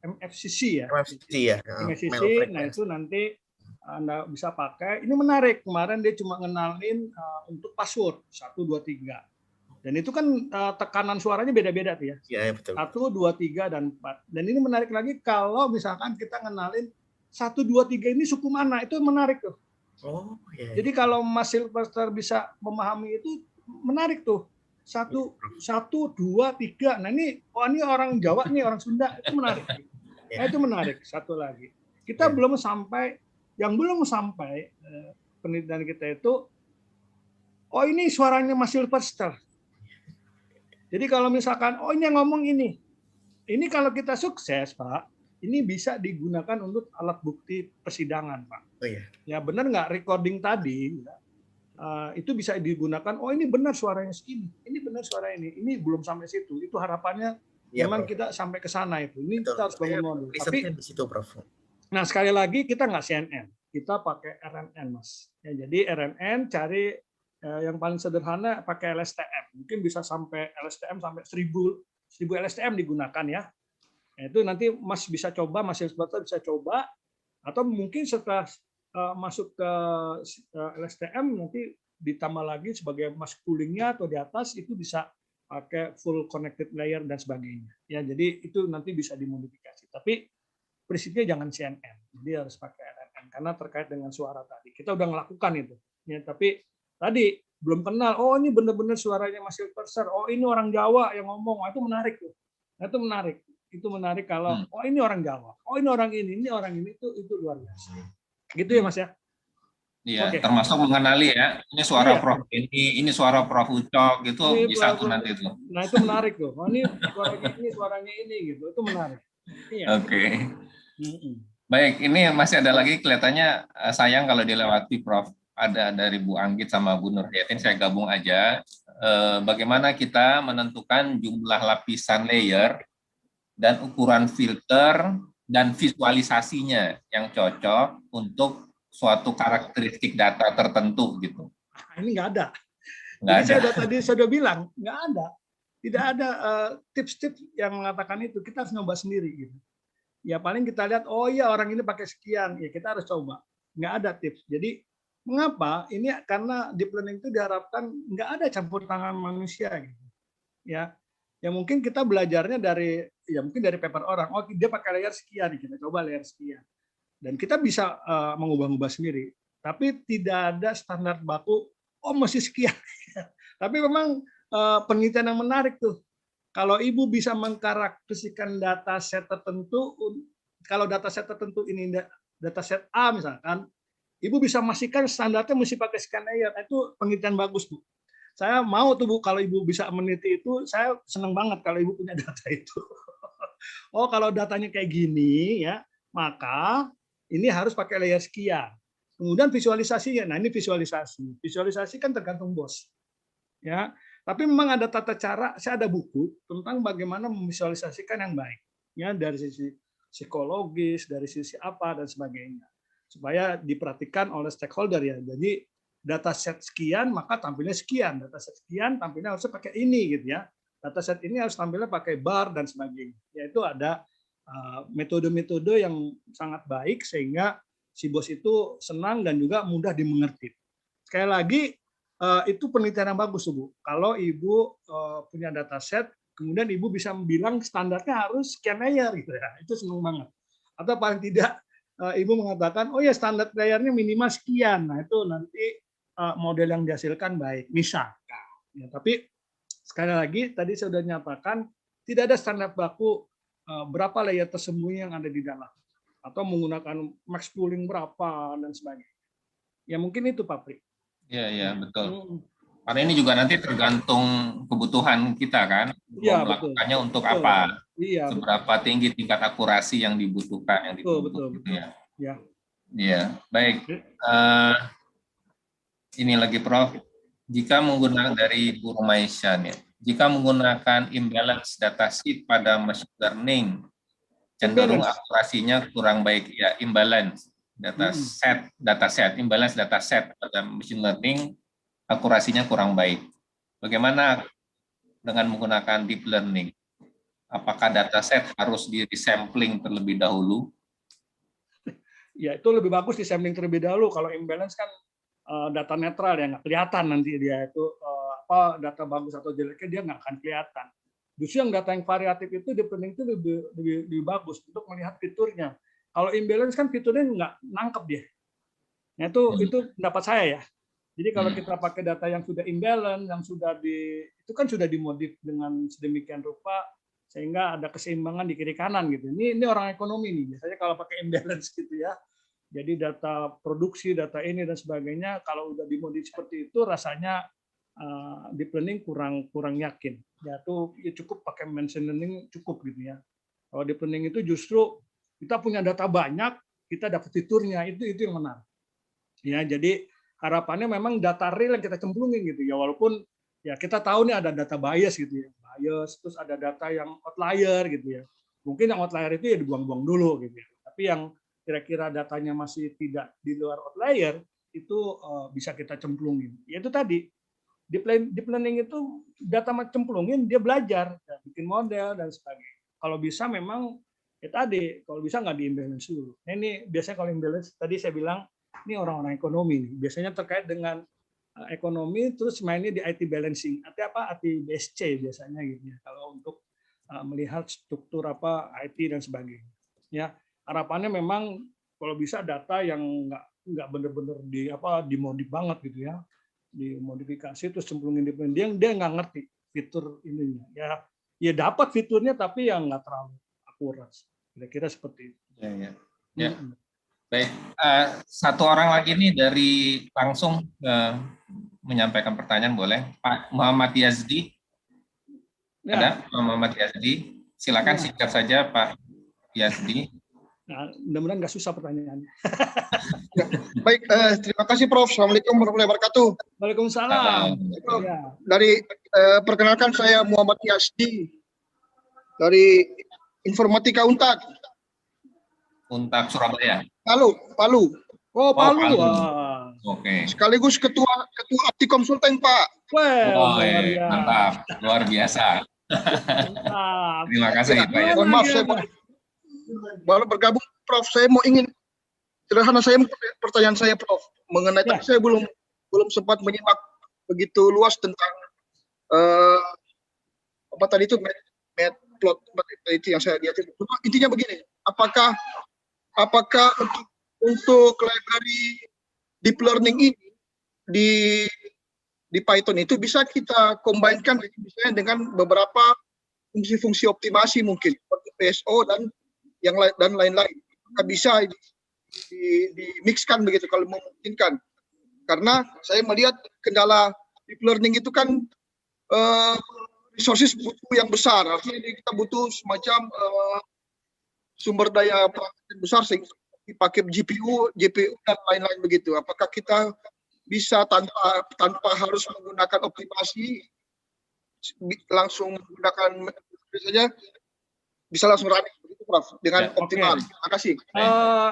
MFCC ya. MFCC ya. MFCC. Nah itu nanti Anda bisa pakai. Ini menarik. Kemarin dia cuma ngenalin untuk password 1, 2, 3. Dan itu kan tekanan suaranya beda-beda tuh ya. Iya betul. 1, 2, 3 dan 4. Dan ini menarik lagi kalau misalkan kita ngenalin 1, 2, 3 ini suku mana, itu menarik tuh. Oh, iya. Jadi kalau Mas Sylvester bisa memahami itu menarik tuh. 1, 2, 3. Nah ini orang Jawa nih, orang Sunda, itu menarik. Nah itu menarik. Satu lagi. Kita belum sampai penelitian kita itu, ini suaranya Mas Sylvester. Jadi kalau misalkan, ini yang ngomong ini. Ini kalau kita sukses, Pak, ini bisa digunakan untuk alat bukti persidangan, Pak. Oh iya. Ya benar nggak recording tadi? Ya, itu bisa digunakan. Ini benar suaranya segini. Ini benar suara ini. Ini belum sampai situ. Itu harapannya memang kita sampai ke sana itu. Ini betul, kita harus bangun modul. Tapi di situ, Prof. Nah sekali lagi kita nggak CNN. Kita pakai RNN, Mas. Ya, jadi RNN cari yang paling sederhana pakai LSTM. Mungkin bisa sampai LSTM sampai 1000 LSTM digunakan ya. Itu nanti Mas bisa coba, Mas Sylvester bisa coba, atau mungkin setelah masuk ke LSTM nanti ditambah lagi sebagai mask poolingnya atau di atas itu bisa pakai full connected layer dan sebagainya. Ya, jadi itu nanti bisa dimodifikasi. Tapi prinsipnya jangan CNN, jadi harus pakai RNN karena terkait dengan suara tadi. Kita udah melakukan itu. Ya, tapi tadi belum kenal. Ini benar-benar suaranya Mas Sylvester. Ini orang Jawa yang ngomong. Itu menarik tuh. Nah, itu menarik. Itu menarik kalau ini orang Jawa, ini orang ini orang ini, itu luar biasa. Gitu ya Mas ya. Iya, termasuk mengenali ya. Ini suara Prof ini suara Prof Ucok gitu bisa tuh nanti itu. Nah, itu menarik tuh. Ini suaranya ini gitu. Itu menarik. Iya. Oke. Baik, ini masih ada lagi kelihatannya sayang kalau dilewati Prof. Ada dari Bu Anggit sama Bu Nurhayatin, saya gabung aja. Bagaimana kita menentukan jumlah lapisan layer dan ukuran filter dan visualisasinya yang cocok untuk suatu karakteristik data tertentu gitu. Ini nggak ada. Nggak Saya udah bilang nggak ada. Tidak ada tips-tips yang mengatakan itu. Kita harus nyoba sendiri gitu. Ya paling kita lihat, iya orang ini pakai sekian, ya kita harus coba. nggak ada tips. Jadi mengapa? Ini karena deep learning itu diharapkan nggak ada campur tangan manusia gitu. Ya, mungkin kita belajarnya dari mungkin dari paper orang. Oh, dia pakai layer sekian, kita coba layer sekian. Dan kita bisa mengubah-ubah sendiri. Tapi tidak ada standar baku, oh mesti sekian. Tapi memang penelitian yang menarik tuh. Kalau Ibu bisa mengkarakterisasikan dataset tertentu, kalau dataset tertentu ini dataset A misalkan, Ibu bisa memastikan standarnya mesti pakai sekian layer. Itu penelitian bagus, Bu. Saya mau tuh, Bu, kalau Ibu bisa meneliti itu, saya senang banget kalau Ibu punya data itu. Oh, kalau datanya kayak gini, ya, maka ini harus pakai layer sekian. Kemudian visualisasinya, nah ini visualisasi. Visualisasi kan tergantung bos. Ya, tapi memang ada tata cara, saya ada buku tentang bagaimana memvisualisasikan yang baik. Ya, dari sisi psikologis, dari sisi apa, dan sebagainya. Supaya diperhatikan oleh stakeholder ya. Jadi dataset sekian, maka tampilnya sekian. Dataset sekian, tampilnya harus pakai ini gitu ya. Dataset ini harus tampilnya pakai bar dan sebagainya. Yaitu ada metode-metode yang sangat baik sehingga si bos itu senang dan juga mudah dimengerti. Sekali lagi, itu penelitian yang bagus, Bu. Kalau Ibu punya dataset, kemudian Ibu bisa bilang standarnya harus sekian layer gitu ya. Itu senang banget. Atau paling tidak Ibu mengatakan, oh ya standar layernya minimal sekian. Nah, itu nanti model yang dihasilkan baik, misalkan. Ya, tapi sekali lagi tadi saya sudah nyatakan tidak ada standar baku berapa layer tersembunyi yang ada di dalam atau menggunakan max pooling berapa dan sebagainya. Ya mungkin itu Pak Pri. Iya, betul. Karena ini juga nanti tergantung kebutuhan kita kan, melakukannya betul. Untuk betul. Apa, seberapa tinggi tingkat akurasi yang dibutuhkan, yang dituntut. Betul. Gitu ya. Iya, baik. Ini lagi Prof. Jika menggunakan dari Bu Rumaisya nih, jika menggunakan imbalance dataset pada machine learning, cenderung akurasinya kurang baik ya, imbalance. Imbalance dataset pada machine learning akurasinya kurang baik. Bagaimana dengan menggunakan deep learning? Apakah dataset harus di resampling terlebih dahulu? Ya, itu lebih bagus disampling terlebih dahulu. Kalau imbalance kan data netral ya, nggak kelihatan nanti dia itu apa data bagus atau jeleknya dia nggak akan kelihatan. Justru yang data yang variatif itu deep learning itu lebih bagus untuk melihat fiturnya. Kalau imbalance kan fiturnya nggak nangkep dia. Nah, itu pendapat saya ya. Jadi kalau kita pakai data yang sudah imbalance, yang sudah itu kan sudah dimodif dengan sedemikian rupa sehingga ada keseimbangan di kiri kanan gitu. Ini orang ekonomi nih. Biasanya kalau pakai imbalance gitu ya. Jadi data produksi, data ini dan sebagainya kalau udah dimodif seperti itu rasanya deep learning kurang yakin. Ya itu ya cukup pakai machine learning cukup gitu ya. Kalau deep learning itu justru kita punya data banyak, kita dapat fiturnya, itu yang menarik. Ya, jadi harapannya memang data real yang kita cemplungin gitu ya, walaupun ya kita tahu nih ada data bias gitu ya, bias, terus ada data yang outlier gitu ya. Mungkin yang outlier itu ya dibuang-buang dulu gitu ya. Tapi yang kira-kira datanya masih tidak di luar outlier itu bisa kita cemplungin. Ya itu tadi deep learning itu data cemplungin dia belajar, bikin model dan sebagainya. Kalau bisa memang ya tadi, kalau bisa nggak di-imbalance dulu. Nah, ini biasanya kalau imbalance, tadi saya bilang, ini orang-orang ekonomi nih. Biasanya terkait dengan ekonomi, terus mainnya di IT balancing. IT BSC biasanya gitu ya, kalau untuk melihat struktur apa IT dan sebagainya. Ya, harapannya memang kalau bisa data yang nggak benar-benar dimodif banget gitu ya, dimodifikasi terus cemplungin di dia nggak ngerti fitur ininya. Ya dapat fiturnya tapi yang nggak terlalu akurat. Kira-kira seperti itu. Ya. Baik, satu orang lagi nih dari langsung menyampaikan pertanyaan boleh, Pak Muhammad Yazdi. Ya. Ada Pak Muhammad Yazdi. Silakan singkat saja Pak Yazdi. Nah, mudah-mudahan nggak susah pertanyaannya. Ya, baik, terima kasih Prof. Assalamualaikum warahmatullahi wabarakatuh. Waalaikumsalam. Dari perkenalkan saya Muhammad Yazdi dari Informatika Untak. Untak Surabaya. Palu. Oh, Palu. Oke. Sekaligus ketua Akti Konsultan, Pak. Mantap, luar biasa. Terima kasih Pak. Mohon maaf saya baru bergabung, Prof. Saya mau ingin sederhana saya pertanyaan saya Prof mengenai Ya. tadi saya belum sempat menyimak begitu luas tentang apa tadi itu matplotlib itu yang saya lihat. Intinya begini, apakah untuk library deep learning ini di Python itu bisa kita combine-kan misalnya dengan beberapa fungsi-fungsi optimasi mungkin seperti PSO dan yang lain dan lain-lain. Bisa di-mix-kan begitu kalau memungkinkan. Karena saya melihat kendala deep learning itu kan resources butuh yang besar. Artinya kita butuh semacam sumber daya perangkat besar sehingga dipakai GPU dan lain-lain begitu. Apakah kita bisa tanpa harus menggunakan optimasi langsung menggunakan saja bisa langsung running begitu Prof dengan optimal. Terima kasih.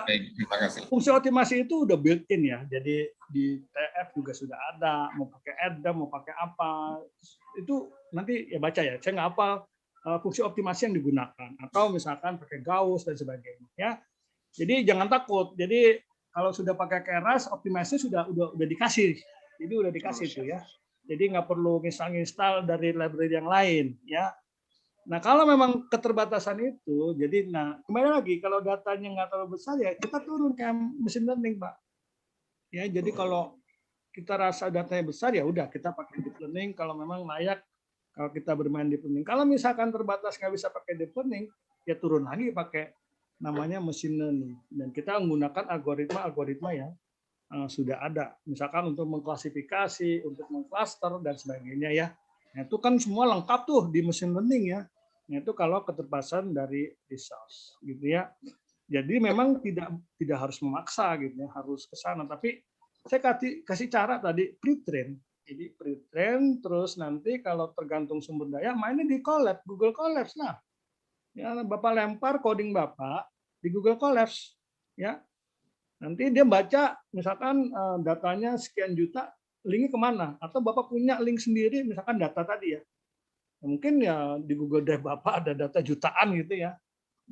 Terima kasih. Fungsi optimasi itu udah built-in ya. Jadi di TF juga sudah ada, mau pakai Adam, mau pakai apa. Itu nanti ya baca ya. Saya nggak hafal fungsi optimasi yang digunakan atau misalkan pakai Gauss dan sebagainya ya. Jadi jangan takut. Jadi kalau sudah pakai Keras, optimasinya udah dikasih. Jadi udah dikasih tuh ya. Jadi nggak perlu install dari library yang lain ya. Nah, kalau memang keterbatasan itu, jadi kembali lagi kalau datanya nggak terlalu besar ya kita turun ke machine learning, Pak. Ya, jadi kalau kita rasa datanya besar ya udah kita pakai deep learning kalau memang layak kalau kita bermain deep learning. Kalau misalkan terbatas nggak bisa pakai deep learning, ya turun lagi pakai namanya machine learning dan kita menggunakan algoritma yang sudah ada. Misalkan untuk mengklasifikasi, untuk mengcluster dan sebagainya ya. Nah, itu kan semua lengkap tuh di machine learning ya. Nah, itu kalau keterbatasan dari resource gitu ya. Jadi memang tidak harus memaksa gitu ya, harus ke sana. Tapi saya kasih cara tadi pre-train. Jadi pre-train terus nanti kalau tergantung sumber daya mainnya di Colab, Google Colabs lah. Ya, Bapak lempar coding Bapak di Google Colabs ya. Nanti dia baca misalkan datanya sekian juta, linknya kemana? Atau Bapak punya link sendiri misalkan data tadi ya. Mungkin ya di Google Drive Bapak ada data jutaan gitu ya.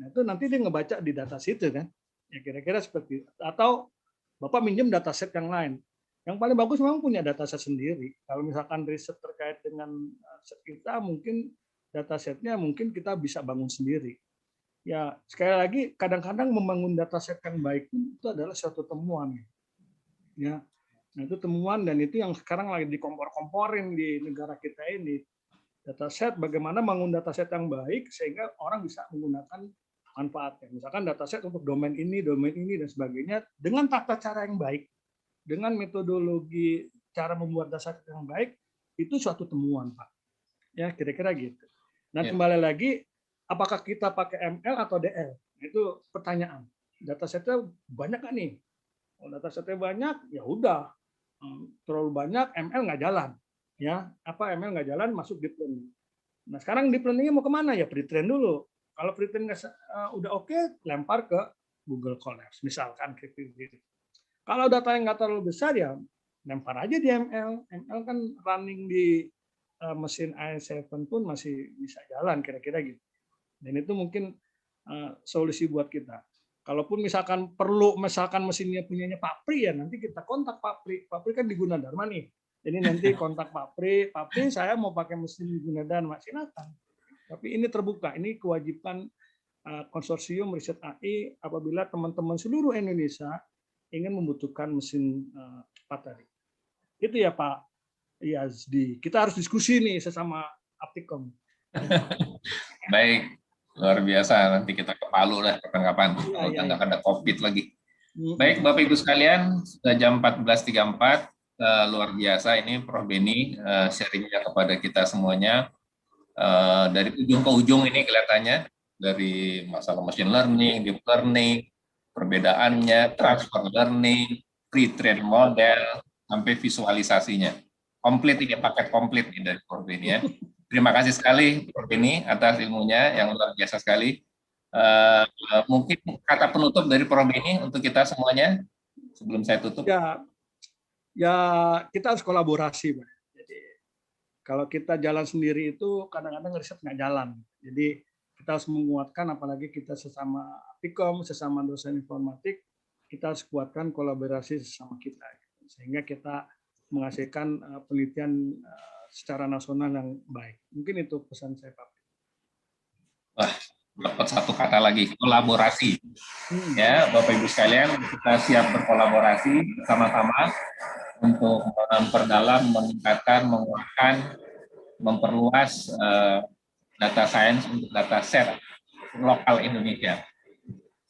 Nah, itu nanti dia ngebaca di data situ kan. Ya kira-kira seperti itu. Atau Bapak minjem dataset yang lain. Yang paling bagus memang punya dataset sendiri. Kalau misalkan riset terkait dengan set kita, mungkin datasetnya mungkin kita bisa bangun sendiri. Ya, sekali lagi kadang-kadang membangun dataset yang baik itu adalah suatu temuan. Ya. Nah, itu temuan dan itu yang sekarang lagi dikompor-komporin di negara kita ini. Dataset, bagaimana bangun dataset yang baik sehingga orang bisa menggunakan manfaatnya. Misalkan dataset untuk domain ini, dan sebagainya dengan tata cara yang baik, dengan metodologi cara membuat dataset yang baik, itu suatu temuan, Pak. Ya, kira-kira gitu. Nah, kembali lagi, apakah kita pakai ML atau DL? Itu pertanyaan. Datasetnya banyak kan nih? Kalau datasetnya banyak, ya udah. Terlalu banyak, ML nggak jalan. Ya, ML nggak jalan masuk deep learning. Nah, sekarang deep learning-nya mau kemana ya? Pre-train dulu. Kalau pre-train udah oke, lempar ke Google Colabs, misalkan gitu. Kalau data yang nggak terlalu besar ya lempar aja di ML. ML kan running di mesin i7 pun masih bisa jalan kira-kira gitu. Dan itu mungkin solusi buat kita. Kalaupun misalkan mesinnya punyanya Pak Pri ya nanti kita kontak Pak Pri. Pak Pri kan di Gunadarma nih. Jadi nanti kontak Pak Pri saya mau pakai mesin di Gunadarma, silakan. Tapi ini terbuka, ini kewajiban konsorsium riset AI apabila teman-teman seluruh Indonesia ingin membutuhkan mesin cepat tadi. Itu ya Pak Yazdi. Kita harus diskusi nih sesama Aptikom. Baik, luar biasa. Nanti kita ke Palu lah kapan-kapan. Kalau nggak ada COVID lagi. Baik, Bapak Ibu sekalian, sudah jam 14.34. Luar biasa ini Prof. Beni sharingnya kepada kita semuanya. Dari ujung ke ujung ini kelihatannya dari masalah machine learning, deep learning, perbedaannya, transfer learning, pre-train model, sampai visualisasinya. Komplit ini, paket komplit ini dari Prof. Beni ya. Terima kasih sekali Prof. Beni atas ilmunya yang luar biasa sekali. Mungkin kata penutup dari Prof. Beni untuk kita semuanya sebelum saya tutup. Ya kita harus kolaborasi, Pak. Jadi kalau kita jalan sendiri itu kadang-kadang riset nggak jalan. Jadi kita harus menguatkan, apalagi kita sesama Aptikom, sesama dosen informatik, kita harus kuatkan kolaborasi sesama kita, sehingga kita menghasilkan penelitian secara nasional yang baik. Mungkin itu pesan saya, Pak. Wah, dapat satu kata lagi, kolaborasi. Ya, Bapak Ibu sekalian, kita siap berkolaborasi bersama-sama untuk memperdalam, meningkatkan, menguatkan, memperluas data science untuk data set lokal Indonesia.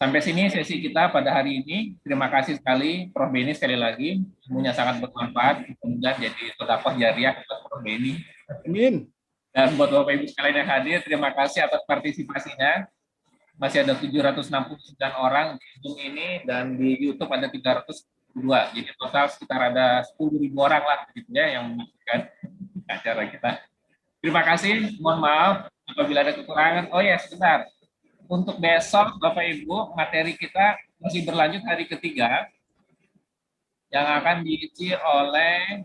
Sampai sini sesi kita pada hari ini. Terima kasih sekali Prof. Beni sekali lagi. Ilmunya sangat bermanfaat. Kemudian jadi sedekah jariah buat Prof. Beni. Amin. Dan buat Bapak Ibu sekalian yang hadir, terima kasih atas partisipasinya. Masih ada 769 orang di Zoom ini, dan di YouTube ada 302. Jadi total sekitar ada 10.000 orang lah gitu ya yang menyaksikan acara kita. Terima kasih. Mohon maaf apabila ada kekurangan. Oh ya, sebentar. Untuk besok, Bapak Ibu, materi kita masih berlanjut hari ketiga yang akan diisi oleh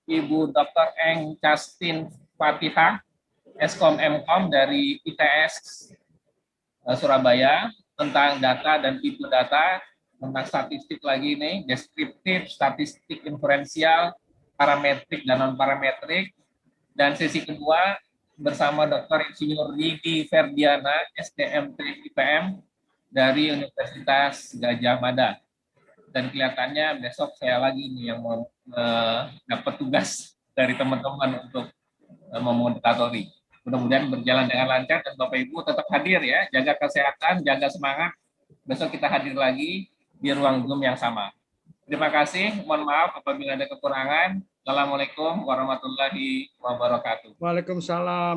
Ibu Dr. Eng Justin Fatihah, Eskom Mkom dari ITS Surabaya, tentang data dan tipe data, tentang statistik lagi nih, deskriptif, statistik inferensial, parametrik dan non-parametrik. Dan sesi kedua bersama Dr. Insinyur Ridi Ferdiana, SDMT IPM dari Universitas Gajah Mada. Dan kelihatannya besok saya lagi nih yang mau dapat tugas dari teman-teman untuk memoderatori. Mudah-mudahan berjalan dengan lancar dan Bapak Ibu tetap hadir ya, jaga kesehatan, jaga semangat. Besok kita hadir lagi di ruang Zoom yang sama. Terima kasih, mohon maaf apabila ada kekurangan. Assalamualaikum warahmatullahi wabarakatuh. Waalaikumsalam.